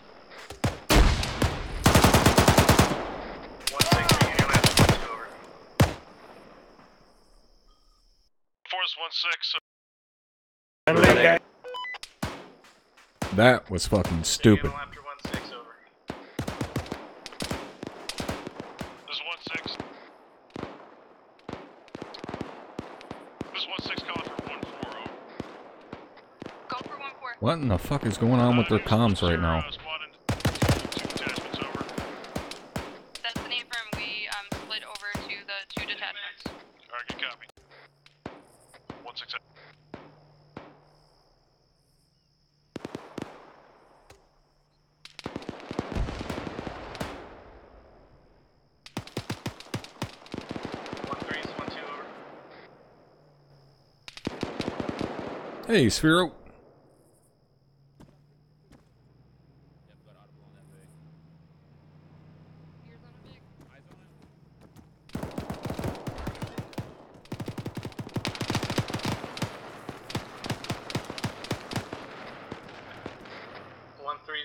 1-6, beginning left, 2 over.
Force 1-6.
That was fucking stupid.
After 1-6, over.
This is 1-6. This is 1-6 calling for 1-4, over.
Go for 1-4.
What in the fuck is going on with their comms right now?
That's the name from we split over to the 2 detachments.
Alright, good copy. 1-6.
Hey, Sphero.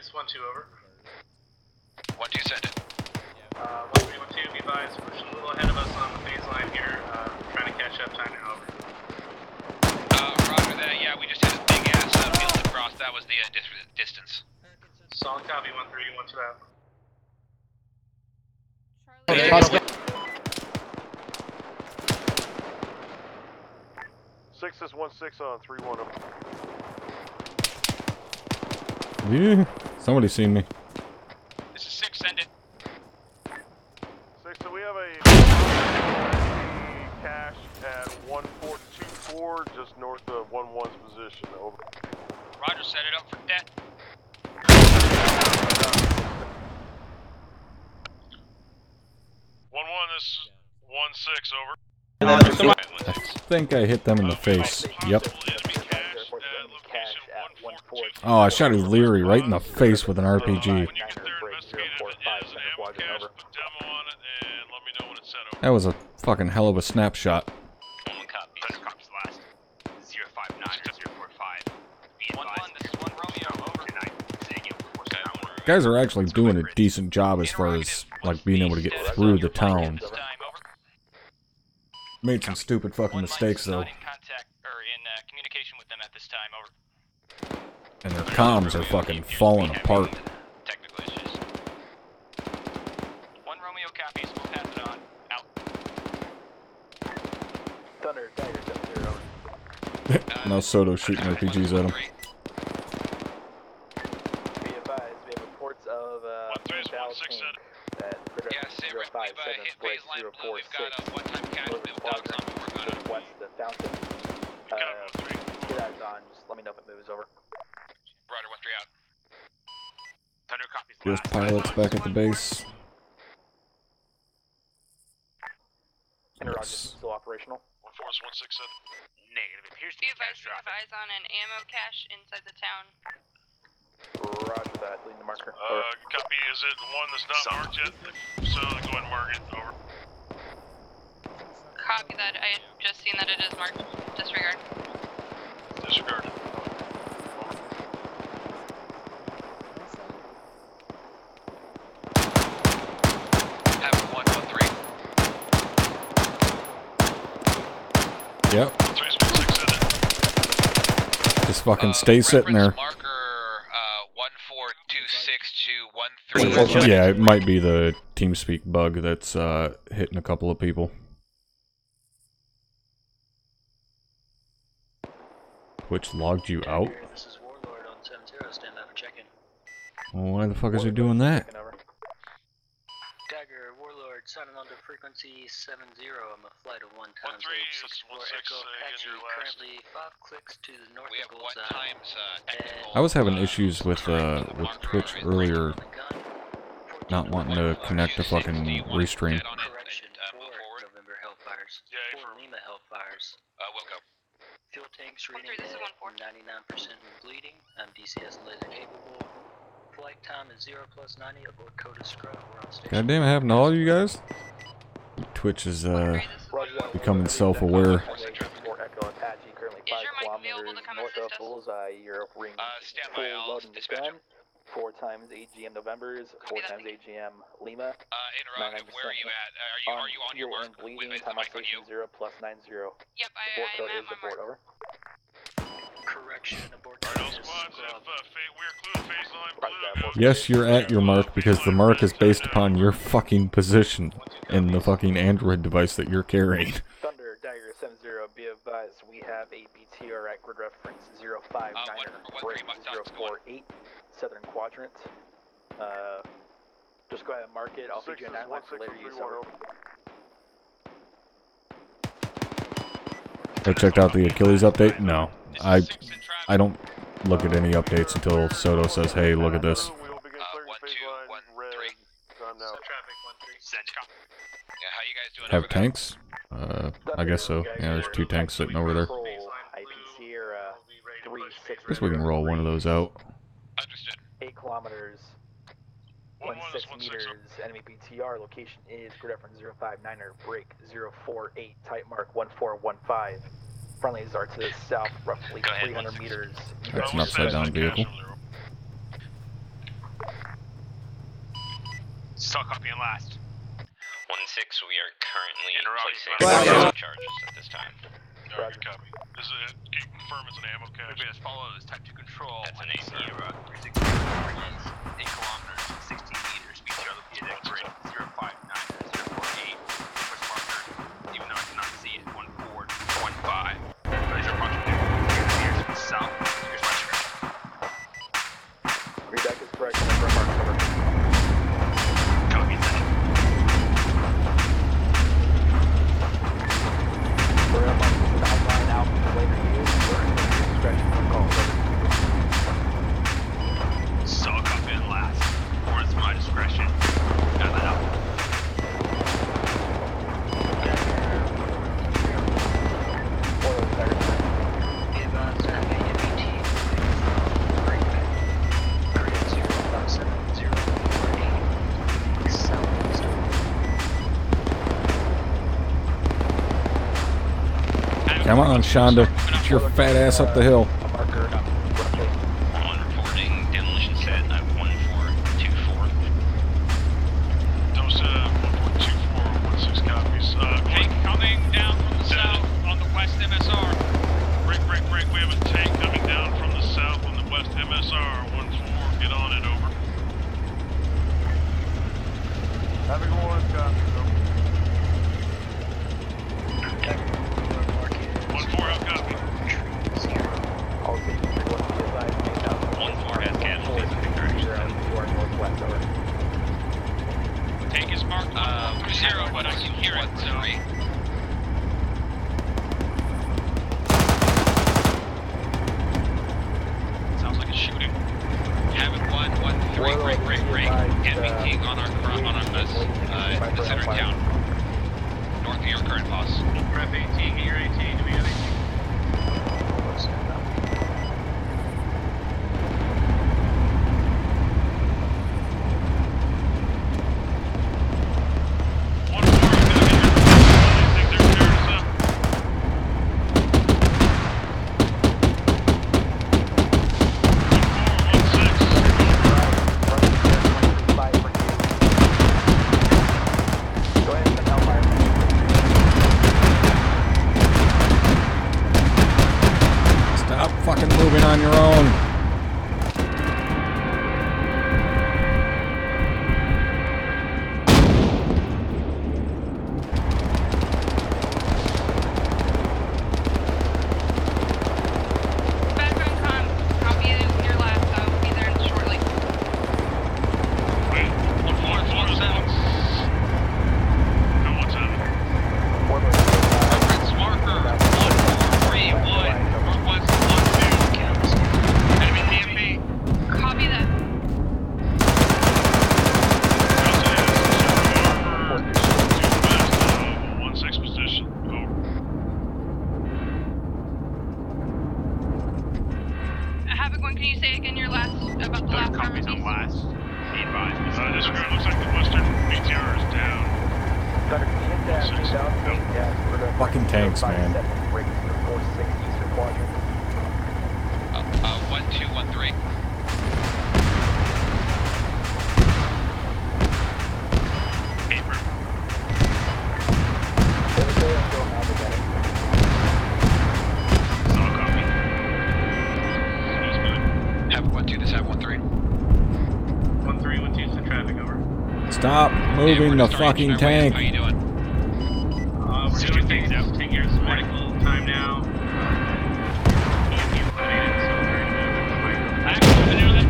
Is 1-2 over.
1-2 send it.
1-3, 1-2, be advised, pushing a little ahead of us on the phase line here, trying to catch up, time now, over.
Roger that, yeah, we just hit a big ass field to cross, that was the distance.
Solid copy, 1-3, 1-2 out.
Six is 1-6 on 3-1 over.
Yeah, somebody seen me.
This is 6, send it.
6, so we have a cache at 1424, just north of 1-1's position, over.
Roger, set it up for debt.
1-1, this is 1-6, over.
I think I hit them in the face. Yep. Oh, I shot Leary right in the face with an RPG. That was a fucking hell of a snapshot.
1 copy. Those copies last. 059 or 045. 1-1, this is 1 Romeo, over.
Guys are actually doing a decent job as far as like being able to get through the town. Made some stupid fucking mistakes though.
Communication with them at this time, over.
And their comms are fucking falling apart.
Technical issues. 1 Romeo copies, we'll pass it on. Out.
Thunder, Dagger, 7-0.
Now Soto's shooting RPGs at him.
Be advised, we have reports of that production 057 break 046. West of Fountain. Get eyes on, just let me know if it moves over.
Roger, 1-3 out. Thunder copies.
Just pilots back at the base.
Interrogative still operational.
1-4 1-6 7.
Negative. Appears to
Be
be
advised, on an ammo cache inside the town.
Roger that, leading the marker.
Copy, is it one that's not marked yet? So, go ahead and mark it, over.
Copy that. I just seen that it is marked. Disregard.
Disregard.
Have 113.
Yep. Just fucking stay sitting there.
Marker 14262113.
Yeah, it might be the TeamSpeak bug that's hitting a couple of people. Twitch logged you out?
This is Warlord on 7-0, stand by for check-in.
Well, why the fuck is he doing that?
Dagger, Warlord, signing on to frequency 70. I'm a flight of 1 times 864 Echo Apache, currently 5 clicks to the north of Bullseye.
I was having issues with Twitch earlier, not wanting to connect to fucking Restream.
Correction, 4 November Hellfires, 4 Lima Hellfires.
Welcome.
Fuel tanks reading at 99% bleeding. I'm DCS and laser capable. Flight time is 0 + 90 aboard Coda Scrub. We're on station.
God damn it, happened to all you guys? Twitch is becoming self-aware.
Currently 5 kilometers north of Bullseye. You're ring full loading the gun. 4 times AGM Novembers, 4 times AGM Lima.
Interrogative, where are you at? Are you on your mark?
Bleeding, time on station 0 + 90.
Yep,
Abort code is abort, over.
Correction, abort
Yes, you're at your mark because the mark is based upon your fucking position in the fucking Android device that you're carrying.
Thunder, Dagger 70, be advised, we have a BTR at grid reference 059er, break 048, southern quadrant. Just go ahead and mark it, I'll feed you a 9 line for later use.
I checked out the Achilles update? No. I don't look at any updates until Soto says, hey, look at this.
1213. Yeah, how you guys doing?
Have tanks? I guess so. Yeah, there's 2 tanks sitting over there. Guess we can roll one of those out.
8 kilometers, 16 meters, enemy BTR, location is grid reference 059er, break 048, type mark 1415. Friendlies are to the south, roughly 300 meters.
That's an upside down vehicle.
Still copying last. 1-6, we are currently placing charges at this time.
Roger. Copy. This is confirm it's an ammo cache.
As follows, type 2 control. That's an 8 kilometers, 16 meters, BTR located at break 059, 048. Push marker, even though I cannot see it, 1415. These are approximately 2 meters to the south. Here's my script.
Redact is correct, confirm mark, over.
Copy that.
We're up on the outline out for later use, we're in the discretion for call, over.
So copy in last. Or it's my discretion. Got that out.
Come on, Shonda. Get your fat ass up the hill.
On reporting demolition set at 1424.
Those 1424 16 copies.
Tank coming down from the south on the west MSR.
Break. We have a tank coming down from the south on the west MSR. 1-4, get on it, over. Having 1 copy, over. 1-4, out copy.
1-4 has casualties in direction.
Tank is marked 1-0, but I can hear it, so...
Sounds like a shooting. Having 1-1-3, break. Enemy tank on our bus, in the center of town. North of your current boss.
Rep 18, get your 18, do we have 18?
can you say again your last, about the last armor piece?
Last. Be advised.
Disregard, looks like the western BTR is down.
Thunder, can you hit that inbound tank? Yeah, for the
Fucking tanks, man.
break 4-6 eastern quadrant.
1213.
Paper.
Have 1-2, this have 1-3.
1-3, 1-2, send traffic over.
Stop moving the fucking tank.
How you doing?
We're doing things out. Taking your sabbatical time now.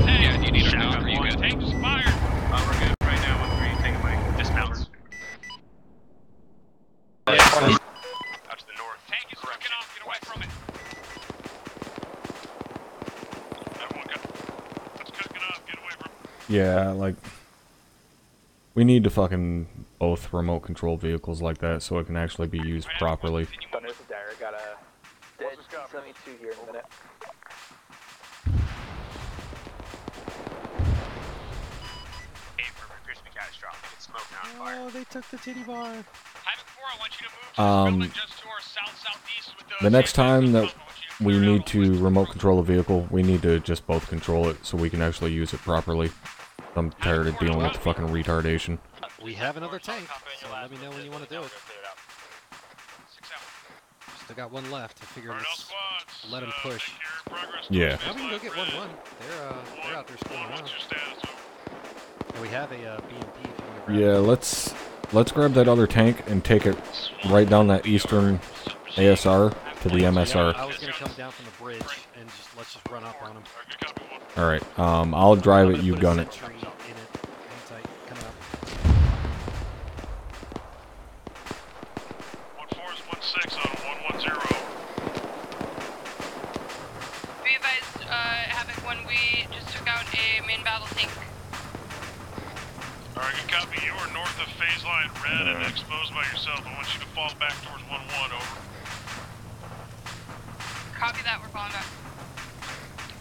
Yeah, do you need our help? Are you good?
Tank just fired. We're good right now. 1-3, take a mic.
Dismounts.
Out
to the north.
Tank is freaking off. Get away from it.
Everyone got... Let's cook it up. Get away from...
Yeah, like... We need to fucking both remote control vehicles like that so it can actually be used properly.
Thunder, this is Dyer. Got a dead 72 here in a minute.
Crispy catastrophic. It's smoke now on fire.
Oh, they took the titty bar.
Private 4, I want you to move to the building just to our south-southeast with
The next time that we need to remote control a vehicle, we need to just both control it so we can actually use it properly. I'm tired of dealing with the fucking retardation.
We have another tank, so let me know when you want to do it. Still got one left. I figure let's let him push.
Yeah.
Well, we can go get 1-1. They're out there screwing around. And we have a BMP if you want to grab
Yeah, let's grab that other tank and take it right down that eastern ASR to the MSR.
I was gonna come down from the bridge and let's just run up on him.
All right. I'll drive it. You gun it.
Be advised, Havoc 1, we just took out a main battle tank.
Alright, good copy. You are north of phase line red and exposed by yourself. I want you to fall back towards 1-1, over.
Copy that, we're falling back.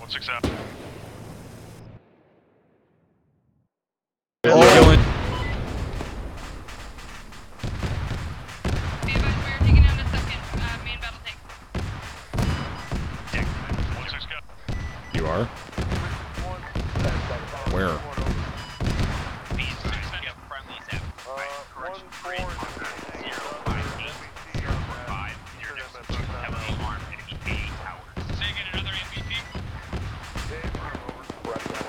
1-6 out.
Be advised, we are taking out a second main battle tank.
You are? Where?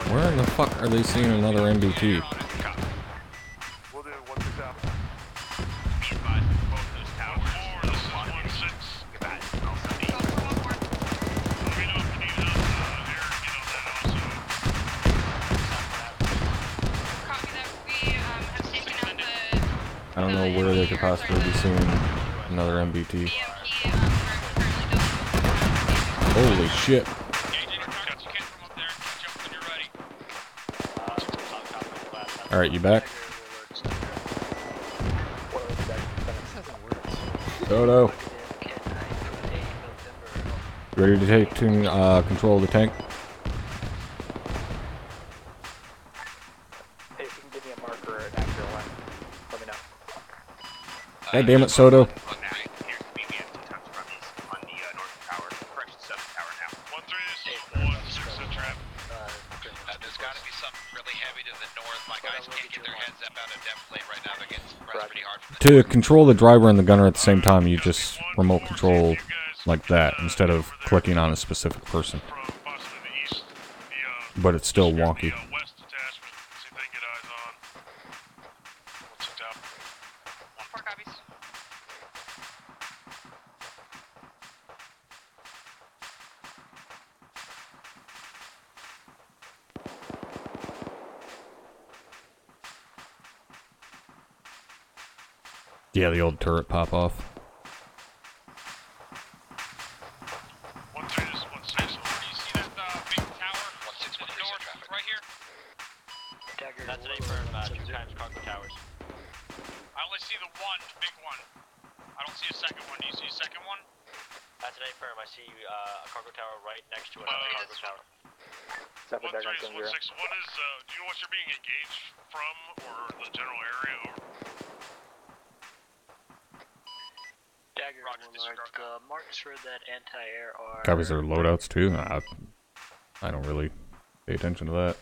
Where in the fuck are they seeing another MBT? I don't know where they could possibly be seeing another MBT. Holy shit. Alright, you back? Dodo. Ready to take control of the tank?
Hey, if you can give me a marker at after one, let me know.
God damn it, Soto.
There's got to be something really heavy to the north. My guys can't get their heads up out of depth plate right now. They're getting pressed pretty hard.
To control the driver and the gunner at the same time, you just remote control like that instead of clicking on a specific person. But it's still wonky. Yeah, the old turret pop off.
That's an affirm, 2 times cargo towers.
I only see the one, the big one. I don't see a second one. Do you see a second one?
That's an affirm. I see a cargo tower right next to another cargo tower.
Set for Dagger
1-3 is 1-6. What is, do you know what you're being engaged from, or the general area?
Dagger Warlord, the marks for that anti-air are...
Copies their loadouts too? I don't really pay attention to that.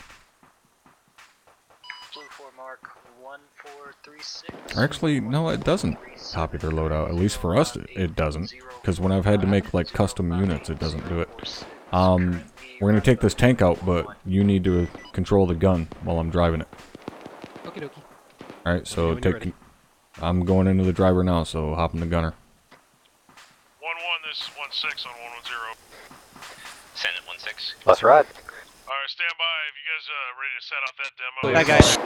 Blue 4 mark 1436.
Actually, no, it doesn't copy their loadout. At least for us, it doesn't. Because when I've had to make like custom units, it doesn't do it. We're gonna take this tank out, but you need to control the gun while I'm driving it.
Okie dokie.
Alright, so take... I'm going into the driver now, so hop in the gunner.
1-1, this is 1-6 on 110.
Send it 1-6.
Let's ride.
Alright, stand by. If you guys ready to set off that demo?
Hi, guys.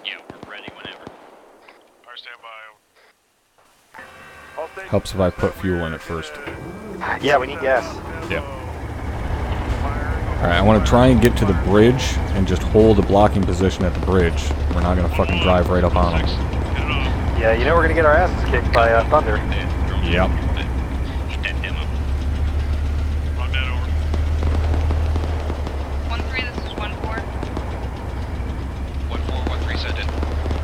Yeah, we're ready whenever.
Alright, stand by.
Helps if I put fuel in it first.
Yeah, we need gas.
Yep. Alright, I want to try and get to the bridge and just hold a blocking position at the bridge. We're not going to fucking drive right up on them.
Yeah, you know we're going to get our asses kicked by Thunder.
Yep.
Eat that demo.
Run that over.
1-3, this is 1-4.
1-4, 1-3, send it.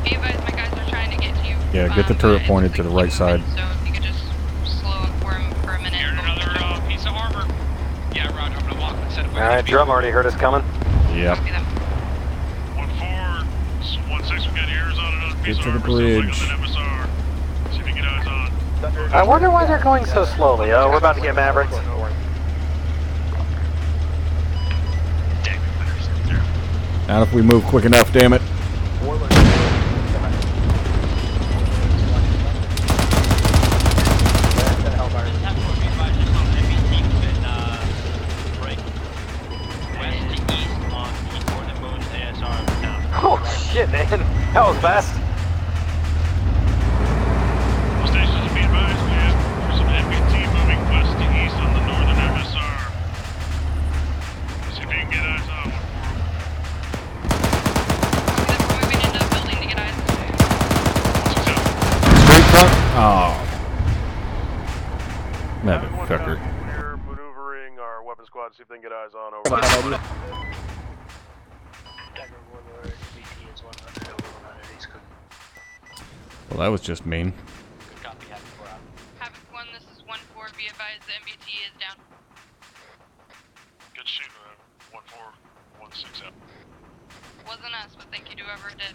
Be advised, my guys are trying to get to you.
Yeah, get the turret pointed to the right side.
So if you could just slow up for him for a minute.
Here's another piece of armor. Yeah, Roger, I'm gonna walk and set it.
Alright, drum already heard us coming.
Yep.
1-4, 1-6, we got ears on another piece
Get to
of
the
armor. Still
bridge.
on MSR. See if you can get eyes on.
I wonder why they're going so slowly. Oh, we're about to get Mavericks.
Not if we move quick enough, damn it.
Oh shit, man. That was fast.
All stations be advised, we have some MBT moving west to east on the northern MSR. See if you can get eyes on one for them.
Moving into the building to get eyes.
Straight front? Oh. Motherfucker.
We're maneuvering our weapon squad, see if they can get eyes on over.
Dagger Warlord, BT is 100 over 100 East Cook.
Well, that was just mean.
Good copy, Havoc 4 out.
Havoc 1, this is 1-4. Be advised, the MBT is down.
Good shooting, 1-4, 1-6 out.
Wasn't us, but thank you to whoever did.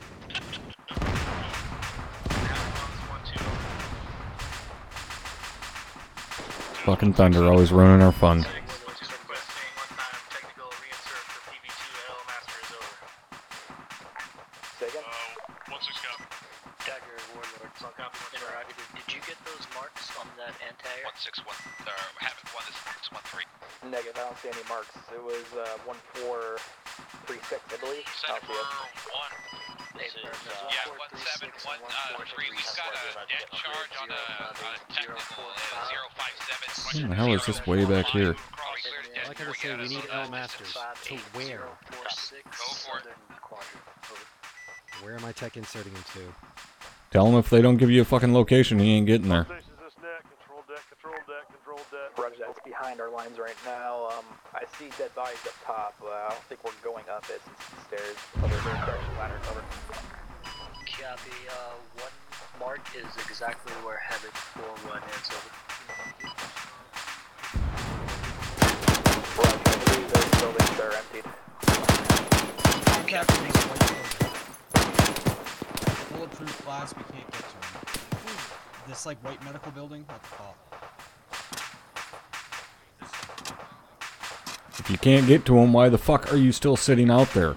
Fucking Thunder, always ruining our fun.
Dagger Warlord, interrogative. Did you get those marks on that anti-air?
1-6, Havoc 1, this is 1-3.
Negative, I don't see any marks. It was 1436, I believe.
Send for 1. This is, yeah, 1-7, 1-3. We've got a dead charge on a technical 057.
What the hell is this way back here?
Like I say, we need L Masters. To where?
Go for it.
Where am I tech inserting him to?
Tell him if they don't give you a fucking location, he ain't getting there.
Roger that. It's behind our lines right now. I see dead bodies up top. I don't think we're going up it since the stairs. Other direction ladder cover.
Copy, one mark is exactly where Havoc 4-1 is over.
Roger, I believe those buildings are emptied.
Bulletproof glass, we can't get to him. This like white medical building, what the fuck?
If you can't get to him, why the fuck are you still sitting out there?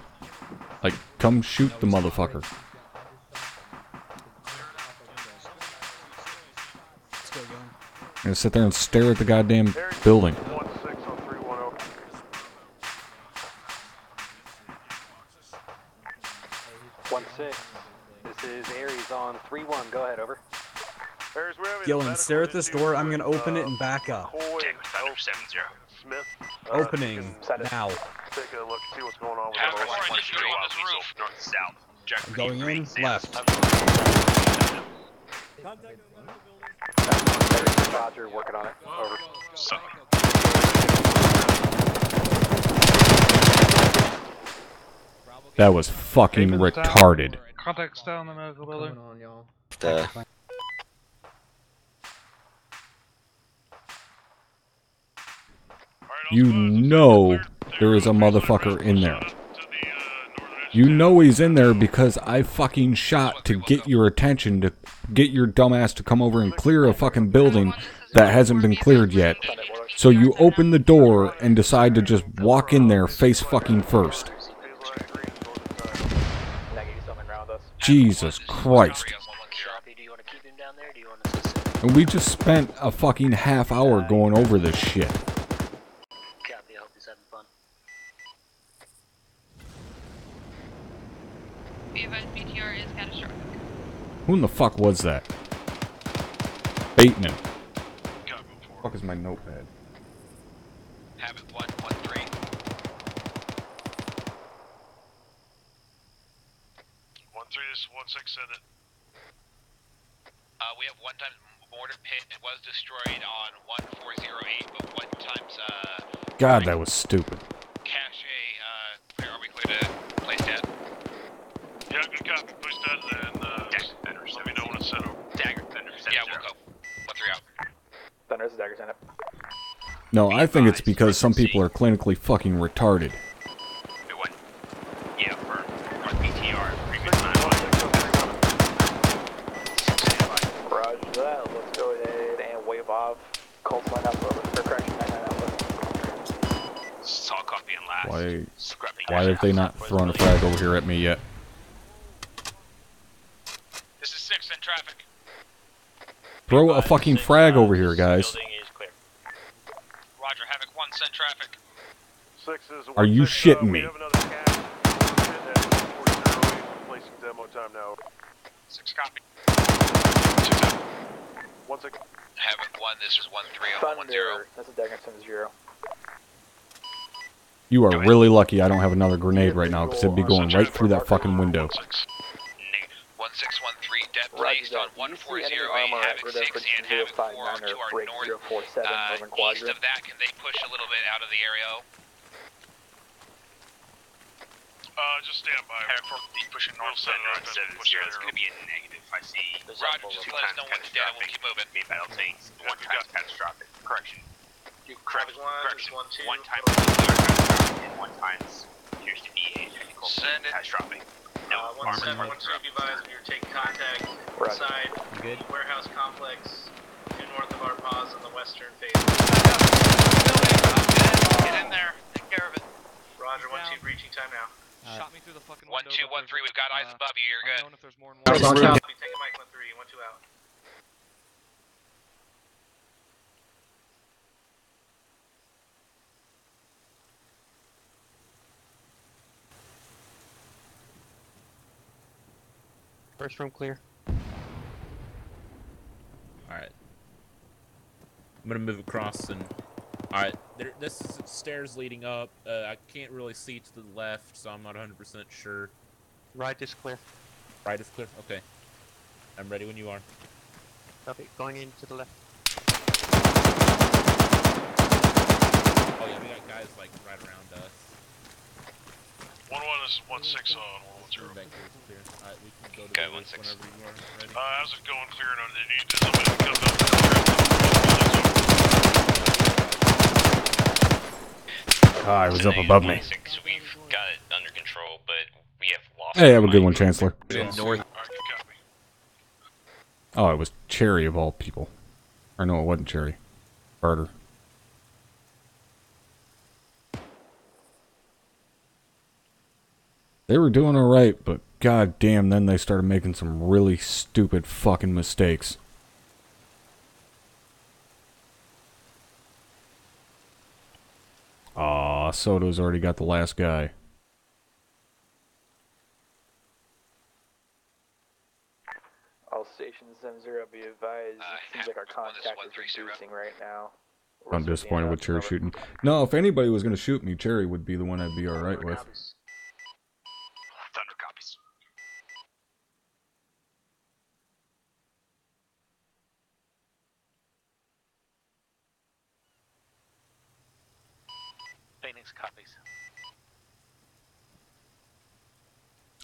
Like, come shoot the motherfucker. I'm gonna sit there and stare at the goddamn building.
1-6. This is Aries on 3-1. Go ahead, over.
Gillen, stare at this door. I'm gonna open it and back up.
Smith.
Opening now.
Take a look, see what's going on with
Havoc 4 on this roof. North south.
I'm going in left.
Roger, working on it. Over.
That was fucking retarded.
Contacts down in the medical building.
On, y'all.
You know there is a motherfucker in there. You know he's in there because I fucking shot to get your attention, to get your dumbass to come over and clear a fucking building that hasn't been cleared yet. So you open the door and decide to just walk in there face fucking first. Jesus Christ. And we just spent a fucking half hour going over this shit.
BTR is catastrophic.
Who in the fuck was that? Bateman. Fuck is my notepad?
Habit 113.
1-3, this is 1-6, send it.
We have 1 times mortar pit. It was destroyed on 1408, but 1 times
God, that was stupid.
cache. Are we clear to place that?
Yeah, good copy. Push that and let me know when it's set over.
Dagger, Thunder, yeah, we'll go. 1-3 out.
Thunder's a dagger, send it.
No, I think it's because some people are clinically fucking retarded.
Yeah, for BTR, previous time.
Roger that. Let's go ahead and wave off. Colts line up over. Or correction, 99 Alpha.
Saw copy and last.
Why have they not thrown a flag over here at me yet?
This is 6 in traffic.
Throw a fucking frag over here, guys.
Roger, Havoc 1, send traffic.
Are you shitting me?
Demo time now.
6 copy.
1 6.
Havoc 1, this is 1-3 on 1-0.
Thunder. That's a dagger, send 0.
You are really lucky I don't have another grenade right now, because it'd be going right through that fucking window.
1613, dead placed on 1408, Havoc 6 and Havoc 4 to our north. East of that, can they push a little bit out of the area?
Just stand by.
Havoc 4, keep pushing north, send it. It's going to be a negative. I see. Roger, just let us know when it's dead and we'll keep moving. I'll say 1 times catastrophic. Correction. Correction. 1 time catastrophic and 1 times appears to be a technical catastrophic. No,
1-7, 1-3, be advised when you're taking contact inside the warehouse complex due north of our pause on the western face.
Get in there. Take care of it.
Roger, 1-2, breaching time now.
Shot me through the fucking
1-2, 1-3, we've got eyes above you, you're good.
If there's more and
Take a mic 1-3, 1-2 out.
First room clear.
Alright. I'm gonna move across and... Alright, this is stairs leading up. I can't really see to the left, so I'm not 100% sure.
Right is clear.
Right is clear? Okay. I'm ready when you are.
Copy. Going into the left.
Oh yeah, we got guys like right around us.
1-1 is 1-6 on 1-0.
Alright, we can go to
okay,
the
1-6.
whenever you are ready.
How's it going? Clearing on the need to somebody to come up.
Ah, it was up above me.
1-6, we've got it under control, but we have lost.
Hey, have a good one, Chancellor.
North.
Oh, it was Cherry of all people. Or no, it wasn't Cherry. Barter. They were doing alright, but god damn, then they started making some really stupid fucking mistakes. Aw, Soto's already got the last guy.
All stations 7-0, be advised. It seems like our contact is reducing right now.
I'm disappointed with Cherry shooting. No, if anybody was going to shoot me, Cherry would be the one I'd be alright with.
Thunder copies.
Phoenix copies.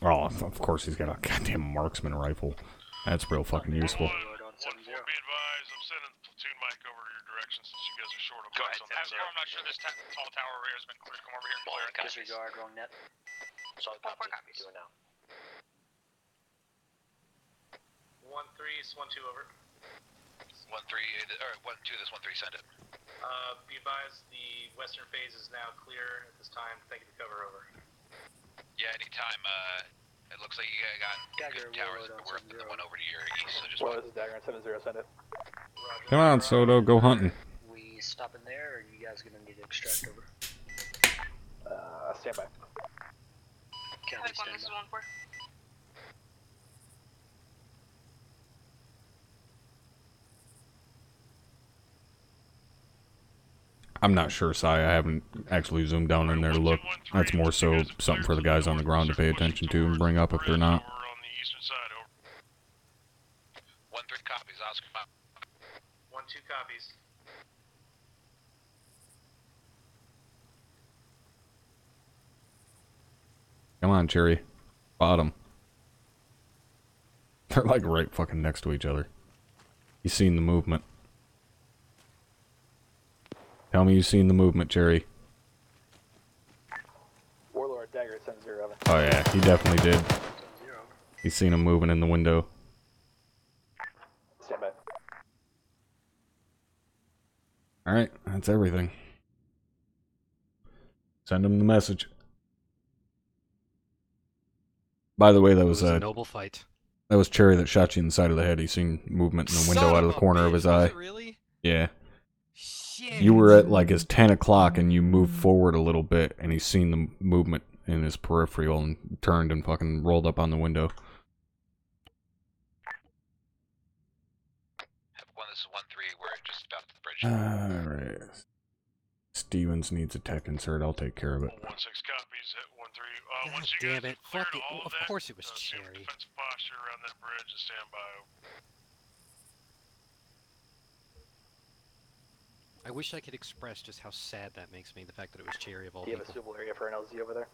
Oh, of course he's got a goddamn marksman rifle. That's real fucking useful.
1-4, be advised, I'm sending platoon mic over your direction since you guys are short of mics on this
As I'm not sure this tall tower over here has been cleared. Come over here and clear it.
Disregard, wrong net.
Solid copy. Doing now.
1-3, 1-2 over.
1-3, or 1-2, this 1-3, send it.
Be advised, the western phase is now clear at this time. Thank you for cover, over.
Yeah, anytime. It looks like you got good towers that work, the one over to your east, so just...
Well, this is Dagger on 7-0, send it.
Come on, Soto, go hunting.
We stopping there, or are you guys gonna need to extract over?
Stand by.
Type 1, this is 1-4.
I'm not sure, Si. I haven't actually zoomed down in there to look. That's more so something for the guys on the ground to pay attention to and bring up if they're not.
1-3 copies, Oscar.
1-2 copies.
Come on, Cherry. Bottom. They're like right fucking next to each other. You seen the movement. Tell me you seen the movement, Cherry.
Warlord, Dagger at 7-0.
Oh yeah, he definitely did. He's seen him moving in the window.
Stand by.
Alright, that's everything. Send him the message. By the way, that was
a noble fight.
That was Cherry that shot you in the side of the head. He seen movement in the window out of the corner of his eye.
Was it really?
Yeah.
Shit.
You were at like his 10 o'clock and you moved forward a little bit and he's seen the movement in his peripheral and turned and fucking rolled up on the window.
This is 1-3, we're just about to the bridge.
Alright. Stevens needs a tech insert. I'll take care of it.
1-6 copies at 1-3.
God
Once you
damn
guys
it.
have cleared
Fuck it.
all
Of
that,
course it was
assume
Cherry.
defensive posture around that bridge and stand by.
I wish I could express just how sad that makes me, the fact that it was Cherry of all
Do you have a
people.
suitable area for an LZ over there?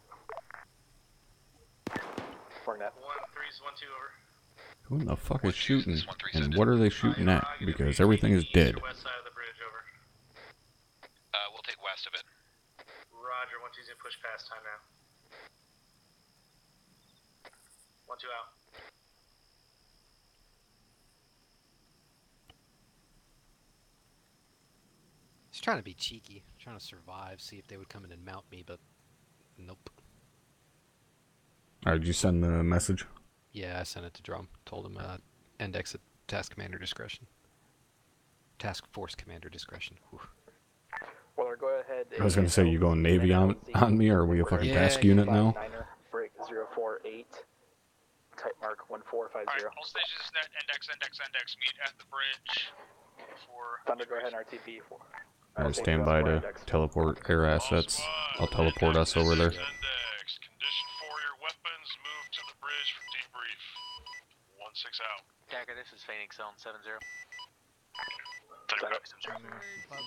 Net.
1-3's 1-2 over.
Who in the fuck is shooting? And what are they shooting at? Because everything is dead.
West side of the bridge, over.
We'll take west of it.
Roger, 1-2's gonna push past time now. 1-2 out.
Just trying to be cheeky, trying to survive, see if they would come in and mount me, but nope.
Alright, did you send the message?
Yeah, I sent it to Drum. Told him index at task commander discretion. Task force commander discretion. Whew.
Well, go ahead.
I was gonna say, you going Navy on me, or are we a fucking task unit now?
Break 048. Type mark 1450.
Alright, all stations net index meet at the bridge for
Thunder, go ahead and RTP for.
Alright, stand by to teleport air assets. I'll teleport us over there.
Condition for your weapons, move to the bridge for debrief. 1-6 out.
Dagger, this is Phoenix Zone 7-0.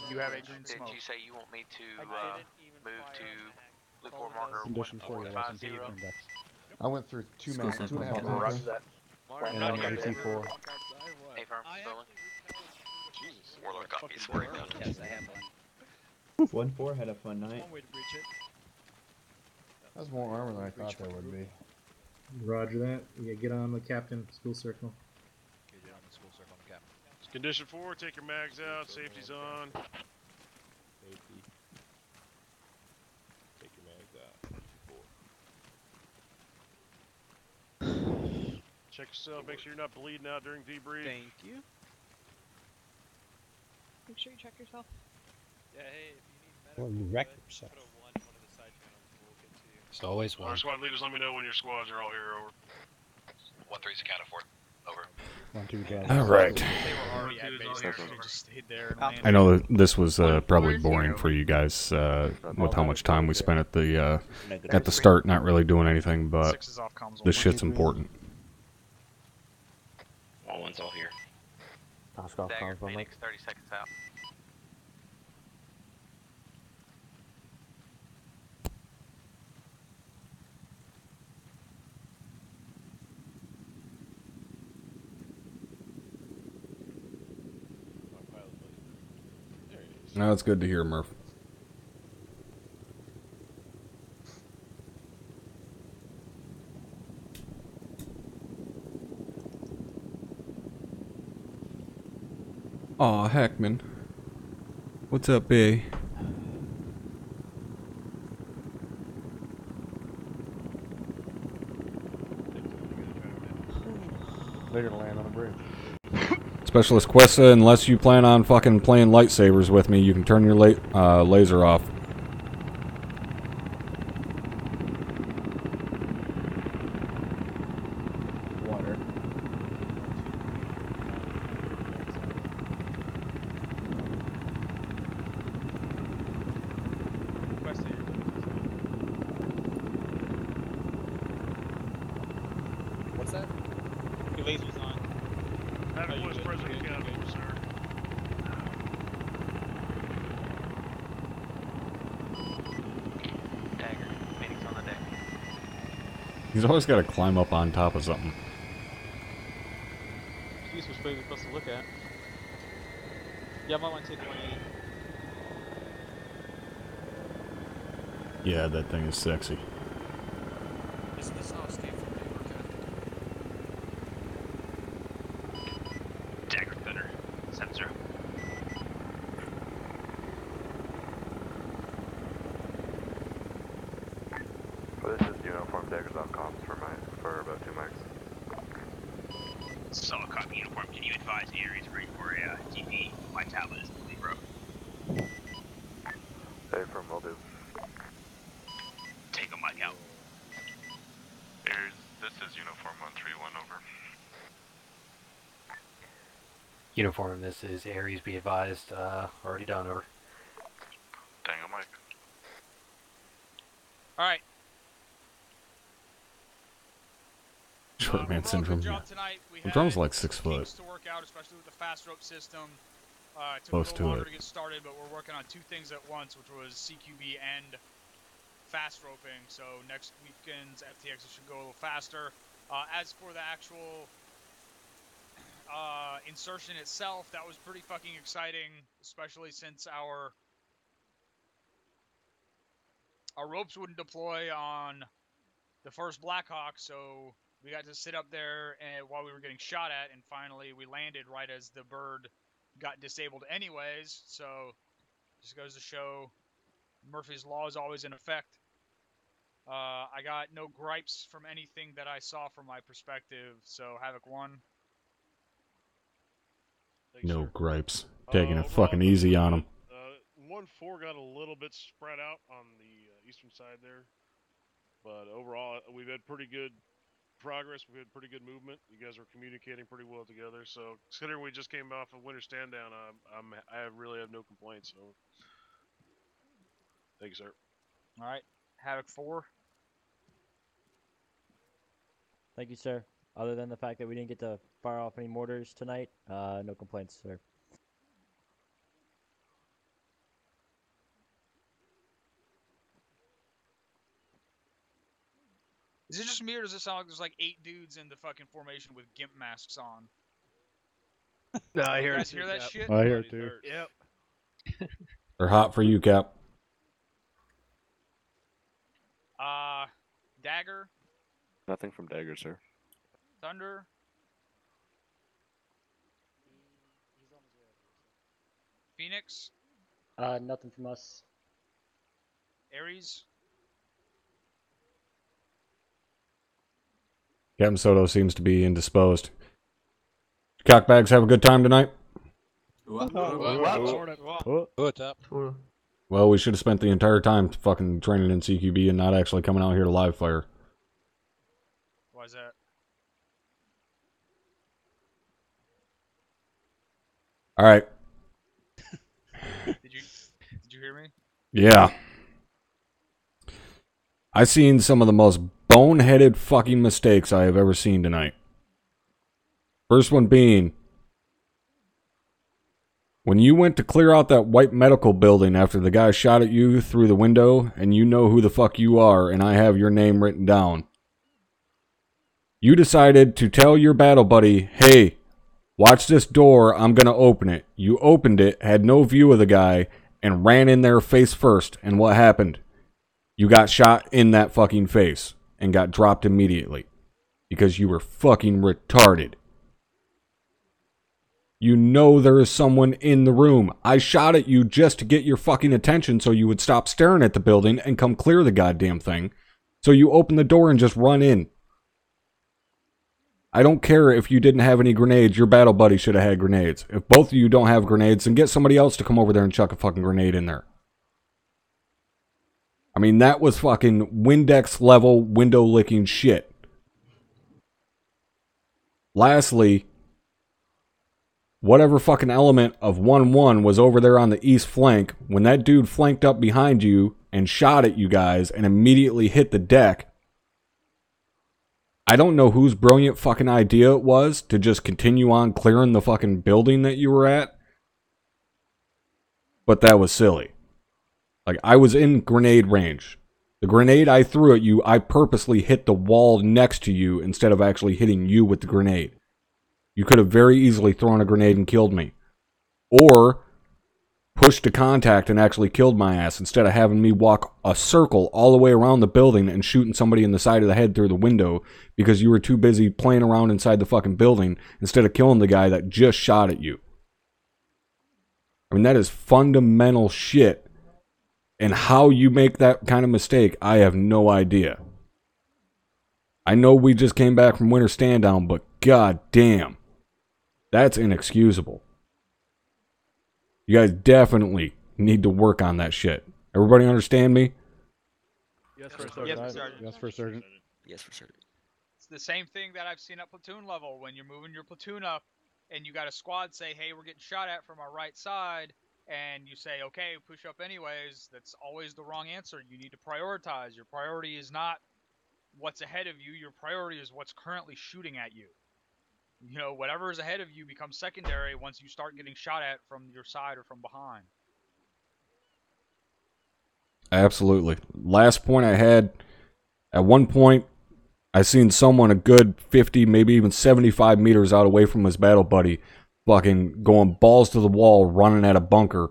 You have a green smoke.
Did you say you want me to move to lukewarm marker
Condition for your weapons.
1-4-5-0?
Index. I went through 2.5 minutes. And then AT4.
Hey, firm, Sterling.
Warlord copies. Breakdown.
Yes, I have one.
1-4 had a fun night.
One way to breach it.
That's more armor than I thought there would be.
Roger that. Yeah, get on the captain. School circle.
Okay, get on the school circle, I'm captain.
Condition 4, take your mags out, safety's on.
Safety. Take your mags out.
Check yourself, make sure you're not bleeding out during debrief.
Thank you.
Make sure you check yourself.
Yeah, hey, if you need medical,
Well, you wrecked yourself.
put a 1 of the side channels and we'll get to you.
It's always
Our
one.
squad leaders, let me know when your squads are all here, over.
1-3's accounted for. Over.
1-2 gas.
Alright.
They were already at base, they just stayed there and landed.
I know that this was probably boring for you guys with how much time we spent at the start not really doing anything, but this shit's important.
All one's all here. Dagger, Phoenix, 30 seconds out.
No, that's good to hear, Murph. Aw, Heckman. What's up, B?
They're gonna land on a bridge.
Specialist Questa, unless you plan on fucking playing lightsabers with me, you can turn your laser off.
Water.
What's that?
Your laser's on.
That was President Capital, sir.
Dagger, Phoenix on the deck.
He's always got to climb up on top of something.
Jeez, which way are we supposed to look at? Yeah, I might want to take 180.
Yeah, that thing is sexy.
Isn't this how escape from Dingor, Captain?
Dagger Thunder. Sensor.
Well, this is uniform daggers on comms for about 2 mics.
Solid copy uniform. Can you advise Ares ready for a TP? My tablet is completely broke.
Hey, firm will do.
Take a mic out.
Ares, this is uniform 131, over.
Uniform, this is Ares, be advised, already done, over.
Tango mic.
Alright.
Short man syndrome. Yeah. The drum's like 6 foot.
To work out, especially with the fast rope system. It took
Close
a
to
little longer
it.
to get started, but we're working on 2 things at once, which was CQB and fast roping. So next weekend's FTX should go a little faster. As for the actual insertion itself, that was pretty fucking exciting, especially since our ropes wouldn't deploy on the first Blackhawk, so we got to sit up there and while we were getting shot at, and finally we landed right as the bird got disabled anyways. So just goes to show Murphy's Law is always in effect. I got no gripes from anything that I saw from my perspective, so Havoc 1.
No gripes. Taking it fucking easy on him.
1-4 got a little bit spread out on the eastern side there, but overall we've had pretty good progress. We've had pretty good movement. You guys are communicating pretty well together. So considering we just came off a winter stand down, I really have no complaints. So thank you, sir.
All right, Havoc 4.
Thank you, sir. Other than the fact that we didn't get to fire off any mortars tonight, no complaints, sir.
Is it just me, or does it sound like there's like 8 dudes in the fucking formation with GIMP masks on?
No, I hear
you
it.
guys hear that shit?
I hear it too.
Yep.
They're hot for you, Cap.
Dagger,
Nothing from Dagger, sir.
Thunder. Phoenix,
Nothing from us.
Ares.
Captain Soto seems to be indisposed. Cockbags have a good time tonight?
What's up?
Well, we should have spent the entire time fucking training in CQB and not actually coming out here to live fire.
Why is that?
Alright.
Did you hear me?
Yeah. I seen some of the most boneheaded fucking mistakes I have ever seen tonight. First one being, when you went to clear out that white medical building after the guy shot at you through the window and you know who the fuck you are and I have your name written down, you decided to tell your battle buddy, hey, watch this door, I'm gonna open it. You opened it, had no view of the guy, and ran in there face first. And what happened? You got shot in that fucking face and got dropped immediately because you were fucking retarded. You know there is someone in the room. I shot at you just to get your fucking attention so you would stop staring at the building and come clear the goddamn thing. So you open the door and just run in. I don't care if you didn't have any grenades. Your battle buddy should have had grenades. If both of you don't have grenades, then get somebody else to come over there and chuck a fucking grenade in there. I mean, that was fucking Windex level window licking shit. Lastly, whatever fucking element of 1-1 was over there on the east flank, when that dude flanked up behind you and shot at you guys and immediately hit the deck, I don't know whose brilliant fucking idea it was to just continue on clearing the fucking building that you were at, but that was silly. Like, I was in grenade range. The grenade I threw at you, I purposely hit the wall next to you instead of actually hitting you with the grenade. You could have very easily thrown a grenade and killed me. Or pushed to contact and actually killed my ass instead of having me walk a circle all the way around the building and shooting somebody in the side of the head through the window because you were too busy playing around inside the fucking building instead of killing the guy that just shot at you. I mean, that is fundamental shit. And how you make that kind of mistake, I have no idea. I know we just came back from winter stand down, but god damn. That's inexcusable. You guys definitely need to work on that shit. Everybody understand me?
Yes, for Sergeant.
Yes, for Sergeant.
Yes, for Sergeant.
It's the same thing that I've seen at platoon level when you're moving your platoon up and you got a squad say, hey, we're getting shot at from our right side, and you say, okay, push up anyways. That's always the wrong answer. You need to prioritize. Your priority is not what's ahead of you. Your priority is what's currently shooting at you. You know, whatever is ahead of you becomes secondary once you start getting shot at from your side or from behind.
Absolutely. Last point I had, at one point, I seen someone a good 50, maybe even 75 meters out away from his battle buddy, fucking going balls to the wall, running at a bunker,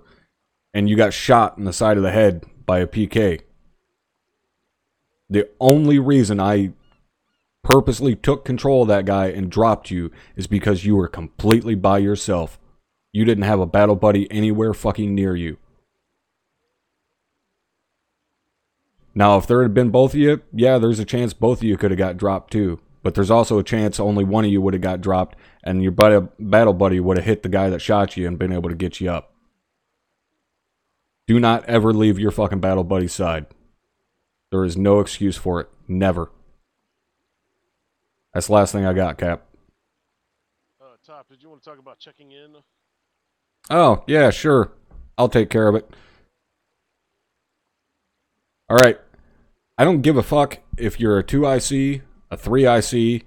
and you got shot in the side of the head by a PK. The only reason I purposely took control of that guy and dropped you is because you were completely by yourself. You didn't have a battle buddy anywhere fucking near you. Now, if there had been both of you, yeah, there's a chance both of you could have got dropped too. But there's also a chance only one of you would have got dropped and your battle buddy would have hit the guy that shot you and been able to get you up. Do not ever leave your fucking battle buddy's side. There is no excuse for it. Never. That's the last thing I got, Cap.
Top, did you want to talk about checking in?
Oh, yeah, sure. I'll take care of it. Alright. I don't give a fuck if you're a 2IC, a 3IC,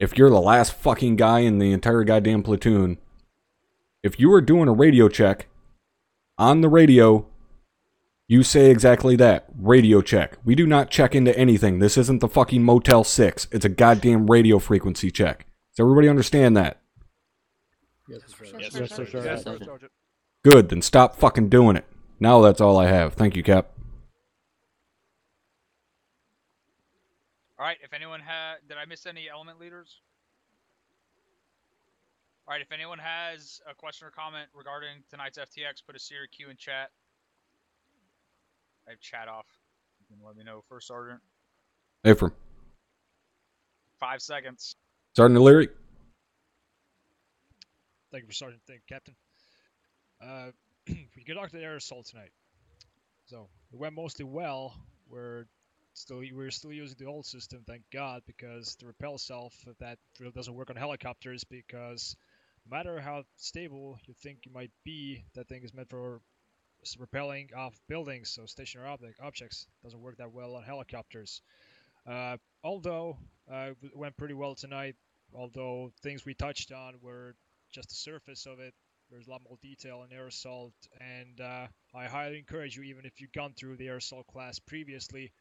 if you're the last fucking guy in the entire goddamn platoon. If you are doing a radio check, on the radio, you say exactly that. Radio check. We do not check into anything. This isn't the fucking Motel 6. It's a goddamn radio frequency check. Does everybody understand that?
Yes, sir. Yes, sir.
Good, then stop fucking doing it. Now that's all I have. Thank you, Cap.
Alright, if anyone did I miss any element leaders? Alright, if anyone has a question or comment regarding tonight's FTX, put a Siri Q in chat. I have chat off. You can let me know. First Sergeant.
Ephraim.
5 seconds.
Sergeant O'Leary.
Thank you for Sergeant. Thank you, Captain. We conducted air assault tonight. So, it went mostly well. We're still using the old system, thank God, because the repel self, that drill doesn't work on helicopters, because no matter how stable you think you might be, that thing is meant for repelling off buildings, so stationary objects. Doesn't work that well on helicopters. Although it went pretty well tonight, although things we touched on were just the surface of it. There's a lot more detail in air assault, and I highly encourage you, even if you've gone through the air assault class previously,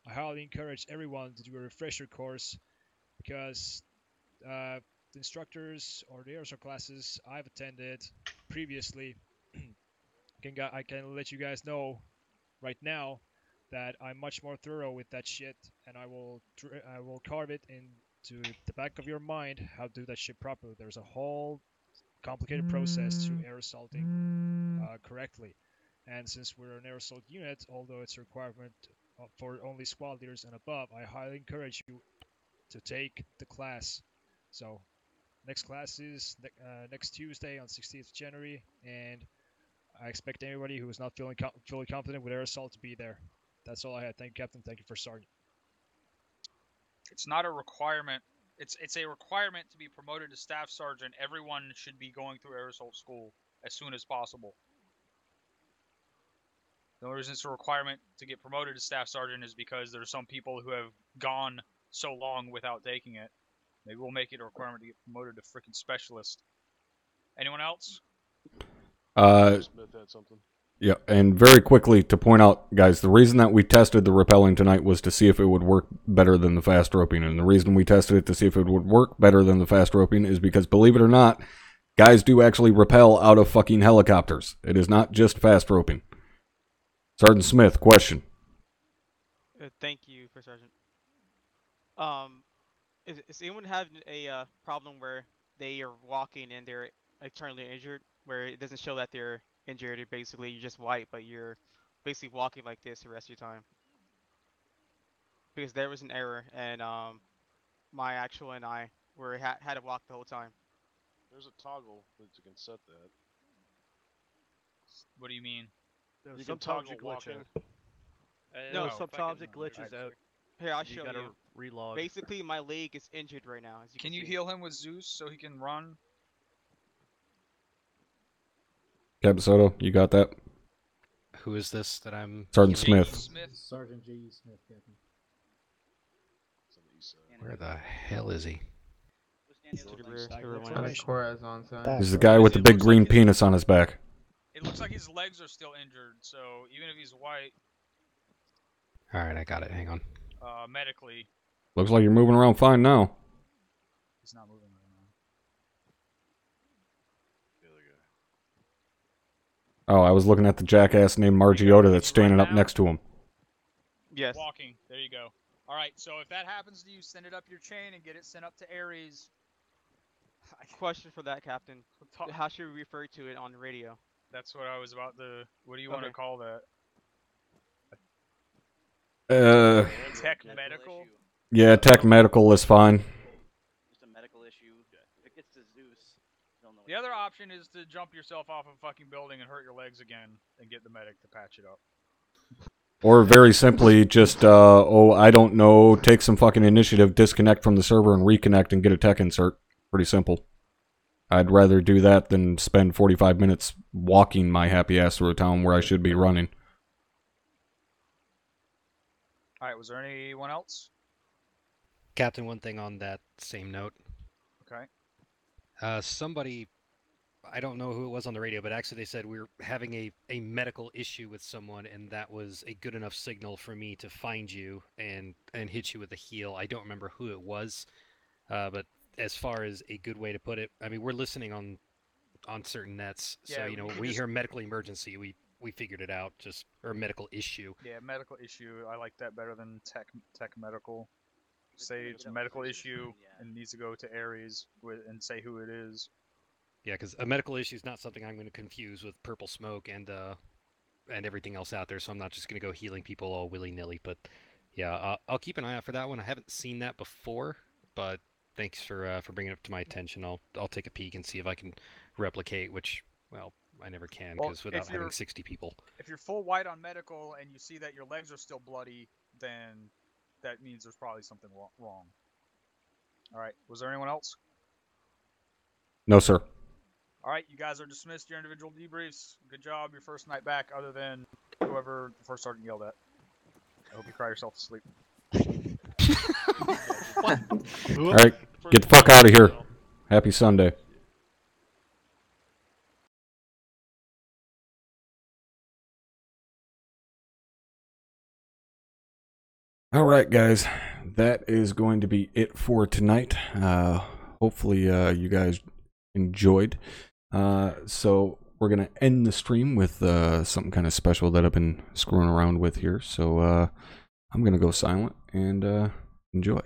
I highly encourage everyone to do a refresher course, because the instructors or the air assault classes I've attended previously I can let you guys know right now that I'm much more thorough with that shit, and I will carve it into the back of your mind how to do that shit properly. There's a whole complicated process to air assaulting correctly, and since we're an air assault unit, although it's a requirement for only squad leaders and above, I highly encourage you to take the class. So next class is next Tuesday on 16th of January, and I expect anybody who is not feeling fully confident with air assault to be there. That's all I had. Thank you, Captain. Thank you, First Sergeant.
It's not a requirement. It's a requirement to be promoted to Staff Sergeant. Everyone should be going through air assault school as soon as possible. The only reason it's a requirement to get promoted to Staff Sergeant is because there's some people who have gone so long without taking it. Maybe we'll make it a requirement to get promoted to freaking Specialist. Anyone else?
Smith had something.
Yeah, and very quickly to point out, guys, the reason that we tested the rappelling tonight was to see if it would work better than the fast roping, and the reason we tested it to see if it would work better than the fast roping is because, believe it or not, guys do actually rappel out of fucking helicopters. It is not just fast roping. Sergeant Smith, question.
Thank you, First Sergeant. Is anyone having a problem where they are walking and they're externally injured, where it doesn't show that they're injured, or basically you're just white, but you're basically walking like this the rest of your time? Because there was an error, and my actual and I had to walk the whole time.
There's a toggle that you can set that.
What do you mean?
You can toggle walking.
No,
sometimes it glitches out.
Here, I'll
You
show
gotta
you.
relog.
Basically, my leg is injured right now. As you
Can
can
you
see.
heal him with Zeus so he can run?
Captain Soto, you got that?
Who is this that I'm...
Sergeant Smith.
Sergeant J.E. Smith, Captain.
Where the hell is he?
He's the guy with the big green penis on his back.
It looks like his legs are still injured, so even if he's white,
Alright, I got it. Hang on.
medically,
Looks like you're moving around fine now.
he's not moving right now.
Oh, I was looking at the jackass named Margiota that's standing up next to him.
Yes. Walking. There you go. All right. So if that happens to you, send it up your chain and get it sent up to Ares.
Question for that, Captain. How should we refer to it on the radio?
That's what I was about to. What do you want to call that? Tech medical.
Yeah, tech medical is fine.
Just a medical issue. If it gets to Zeus, they'll know.
The other option is to jump yourself off a fucking building and hurt your legs again and get the medic to patch it up.
Or very simply, just, I don't know, take some fucking initiative, disconnect from the server and reconnect and get a tech insert. Pretty simple. I'd rather do that than spend 45 minutes walking my happy ass through a town where I should be running.
Alright, was there anyone else?
Captain, one thing on that same note.
Okay.
Somebody, I don't know who it was on the radio, but actually they said we were having a medical issue with someone, and that was a good enough signal for me to find you and hit you with a heal. I don't remember who it was, but as far as a good way to put it, I mean, we're listening on certain nets, so
Yeah,
you know,
we
when we
just-
hear medical emergency, we figured it out, or medical issue.
Yeah, medical issue. I like that better than tech medical. Say it's a medical issue and needs to go to Ares and say who it is.
Yeah, because a medical issue is not something I'm going to confuse with purple smoke and everything else out there, so I'm not just going to go healing people all willy-nilly. But yeah, I'll keep an eye out for that one. I haven't seen that before, but thanks for bringing it up to my attention. I'll take a peek and see if I can replicate, which, well, I never can,
Well,
because without
if you're-
having 60 people.
If you're full white on medical and you see that your legs are still bloody, then that means there's probably something wrong. Alright, was there anyone else?
No, sir.
Alright, you guys are dismissed your individual debriefs. Good job, your first night back, other than whoever the first sergeant yelled at. I hope you cry yourself to sleep.
Alright, get the fuck out of here. Happy Sunday. Alright, guys. That is going to be it for tonight. Hopefully, you guys enjoyed. So, we're going to end the stream with something kind of special that I've been screwing around with here. So I'm going to go silent and enjoy.